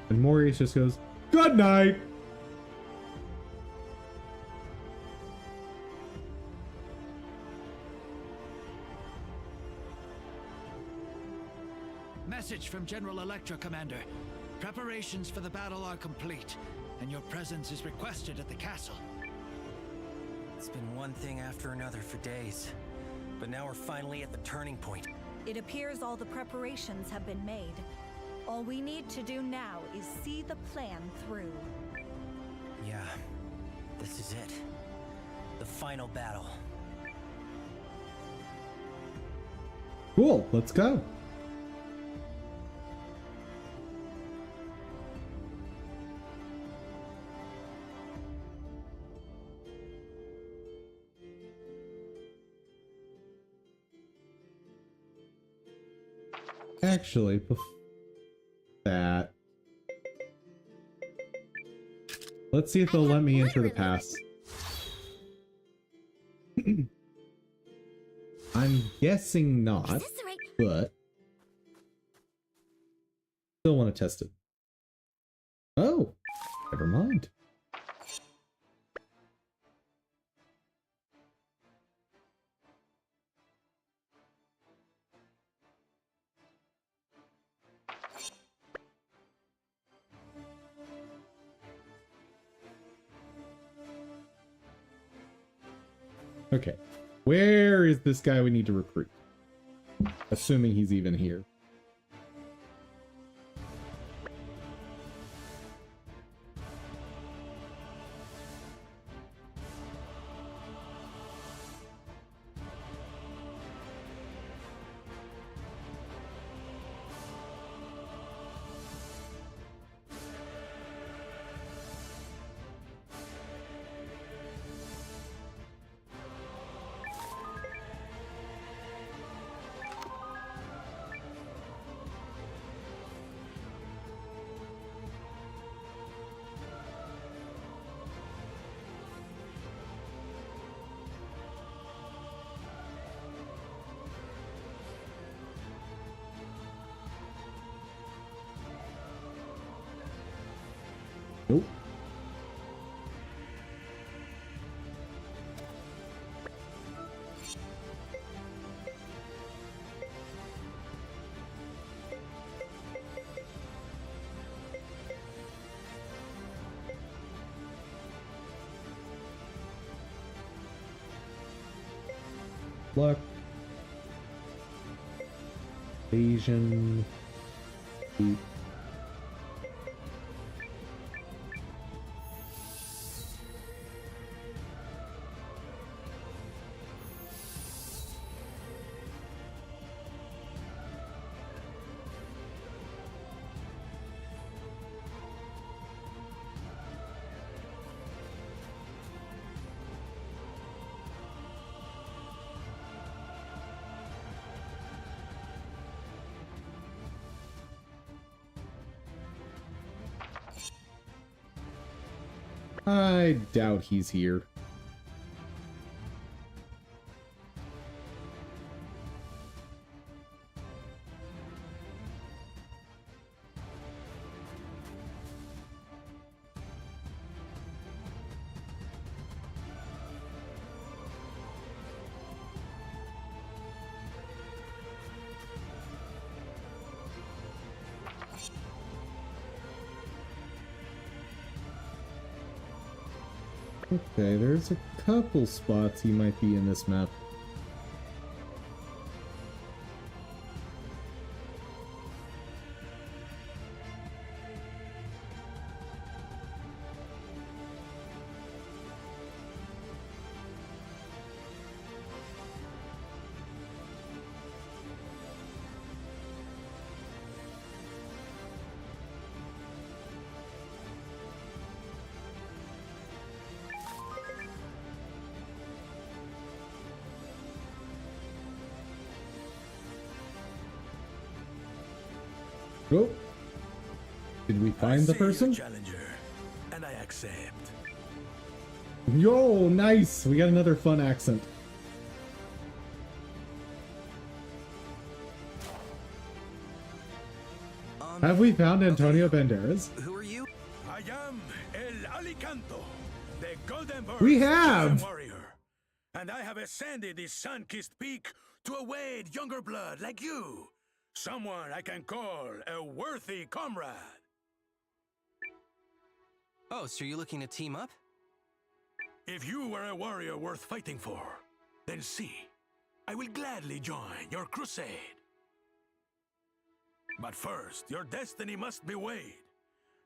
And Maurice just goes, "Good night." Message from General Electra, Commander. Preparations for the battle are complete, and your presence is requested at the castle. It's been one thing after another for days, but now we're finally at the turning point. It appears all the preparations have been made. All we need to do now is see the plan through. Yeah, this is it. The final battle. Cool, let's go. Actually, before that, let's see if they'll let me enter the pass. I'm guessing not, but still want to test it. Oh, never mind. Okay, where is this guy we need to recruit? Assuming he's even here. Nope. Luck. Asian. Deep. I doubt he's here. Okay, there's a couple spots he might be in this map. Oh, did we find the person? Challenger, and I accept. Yo, nice! We got another fun accent. Have we found Antonio Banderas? Who are you? I am El Alicanto, the Golden Bird We have! warrior. And I have ascended this sun-kissed peak to await younger blood like you. Someone I can call a worthy comrade. Oh, so you're looking to team up? If you were a warrior worth fighting for, then see, I will gladly join your crusade. But first, your destiny must be weighed.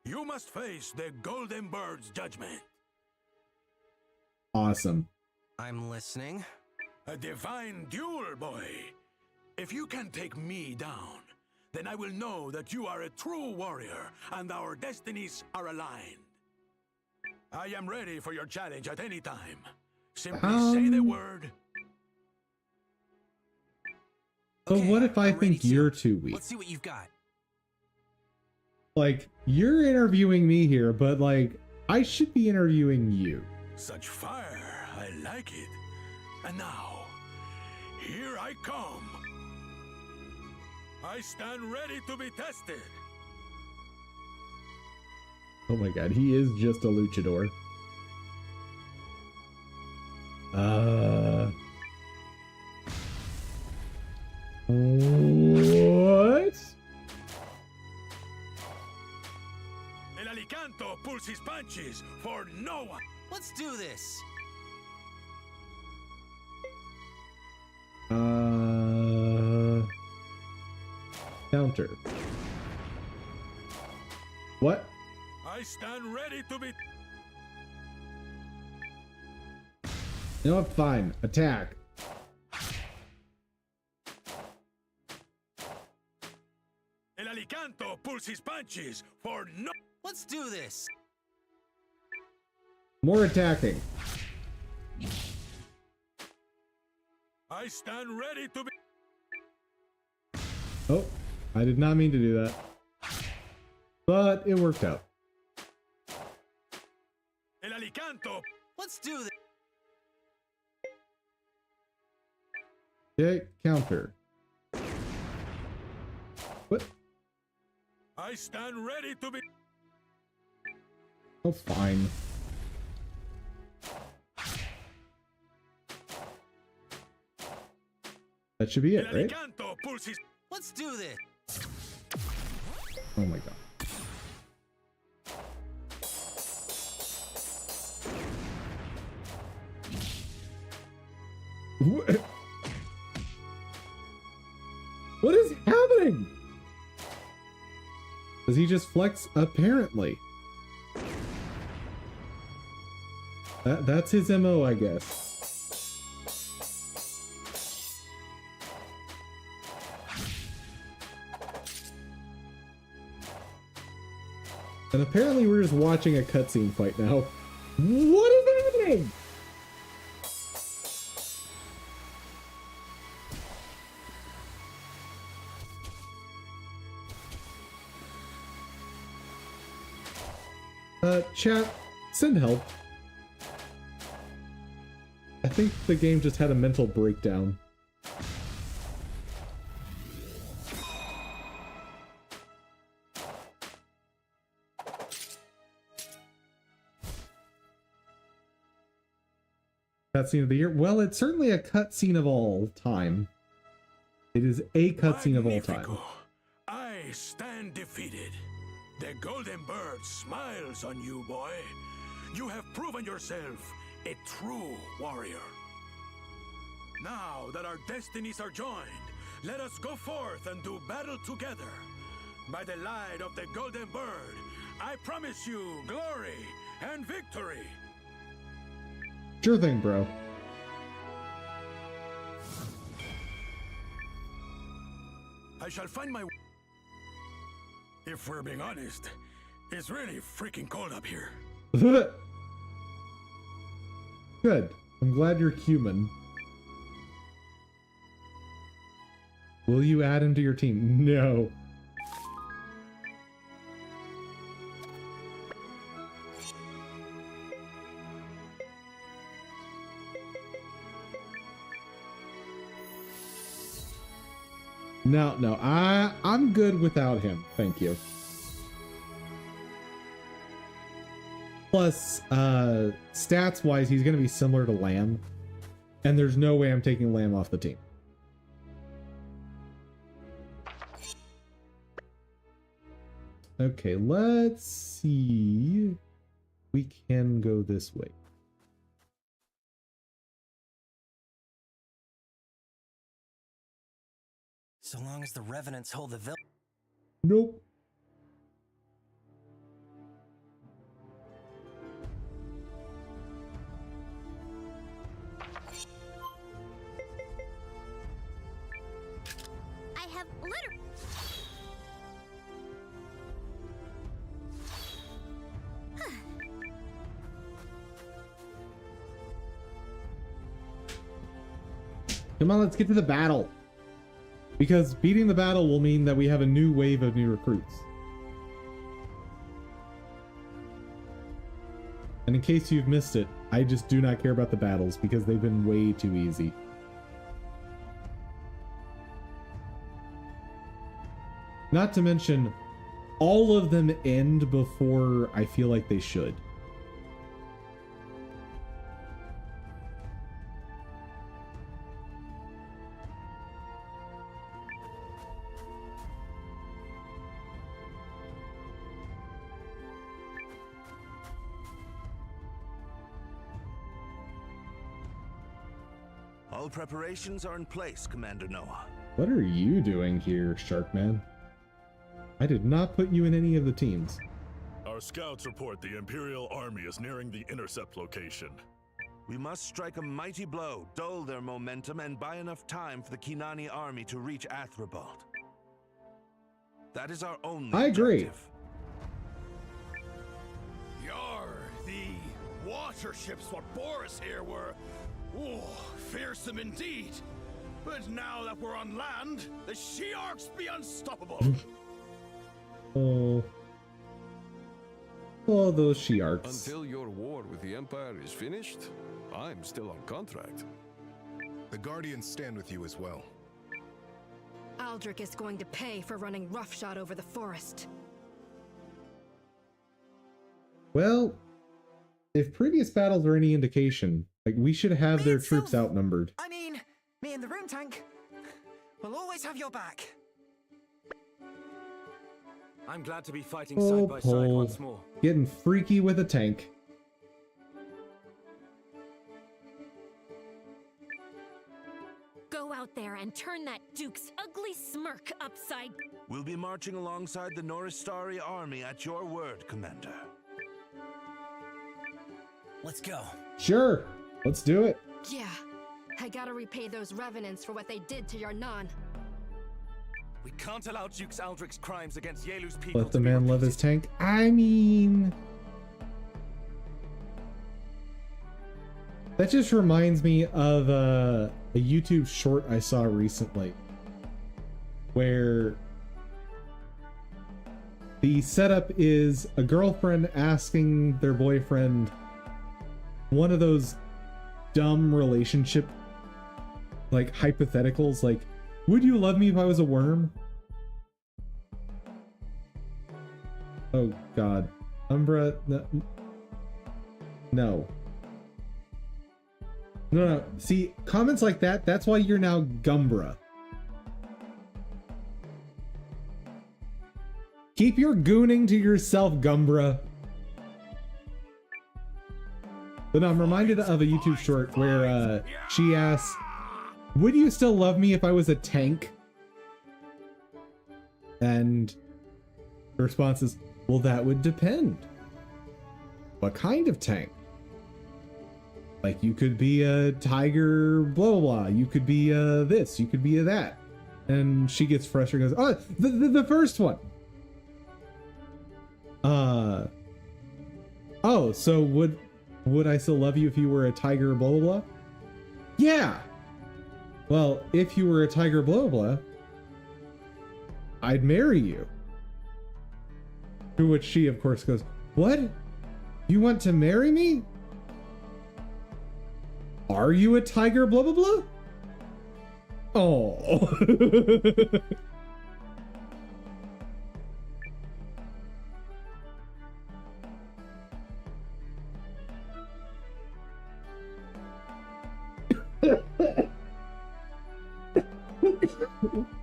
You must face the Golden Bird's judgment. Awesome. I'm listening. A divine duel, boy. If you can take me down, then I will know that you are a true warrior and our destinies are aligned. I am ready for your challenge at any time. Simply say the word. But what if I think you're too weak? Let's see what you've got. Like, you're interviewing me here, but like, I should be interviewing you. Such fire, I like it. And now, here I come. I stand ready to be tested. Oh my god, he is just a luchador. What? El Alicanto pulls his punches for no one. Let's do this. Counter. What? I stand ready to be. You know what? Fine. Attack. El Alicanto pulls his punches for no. Let's do this. More attacking. I stand ready to be. Oh, I did not mean to do that. But it worked out. El Alicanto. Let's do this. Okay, counter. What? I stand ready to be. Oh, fine. That should be it, right? Let's do this. Oh my god. What is happening? Does he just flex? Apparently. That's his MO, I guess. And apparently we're just watching a cutscene fight now. What is happening? Chat, send help. I think the game just had a mental breakdown. Cutscene of the year? Well, it's certainly a cutscene of all time. It is a cutscene of all time. I stand defeated. The Golden Bird smiles on you, boy. You have proven yourself a true warrior. Now that our destinies are joined, let us go forth and do battle together. By the light of the Golden Bird, I promise you glory and victory. Sure thing, bro. I shall find my... If we're being honest, it's really freaking cold up here. Good. I'm glad you're human. Will you add him to your team? No. No, I'm good without him. Thank you. Plus, stats-wise, he's going to be similar to Lamb. And there's no way I'm taking Lamb off the team. Okay, let's see. We can go this way. So long as the Revenants hold the village. Nope. I have literally. Come on, let's get to the battle. Because beating the battle will mean that we have a new wave of new recruits. And in case you've missed it, I just do not care about the battles because they've been way too easy. Not to mention, all of them end before I feel like they should. All preparations are in place, Commander Noah. What are you doing here, Sharkman? I did not put you in any of the teams. Our scouts report the Imperial Army is nearing the intercept location. We must strike a mighty blow, dull their momentum, and buy enough time for the Kinani army to reach Athribald. That is our only I agree. objective. Yar, the water ships what bore us here were, fearsome indeed. But now that we're on land, the Shi'arks be unstoppable. Oh, those Shi'arks. Until your war with the Empire is finished, I'm still on contract. The Guardians stand with you as well. Aldrich is going to pay for running roughshod over the forest. Well, if previous battles are any indication, like we should have their troops outnumbered. I mean, me and the Rune Tank will always have your back. I'm glad to be fighting side by side once more. Getting freaky with a tank. Go out there and turn that Duke's ugly smirk upside. We'll be marching alongside the Noristari army at your word, Commander. Let's go. Sure, let's do it. Yeah, I gotta repay those revenants for what they did to Yarnan. We can't allow Dukes Aldrich's crimes against Yelu's people. Let the man love his tank. I mean, that just reminds me of a YouTube short I saw recently where the setup is a girlfriend asking their boyfriend one of those dumb relationship like hypotheticals, like, would you love me if I was a worm? Oh god. Umbra, no. No. See, comments like that, that's why you're now Gumbra. Keep your gooning to yourself, Gumbra. But no, I'm reminded of a YouTube short where she asks, would you still love me if I was a tank? And the response is, well, that would depend. What kind of tank? Like, you could be a tiger, blah, blah, blah. You could be this, you could be that. And she gets frustrated and goes, oh, the first one. Oh, so would I still love you if you were a tiger, blah, blah, blah? Yeah. Well, if you were a tiger, blah, blah, I'd marry you. To which she, of course, goes, what? You want to marry me? Are you a tiger, blah, blah, blah? Oh.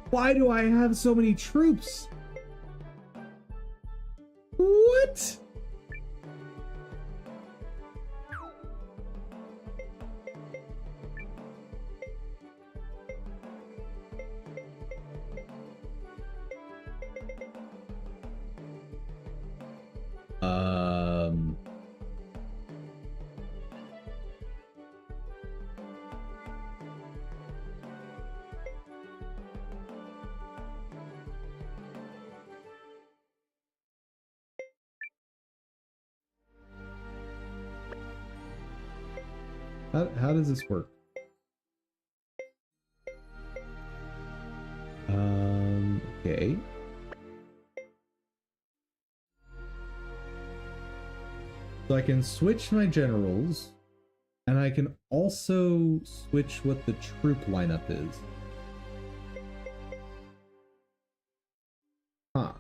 Why do I have so many troops? What? How does this work? Okay. So I can switch my generals, and I can also switch what the troop lineup is. Huh.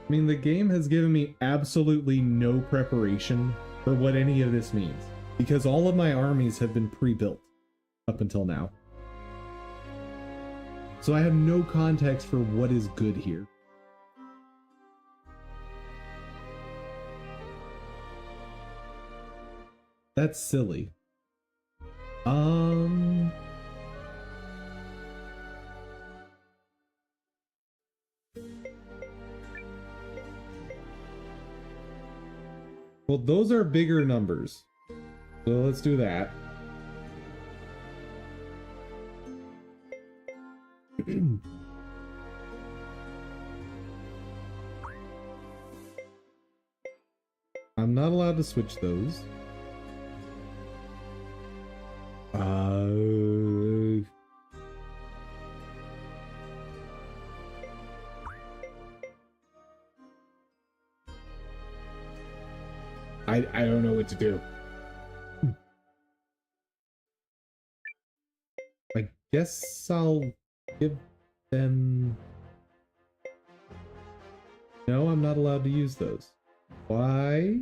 I mean, the game has given me absolutely no preparation for what any of this means, because all of my armies have been pre-built up until now. So I have no context for what is good here. That's silly. Well, those are bigger numbers. So let's do that. I'm not allowed to switch those. I don't know what to do. I guess I'll give them... No, I'm not allowed to use those. Why?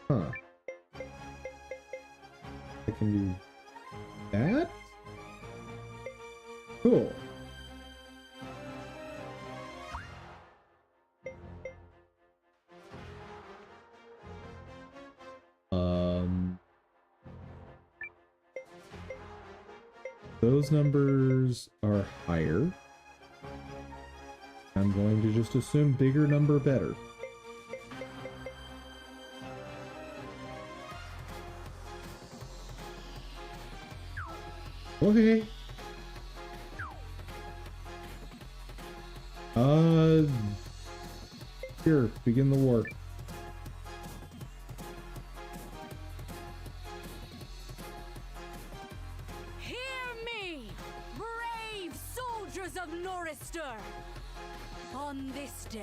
Huh. I can do that? Cool. Those numbers are higher. I'm going to just assume bigger number better. Okay. Here, begin the war. On this day,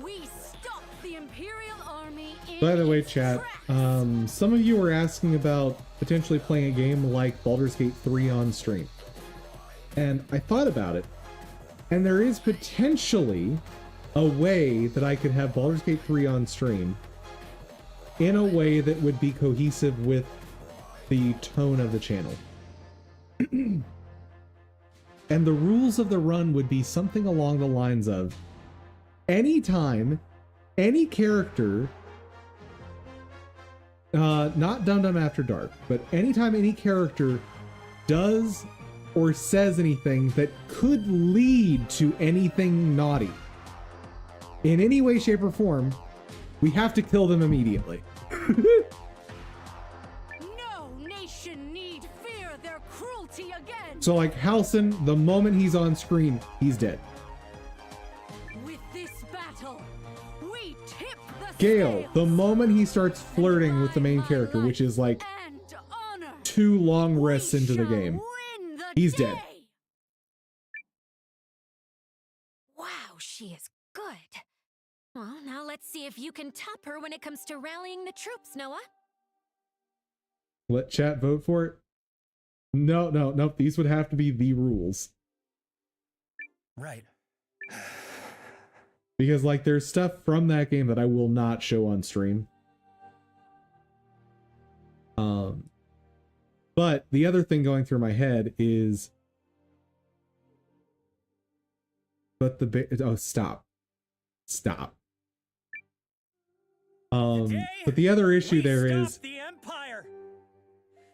we stop the Imperial Army in By the way, chat, some of you were asking about potentially playing a game like Baldur's Gate 3 on stream. And I thought about it, and there is potentially a way that I could have Baldur's Gate 3 on stream in a way that would be cohesive with the tone of the channel. And the rules of the run would be something along the lines of, anytime any character, not Dum Dum After Dark, but anytime any character does or says anything that could lead to anything naughty, in any way, shape, or form, we have to kill them immediately. So like Halcyon, the moment he's on screen, he's dead. Gale, the moment he starts flirting with the main character, which is like 2 long rests into the game, he's dead. Wow, she is good. Well, now let's see if you can top her when it comes to rallying the troops, Noah. Let chat vote for it? No. These would have to be the rules. Right. Because, like, there's stuff from that game that I will not show on stream. But the other thing going through my head is... But stop. But the other issue there is...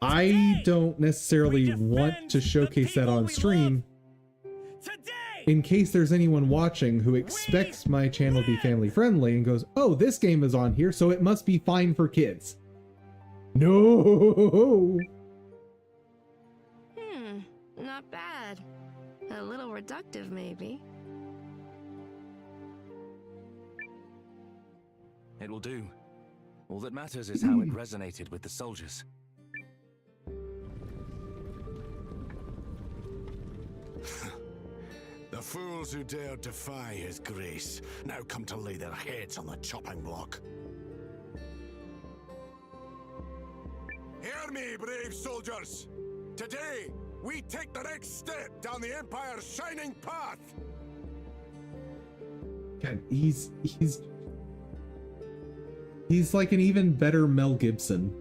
I don't necessarily want to showcase that on stream in case there's anyone watching who expects my channel to be family friendly and goes, oh, this game is on here, so it must be fine for kids. No. Not bad. A little reductive, maybe. It will do. All that matters is how it resonated with the soldiers. The fools who dared defy his grace now come to lay their heads on the chopping block. Hear me, brave soldiers! Today, we take the next step down the Empire's shining path! God, he's like an even better Mel Gibson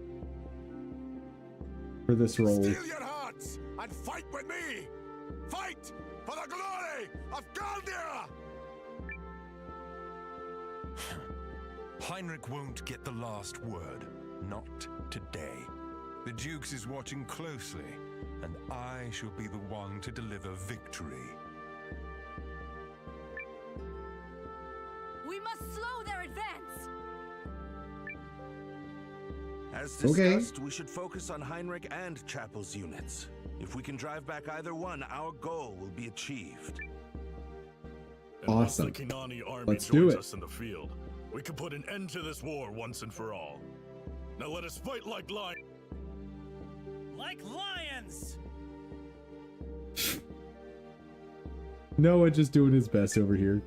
for this role. Steel your hearts and fight with me! Fight for the glory of Galdia! Heinrich won't get the last word. Not today. The Dukes is watching closely, and I shall be the one to deliver victory. We must slow their advance! As discussed, we should focus on Heinrich and Chapel's units. If we can drive back either one, our goal will be achieved. Awesome. Once the Kinani army Let's do joins it. us in the field, we can put an end to this war once and for all. Now let us fight like lions. Like lions! Noah just doing his best over here.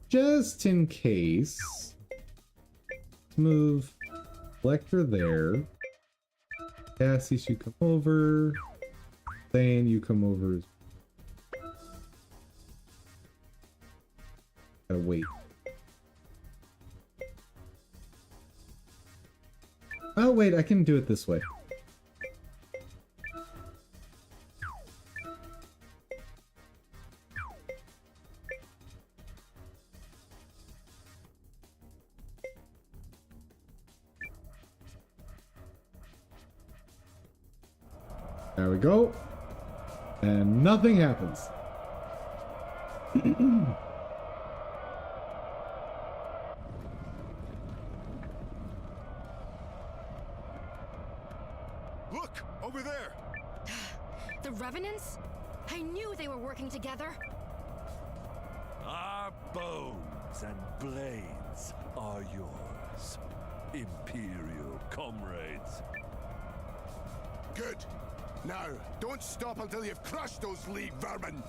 Just in case, let's move Lecter there. Cassius, you come over. Thane, you come over. Gotta wait. Oh wait, I can do it this way. There we go. And nothing happens. Look, over there! The Revenants? I knew they were working together. Our bones and blades are yours, Imperial comrades. Good. Now, don't stop until you've crushed those League vermin!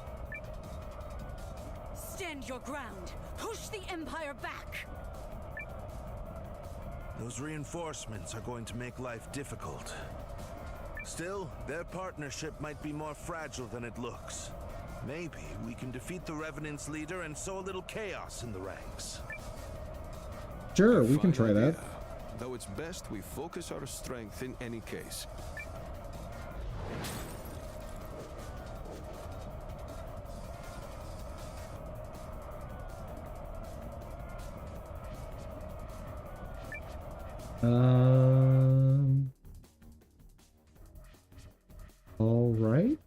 Stand your ground! Push the Empire back! Those reinforcements are going to make life difficult. Still, their partnership might be more fragile than it looks. Maybe we can defeat the Revenant's leader and sow a little chaos in the ranks. Sure, we can try that. Though it's best we focus our strength in any case. All right.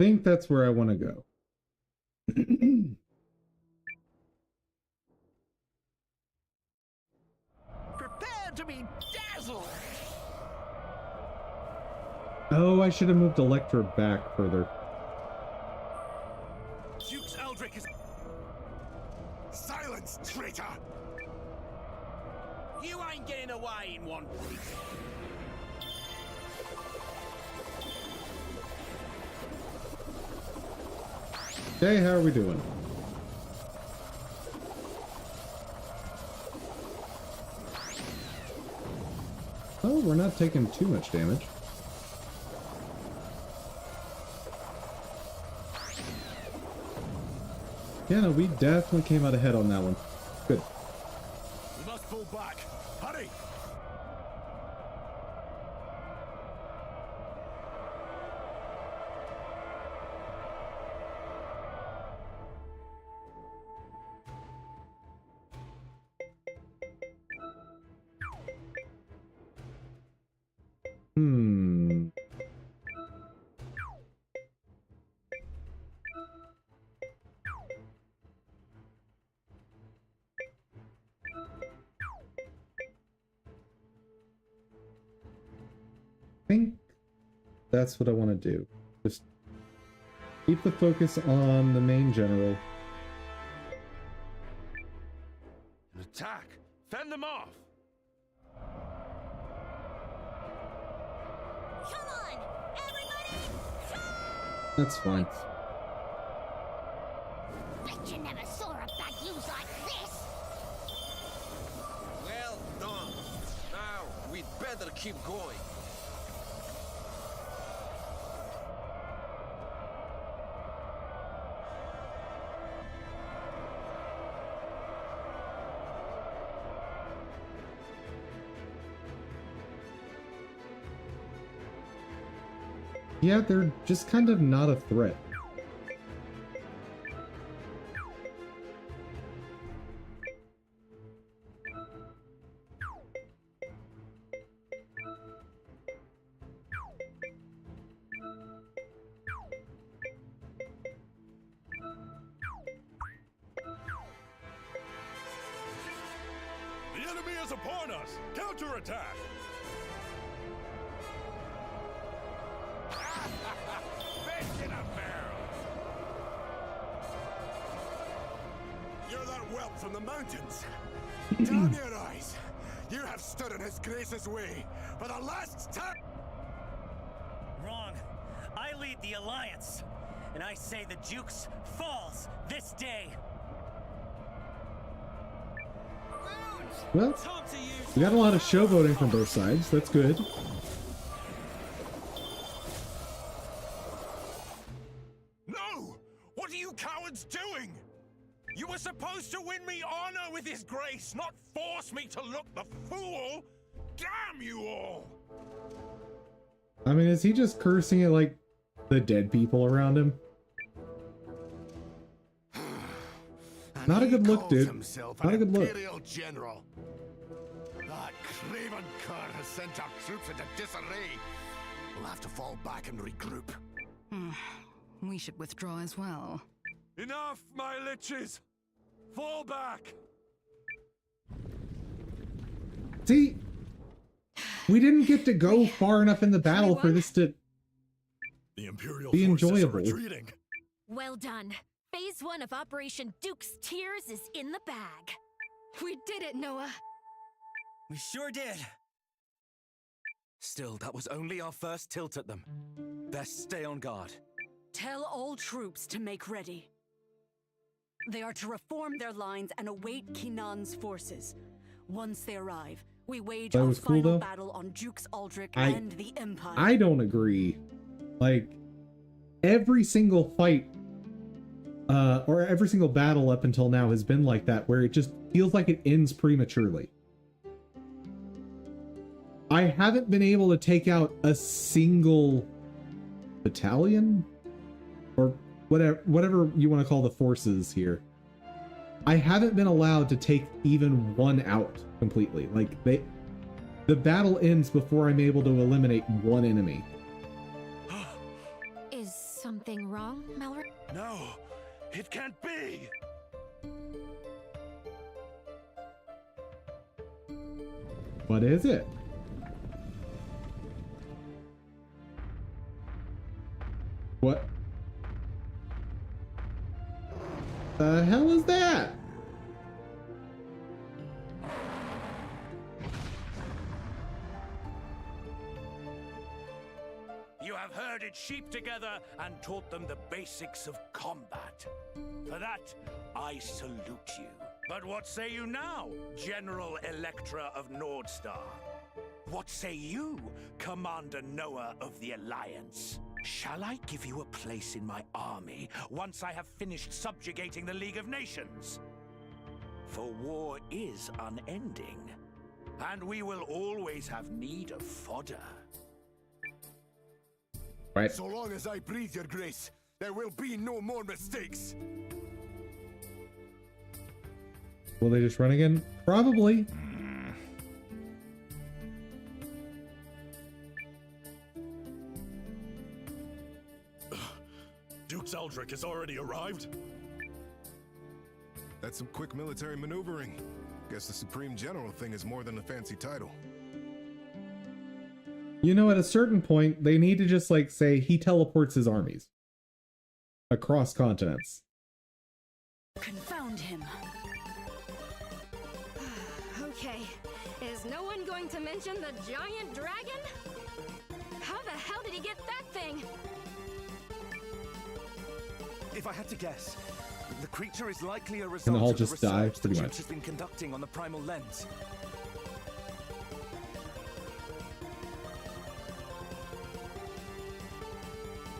I think that's where I want to go. Prepare to be dazzled! Oh, I should have moved Electra back further. Duke's Eldrick is... Silence, traitor! You ain't getting away in one week. Hey, how are we doing? Oh, we're not taking too much damage. Yeah, no, we definitely came out ahead on that one. Good. We must pull back. Hurry! Hmm. I think that's what I want to do. Just keep the focus on the main general. An attack! Fend them off! Come on, everybody! That's fine. Bet you never saw a bad news like this! Well done. Now, we'd better keep going. Yeah, they're just kind of not a threat. The enemy is upon us! Counterattack! Fish in a barrel! You're that whelp from the mountains! Damn your eyes! You have stood in his grace's way for the last time! Wrong. I lead the Alliance, and I say the Dukes falls this day. Well, we got a lot of showboating from both sides. That's good. No! What are you cowards doing? You were supposed to win me honor with his grace, not force me to look the fool! Damn you all! I mean, is he just cursing at, like, the dead people around him? Not a good look, dude. Not a good look. Imperial General. That craven cur has sent our troops into disarray. We'll have to fall back and regroup. We should withdraw as well. Enough, my liches! Fall back! See? We didn't get to go far enough in the battle for this to The Imperial be forces are enjoyable. retreating. Well done. Phase 1 of Operation Duke's Tears is in the bag. We did it, Noah. We sure did. Still, that was only our first tilt at them. Best stay on guard. Tell all troops to make ready. They are to reform their lines and await Kinan's forces. Once they arrive, we wage That our was cool, final though. battle on Duke's Aldrich and the Empire. I don't agree. Like, every single fight, or every single battle up until now has been like that, where it just feels like it ends prematurely. I haven't been able to take out a single battalion or whatever you want to call the forces here. I haven't been allowed to take even one out completely. Like the battle ends before I'm able to eliminate one enemy. Is something wrong, Mallory? No, it can't be. What is it? What? The hell is that? You have herded sheep together and taught them the basics of combat. For that, I salute you. But what say you now, General Electra of Nordstar? What say you, Commander Noah of the Alliance? Shall I give you a place in my army once I have finished subjugating the League of Nations? For war is unending, and we will always have need of fodder. Right. So long as I breathe, Your Grace, there will be no more mistakes. Will they just run again? Probably. Duke Eldrick has already arrived? That's some quick military maneuvering. Guess the Supreme General thing is more than a fancy title. You know, at a certain point, they need to just like say he teleports his armies across continents. Confound him. Okay, is no one going to mention the giant dragon? How the hell did he get that thing? If I had to guess, the creature is likely a And result I'll of the just die, research the pretty Duke much. has been conducting on the primal lens.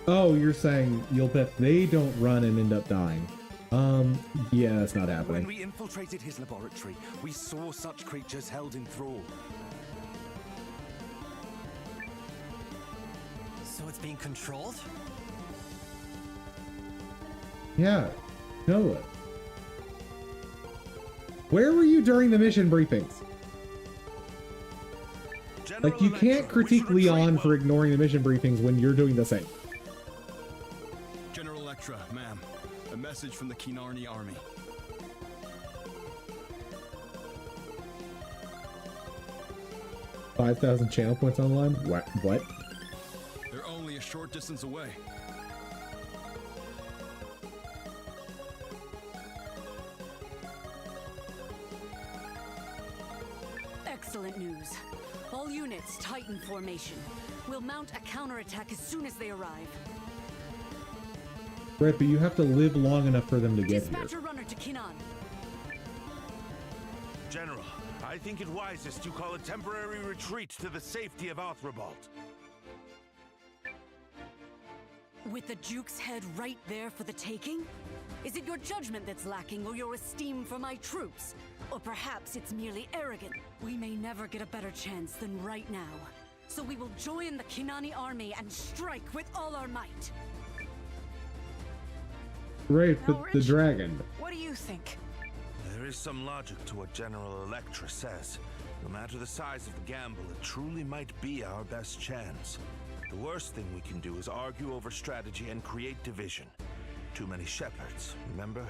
Oh, you're saying you'll bet they don't run and end up dying. Yeah, that's not happening. When we infiltrated his laboratory, we saw such creatures held in thrall. So it's being controlled? Yeah, Noah. Where were you during the mission briefings? Like, you can't critique Leon for ignoring the mission briefings when you're doing the same. General Electra, ma'am. A message from the Kinarni army. $5,000 channel points online? What? They're only a short distance away. Excellent news. All units, Titan formation. We'll mount a counterattack as soon as they arrive. Right, but you have to live long enough for them to get Dispatch here. a runner to Kinan. General, I think it wisest you call a temporary retreat to the safety of Athrobalt. With the Duke's head right there for the taking? Is it your judgment that's lacking or your esteem for my troops? Or perhaps it's merely arrogant? We may never get a better chance than right now. So we will join the Kinani army and strike with all our might. Right, but the dragon. What do you think? There is some logic to what General Electra says. No matter the size of the gamble, it truly might be our best chance. The worst thing we can do is argue over strategy and create division. Too many shepherds, remember?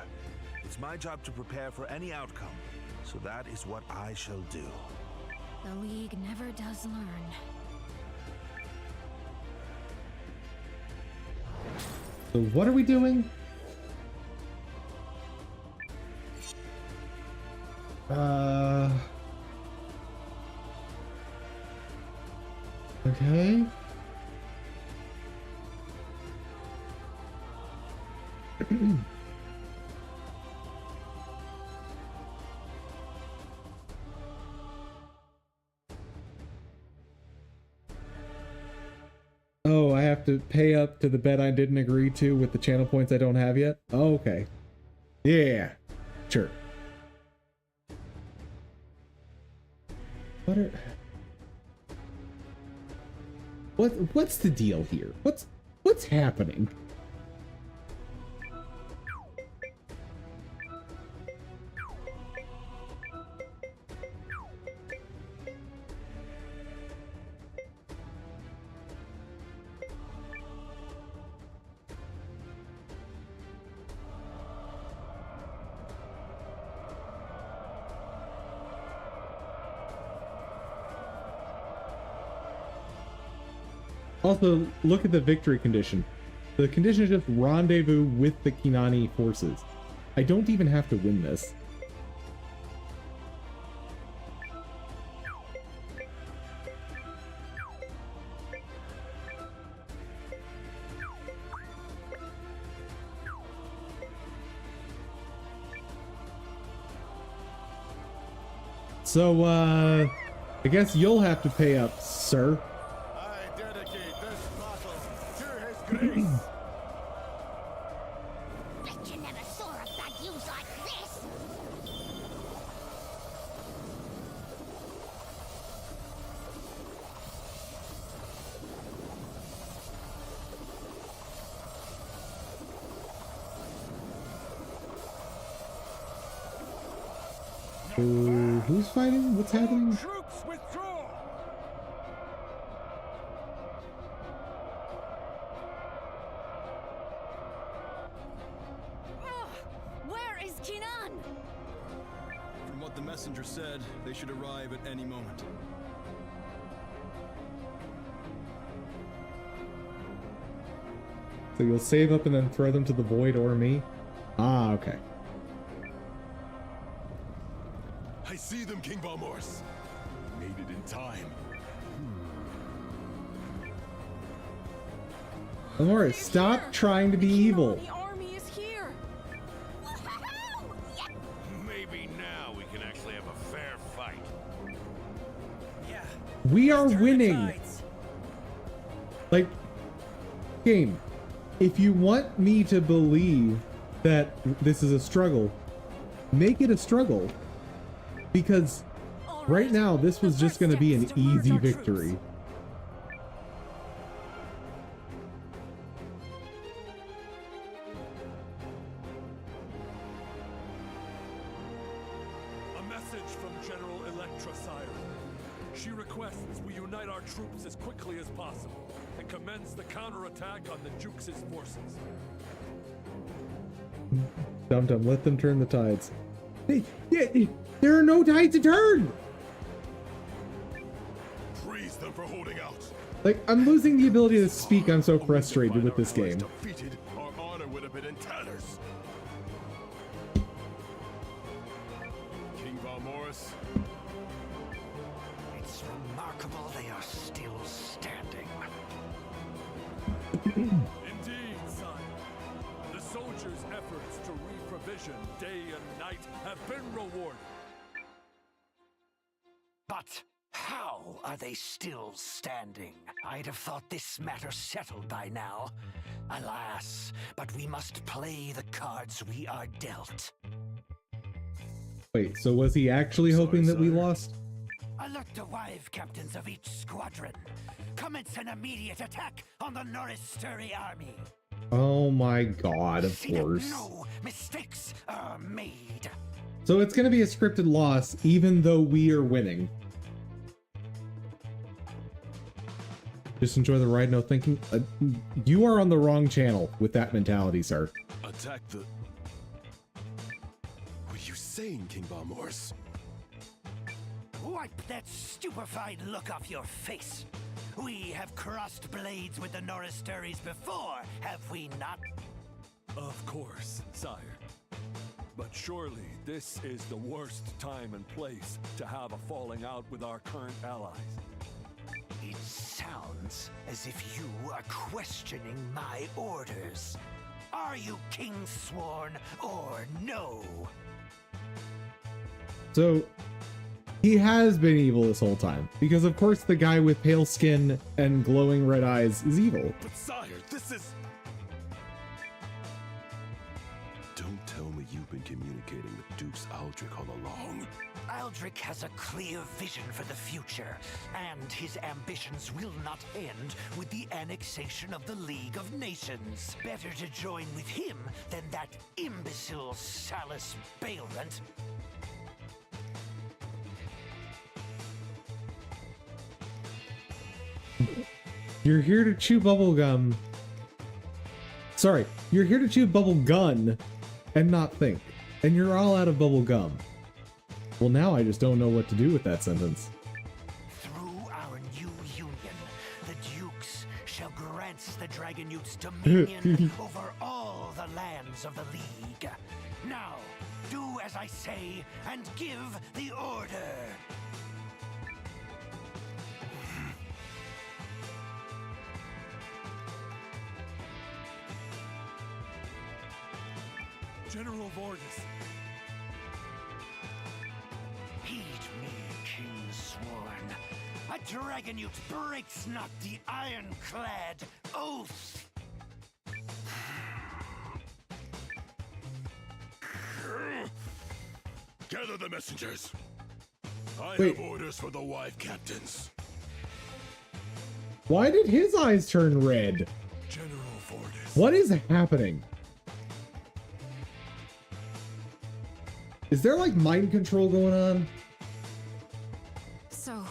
It's my job to prepare for any outcome, so that is what I shall do. The League never does learn. So what are we doing? Okay. Oh, I have to pay up to the bet I didn't agree to with the channel points I don't have yet? Oh, okay. Yeah, sure. What are... What's the deal here? What's happening? Also, look at the victory condition. The condition is just rendezvous with the Kinani forces. I don't even have to win this. So, I guess you'll have to pay up, sir. Bet you never saw a bad use like this! Who's fighting? What's happening? Troops withdraw! Where is Kinan? From what the messenger said, they should arrive at any moment. So you'll save up and then throw them to the void or me? Ah, okay. I see them, King Balmors. Made it in time. Balmors, stop trying to be evil. The army is here. Maybe now we can actually have a fair fight. Yeah. We are winning. Like, game, if you want me to believe that this is a struggle, make it a struggle. Because right now, this was just going to be an easy victory. A message from General Electra, sire. She requests we unite our troops as quickly as possible and commence the counterattack on the Jukes' forces. Dum Dum, let them turn the tides. There are no tides to turn! Freeze them for holding out. Like, I'm losing the ability to speak. I'm so frustrated with this game. Defeated, our honor would have been in tatters. King Balmors. It's remarkable they are still standing. Indeed, sire. The soldiers' efforts to reprovision day and night have been rewarded. But how are they still standing? I'd have thought this matter settled by now. Alas, but we must play the cards we are dealt. Wait, so was he actually hoping that we lost? Alert the wive captains of each squadron. Commence an immediate attack on the Norris-Sturry army. Oh my god, of course. No mistakes are made. So it's going to be a scripted loss, even though we are winning. Just enjoy the ride, no thinking. You are on the wrong channel with that mentality, sir. Attack the... What are you saying, King Balmors? Wipe that stupefied look off your face. We have crossed blades with the Norris-Sturries before, have we not? Of course, sire. But surely this is the worst time and place to have a falling out with our current allies. It sounds as if you are questioning my orders. Are you Kingsworn or no? So, he has been evil this whole time. Because of course the guy with pale skin and glowing red eyes is evil. But sire, this is... Don't tell me you've been communicating with Dukes Aldrich all along. Aldrich has a clear vision for the future, and his ambitions will not end with the annexation of the League of Nations. Better to join with him than that imbecile Salus Bailrant. You're here to chew bubblegum. Sorry, you're here to chew bubble gun and not think. And you're all out of bubble gum. Well, now I just don't know what to do with that sentence. Through our new union, the Dukes shall grant the Dragon Youths dominion over all the lands of the League. Now, do as I say and give the order. General Vortis. Heed me, King Sworn. A Dragon Youth breaks not the ironclad oath. Gather the messengers. I Wait. have orders for the wife captains. Why did his eyes turn red? General Vortis. What is happening? Is there like mind control going on? So,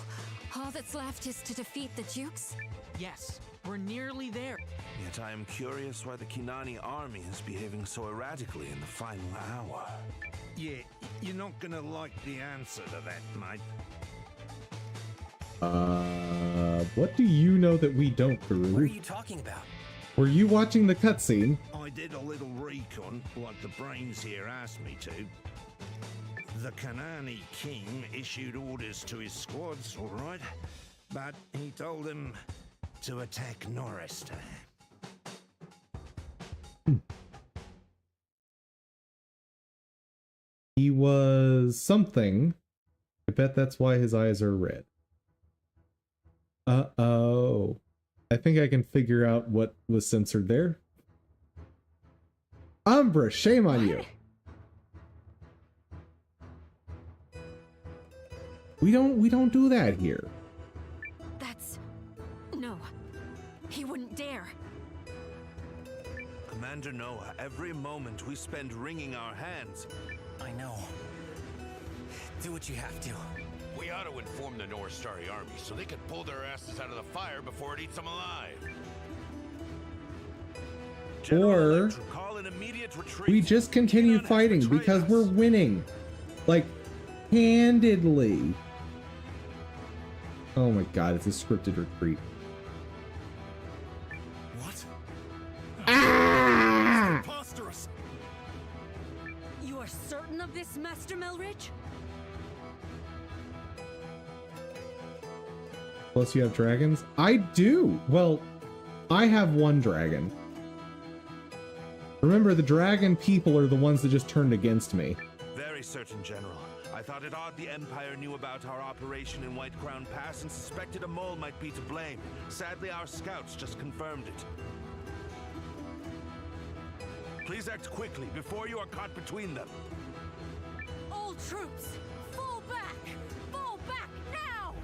all that's left is to defeat the Dukes? Yes, we're nearly there. Yet I am curious why the Kinani army is behaving so erratically in the final hour. Yeah, you're not gonna like the answer to that, mate. What do you know that we don't, Karoo? What are you talking about? Were you watching the cutscene? I did a little recon, like the brains here asked me to. The Kanani king issued orders to his squads, all right, but he told them to attack Norrister. He was something. I bet that's why his eyes are red. Uh-oh. I think I can figure out what was censored there. Umbra, shame on you. We don't do that here. That's... no. He wouldn't dare. Commander Noah, every moment we spend wringing our hands. I know. Do what you have to. We ought to inform the North Starry Army so they can pull their asses out of the fire before it eats them alive. Or we just continue fighting because we're winning. Like, handedly. Oh my god, it's a scripted retreat. What? Ah! Preposterous. You are certain of this, Master Melridge? Plus you have dragons? I do! Well, I have one dragon. Remember, the dragon people are the ones that just turned against me. Very certain, General. I thought it odd the Empire knew about our operation in White Crown Pass and suspected a mole might be to blame. Sadly, our scouts just confirmed it. Please act quickly before you are caught between them. All troops, fall back! Fall back now!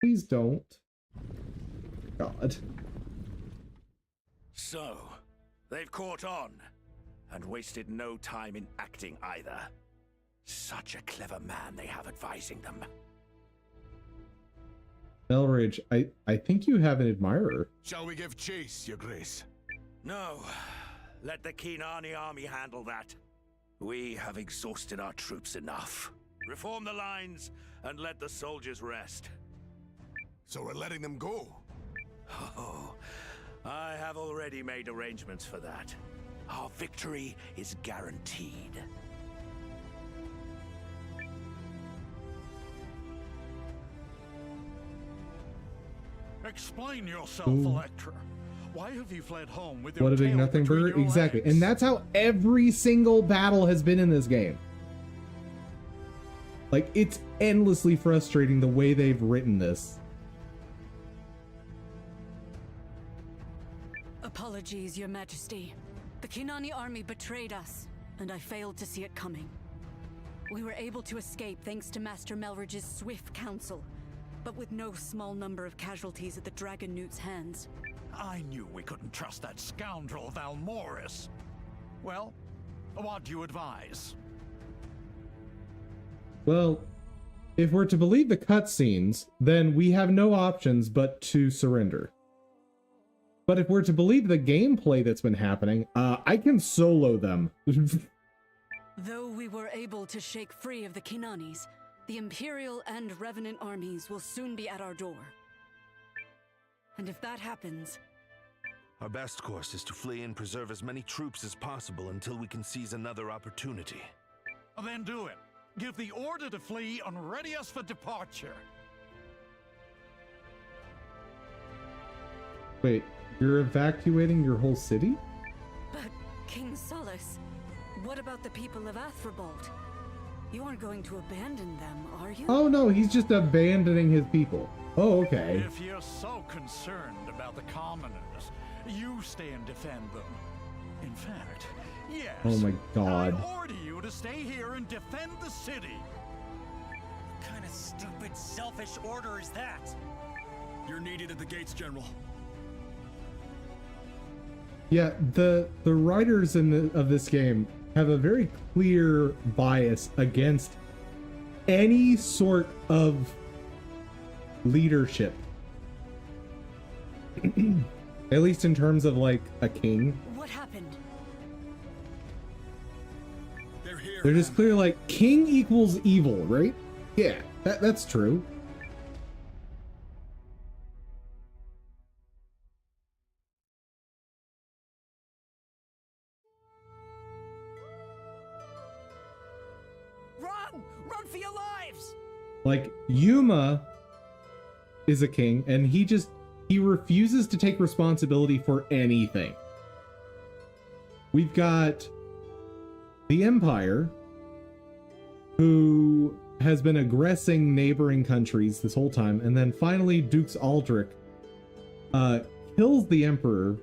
Please don't. God. So, they've caught on, and wasted no time in acting either. Such a clever man they have advising them. Melridge, I think you have an admirer. Shall we give chase, Your Grace? No, let the Kinani army handle that. We have exhausted our troops enough. Reform the lines and let the soldiers rest. So we're letting them go? Oh, I have already made arrangements for that. Our victory is guaranteed. Explain yourself, Ooh. Electra. Why have you fled home with your What a big tail nothing between bird. your Exactly. legs? And that's how every single battle has been in this game. Like, it's endlessly frustrating the way they've written this. Apologies, Your Majesty. The Kinani army betrayed us. and I failed to see it coming. We were able to escape thanks to Master Melridge's swift counsel, but with no small number of casualties at the Dragon Newt's hands. I knew we couldn't trust that scoundrel Valmoris. Well, what do you advise? Well, if we're to believe the cutscenes, then we have no options but to surrender. But if we're to believe the gameplay that's been happening, I can solo them. Though we were able to shake free of the Kinanis, the Imperial and Revenant armies will soon be at our door. And if that happens... Our best course is to flee and preserve as many troops as possible until we can seize another opportunity. Then do it. Give the order to flee and ready us for departure. Wait, you're evacuating your whole city? But, King Solus, what about the people of Athrobalt? You aren't going to abandon them, are you? Oh no, he's just abandoning his people. Oh, okay. If you're so concerned about the commoners, you stay and defend them. In fact, yes. Oh my god. I order you to stay here and defend the city. What kind of stupid, selfish order is that? You're needed at the gates, General. Yeah, the writers of this game have a very clear bias against any sort of leadership. At least in terms of like a king. What happened? They're just clear like king equals evil, right? Yeah, that's true. Run! Run for your lives! Like Yuma is a king and he refuses to take responsibility for anything. We've got the Empire, who has been aggressing neighboring countries this whole time, and then finally Dukes Aldrich kills the Emperor,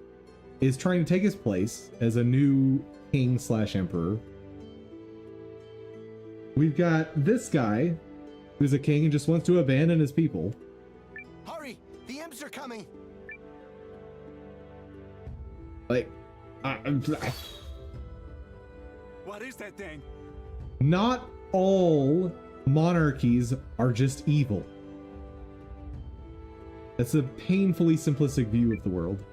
is trying to take his place as a new king / emperor. We've got this guy, who's a king and just wants to abandon his people. Hurry! The imps are coming! Like, What is that thing? not all monarchies are just evil. That's a painfully simplistic view of the world.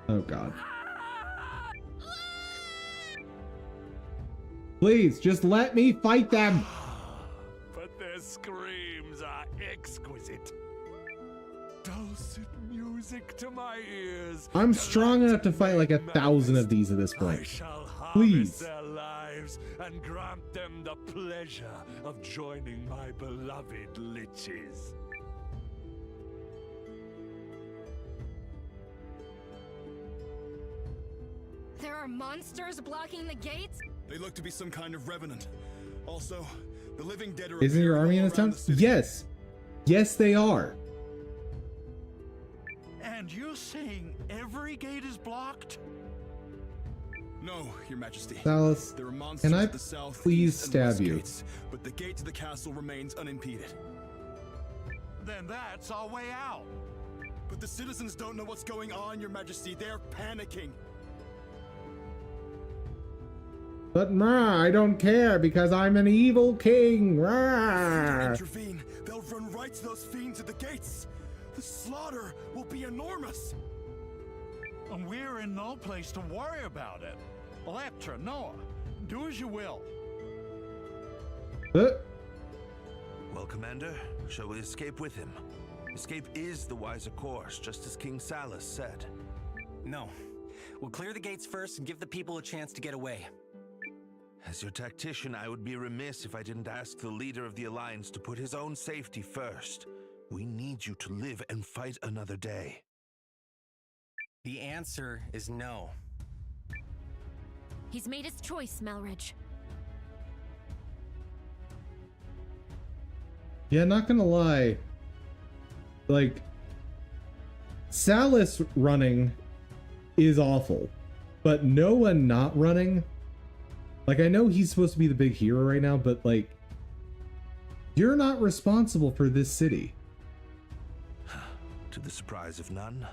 Oh god. Please, just let me fight them! But their screams are exquisite. Dulcet music to my ears. I'm strong enough to fight like 1,000 of these at this point. Please. Their lives and grant them the pleasure of joining my beloved liches. There are monsters blocking the gates? They look to be some kind of revenant. Also, the living dead are... Isn't your army in this town? Yes. Yes, they are. And you're saying every gate is blocked? No, Your Majesty. Salus, there are monsters can I at the south, please east, and stab west you? gates, but the gate to the castle remains unimpeded. Then that's our way out. But the citizens don't know what's going on, Your Majesty. They're panicking. But I don't care because I'm an evil king. If we intervene, they'll run right to those fiends at the gates. The slaughter will be enormous. And we're in no place to worry about it. Electra, Noah, do as you will. Well, Commander, shall we escape with him? Escape is the wiser course, just as King Salus said. No. We'll clear the gates first and give the people a chance to get away. As your tactician, I would be remiss if I didn't ask the leader of the Alliance to put his own safety first. We need you to live and fight another day. The answer is no. He's made his choice, Melridge. Yeah, not gonna lie. Like, Salus running is awful. but Noah not running, like, I know he's supposed to be the big hero right now, but like, you're not responsible for this city. To the surprise of none.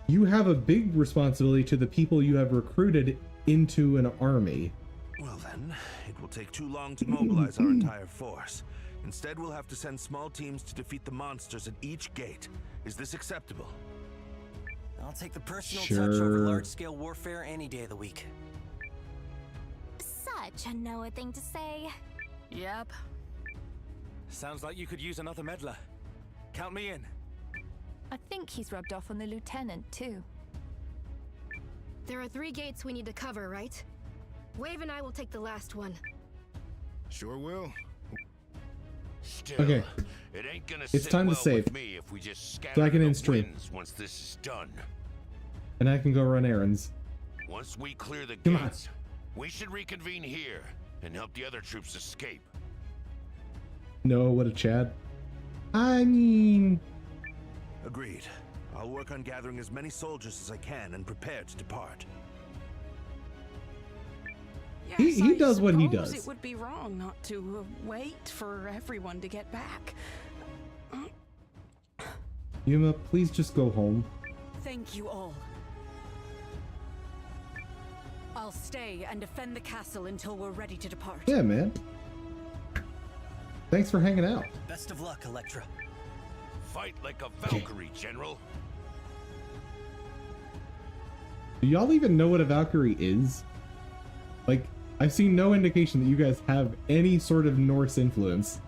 You have a big responsibility to the people you have recruited into an army. Well then, it will take too long to mobilize our entire force. Instead, we'll have to send small teams to defeat the monsters at each gate. Is this acceptable? I'll take the personal touch over large-scale warfare any day of the week. Such a Noah thing to say. Yep. Sounds like you could use another meddler. Count me in. I think he's rubbed off on the lieutenant, too. There are 3 gates we need to cover, right? Wave and I will take the last one. Sure will. Still, Okay. It ain't gonna It's sit time to well save. with me if we just scatter So I can the end stream. winds once this is done. And I can go run errands. Once we clear the Come on. gates, we should reconvene here and help the other troops escape. Noah, what a Chad. I mean... Agreed. I'll work on gathering as many soldiers as I can and prepare to depart. Yes, He I does what he suppose does. It would be wrong not to wait for everyone to get back. Yuma, please just go home. Thank you all. I'll stay and defend the castle until we're ready to depart. Yeah, man. Thanks for hanging out. Best of luck, Electra. Fight like a Valkyrie, General. Do y'all even know what a Valkyrie is? Like, I've seen no indication that you guys have any sort of Norse influence.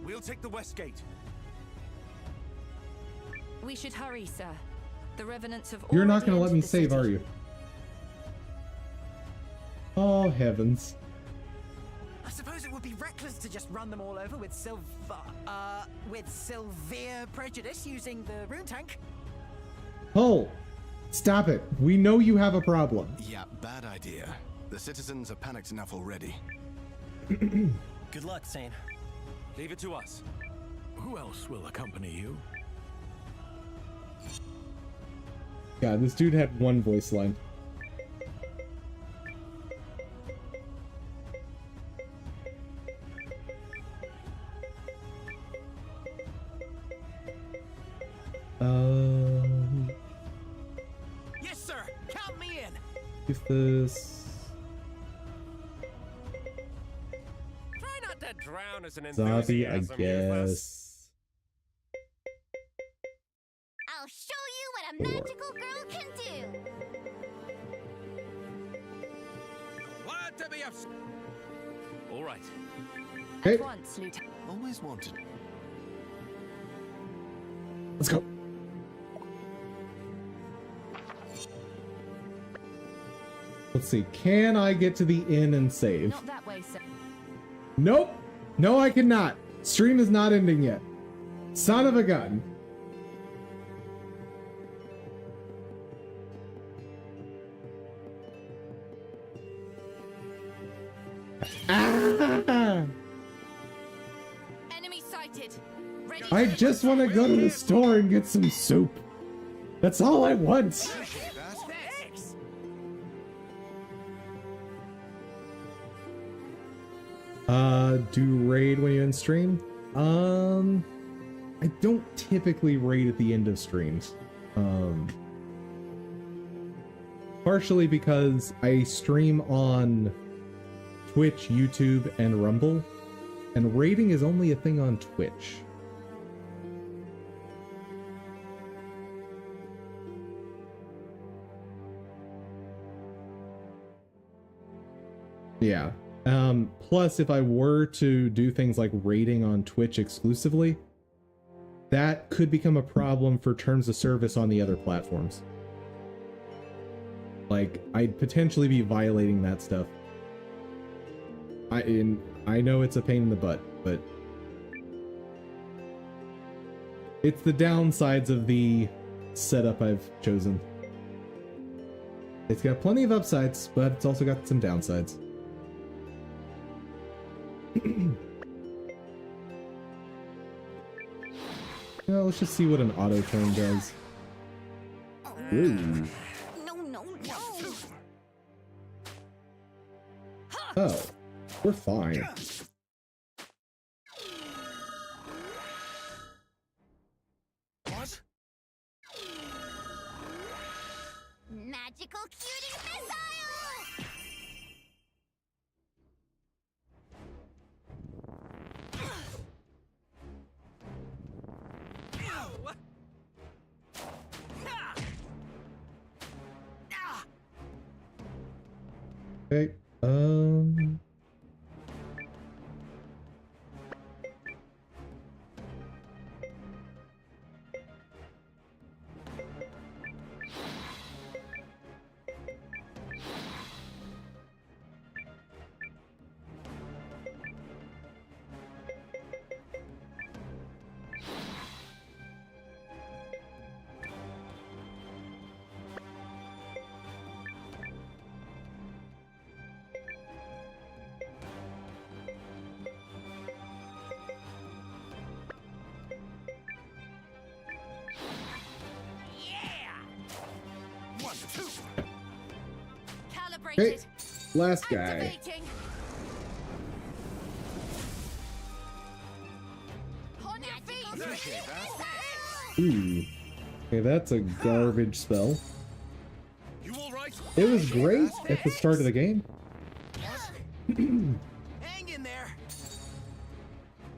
We'll take the west gate. We should hurry, sir. The revenants have You're not already gonna let entered me the save, city. are you? Oh, heavens. I suppose it would be reckless to just run them all over with severe prejudice using the rune tank. Oh, stop it. We know you have a problem. Yeah, bad idea. The citizens are panicked enough already. Good luck, Sane. Leave it to us. Who else will accompany you? God, this dude had one voice line. Yes, sir. Count me in. If this Try not to drown as an zombie, I enthusiasm, guess. I'll show you what a magical girl can do. Glad to be of. All right. Okay. At once, Lieutenant. Always wanted. Let's go. Let's see. Can I get to the inn and save? Not that way, sir. Nope. No, I cannot. Stream is not ending yet. Son of a gun. Ah! Enemy sighted. Ready. I just want to go to the store and get some soup. That's all I want. Do raid when you end stream? I don't typically raid at the end of streams. Partially because I stream on Twitch, YouTube, and Rumble, and raiding is only a thing on Twitch. Yeah. Plus, if I were to do things like raiding on Twitch exclusively, that could become a problem for terms of service on the other platforms. Like, I'd potentially be violating that stuff. I know it's a pain in the butt, but it's the downsides of the setup I've chosen. It's got plenty of upsides, but it's also got some downsides. Yeah, let's just see what an auto turn does. Ooh. No. Oh, we're fine. What? Magical cutie missile! Okay, okay, last guy. Ooh. Okay, that's a garbage spell. It was great at the start of the game. Hang in there.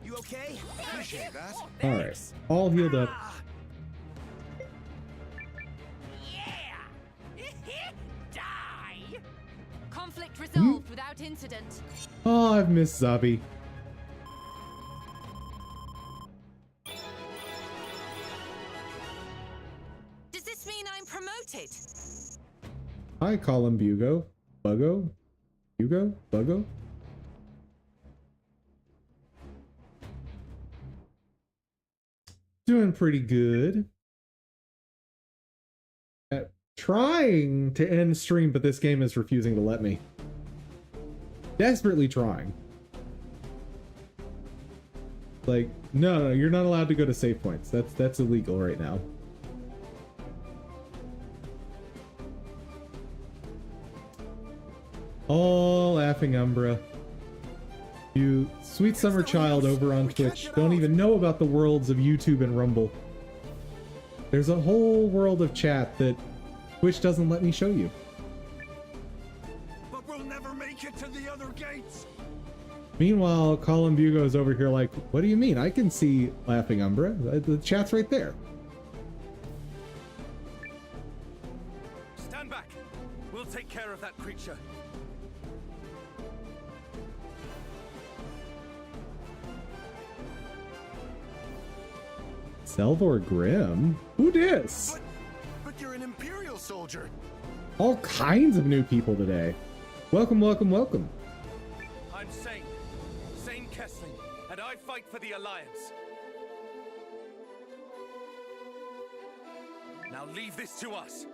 You okay? Appreciate that. Alright, all healed up. Die! Conflict resolved without incident. Oh, I've missed Zabi. Does this mean I'm promoted? Hi, Colin Bugo. Buggo? Hugo? Buggo? Doing pretty good. Trying to end stream, but this game is refusing to let me. Desperately trying. Like, no, you're not allowed to go to save points. That's illegal right now. Oh, laughing Umbra. You sweet summer child over on Twitch don't even know about the worlds of YouTube and Rumble. There's a whole world of chat that Twitch doesn't let me show you. But we'll never make it to the other gates. Meanwhile, Colin Bugo's over here like, what do you mean? I can see laughing Umbra. The chat's right there. Stand back. We'll take care of that creature. Selvor Grimm? Who dis? But you're an Imperial soldier. All kinds of new people today. Welcome, welcome, welcome. I'm Sane Kessling, and I fight for the Alliance. Now leave this to us.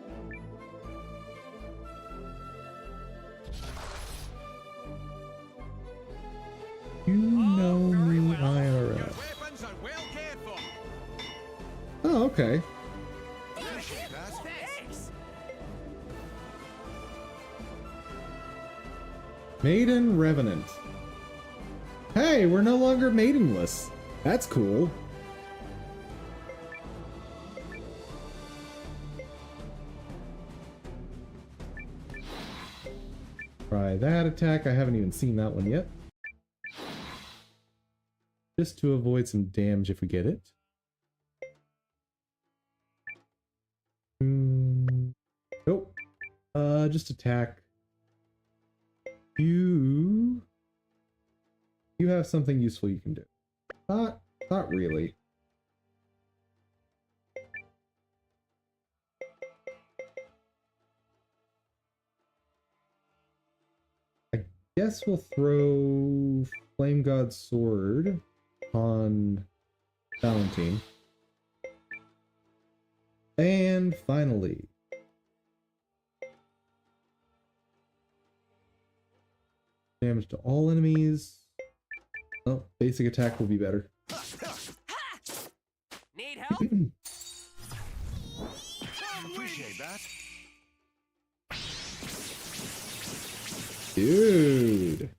You know me IRL. Oh, okay. Maiden Revenant. Hey, we're no longer maidenless. That's cool. Try that attack. I haven't even seen that one yet. Just to avoid some damage if we get it. Nope. Just attack. You have something useful you can do. Not really. I guess we'll throw Flame God's Sword on Valentine. And finally, damage to all enemies. Well, basic attack will be better. Need help? Appreciate that. Dude.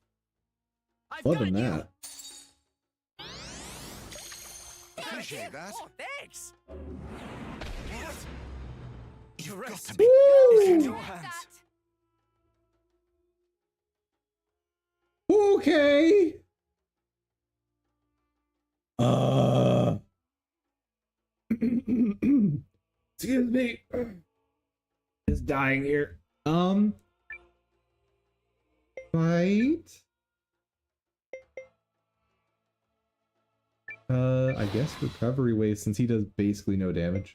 Loving that. Appreciate that. Oh, thanks. What? You've got to be. It's in your hands. Okay. Excuse me. Just dying here. Right. I guess recovery waste since he does basically no damage.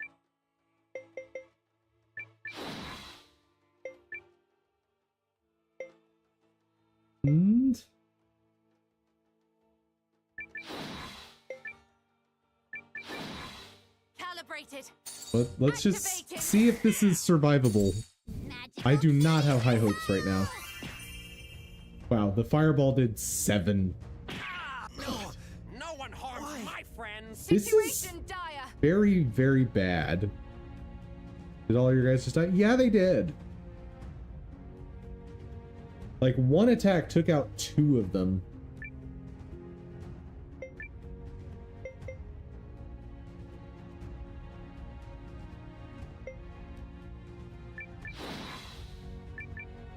And Calibrated. let's just see if this is survivable. I do not have high hopes right now. Wow, the fireball did 7. No one harms my friends. This is very, very bad. Did all your guys just die? Yeah, they did. Like, one attack took out 2 of them.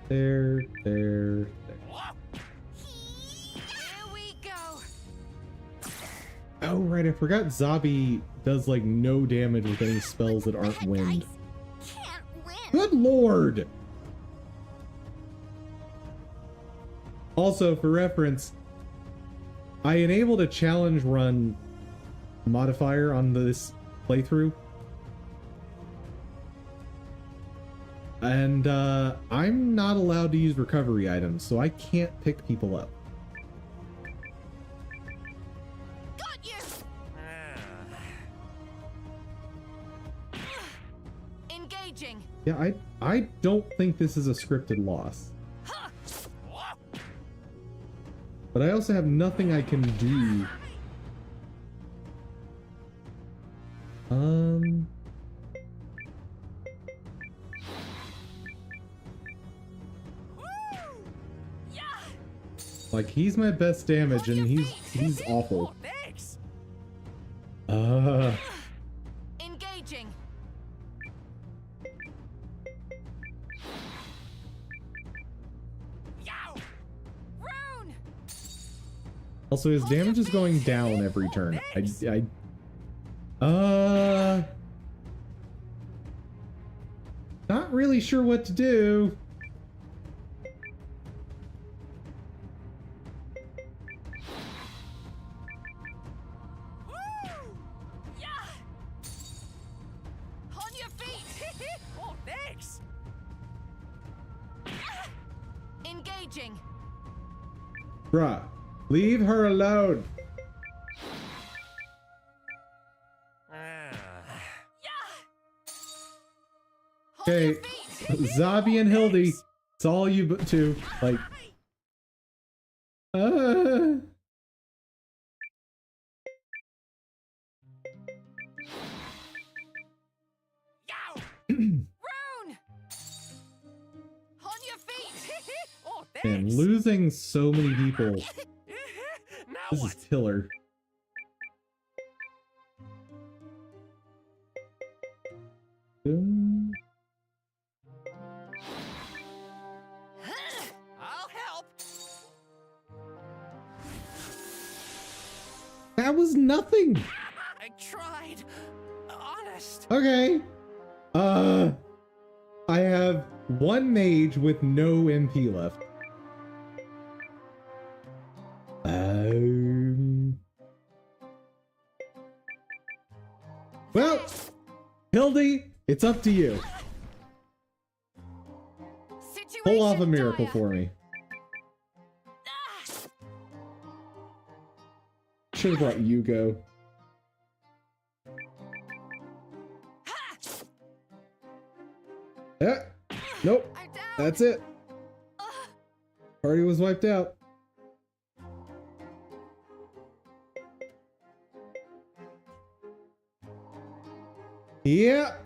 There. Here we go. Oh, right, I forgot Zabi does, like, no damage with any spells that aren't wind. Good lord! Also, for reference, I enabled a challenge run modifier on this playthrough. And, I'm not allowed to use recovery items, so I can't pick people up. Got you. Engaging. Yeah, I don't think this is a scripted loss. But I also have nothing I can do. Like, he's my best damage and he's awful. Engaging. Rune. Also, his damage is going down every turn. Not really sure what to do. On your feet. Oh, thanks. Engaging. Bruh, leave her alone. Okay, Zabi and Hildy, it's all you two. Like, Rune. On your feet. Oh, man, losing so many people. This is killer. I'll help. That was nothing. I tried. Honest. Okay. I have 1 mage with no MP left. Well, Hildy, it's up to you. Pull off a miracle for me. Should have brought Yugo. Yeah. Nope. That's it. Party was wiped out. Yeah,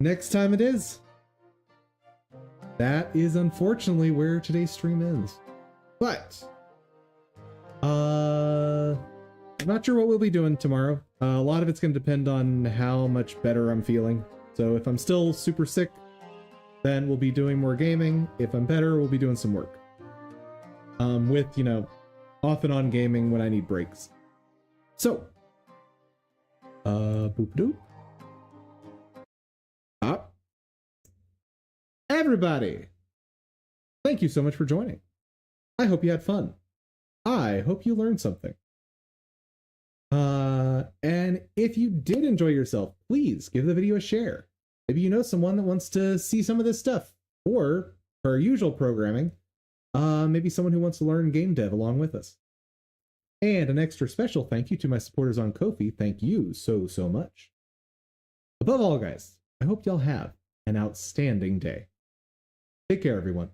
next time it is. That is unfortunately where today's stream ends. But, I'm not sure what we'll be doing tomorrow. A lot of it's going to depend on how much better I'm feeling. So if I'm still super sick, then we'll be doing more gaming. If I'm better, we'll be doing some work. With, you know, off and on gaming when I need breaks. So, boop-a-doop. Stop. Everybody, thank you so much for joining. I hope you had fun. I hope you learned something. And if you did enjoy yourself, please give the video a share. Maybe you know someone that wants to see some of this stuff, or for our usual programming, maybe someone who wants to learn game dev along with us. And an extra special thank you to my supporters on Ko-fi. Thank you so, so much. Above all, guys, I hope y'all have an outstanding day. Take care, everyone.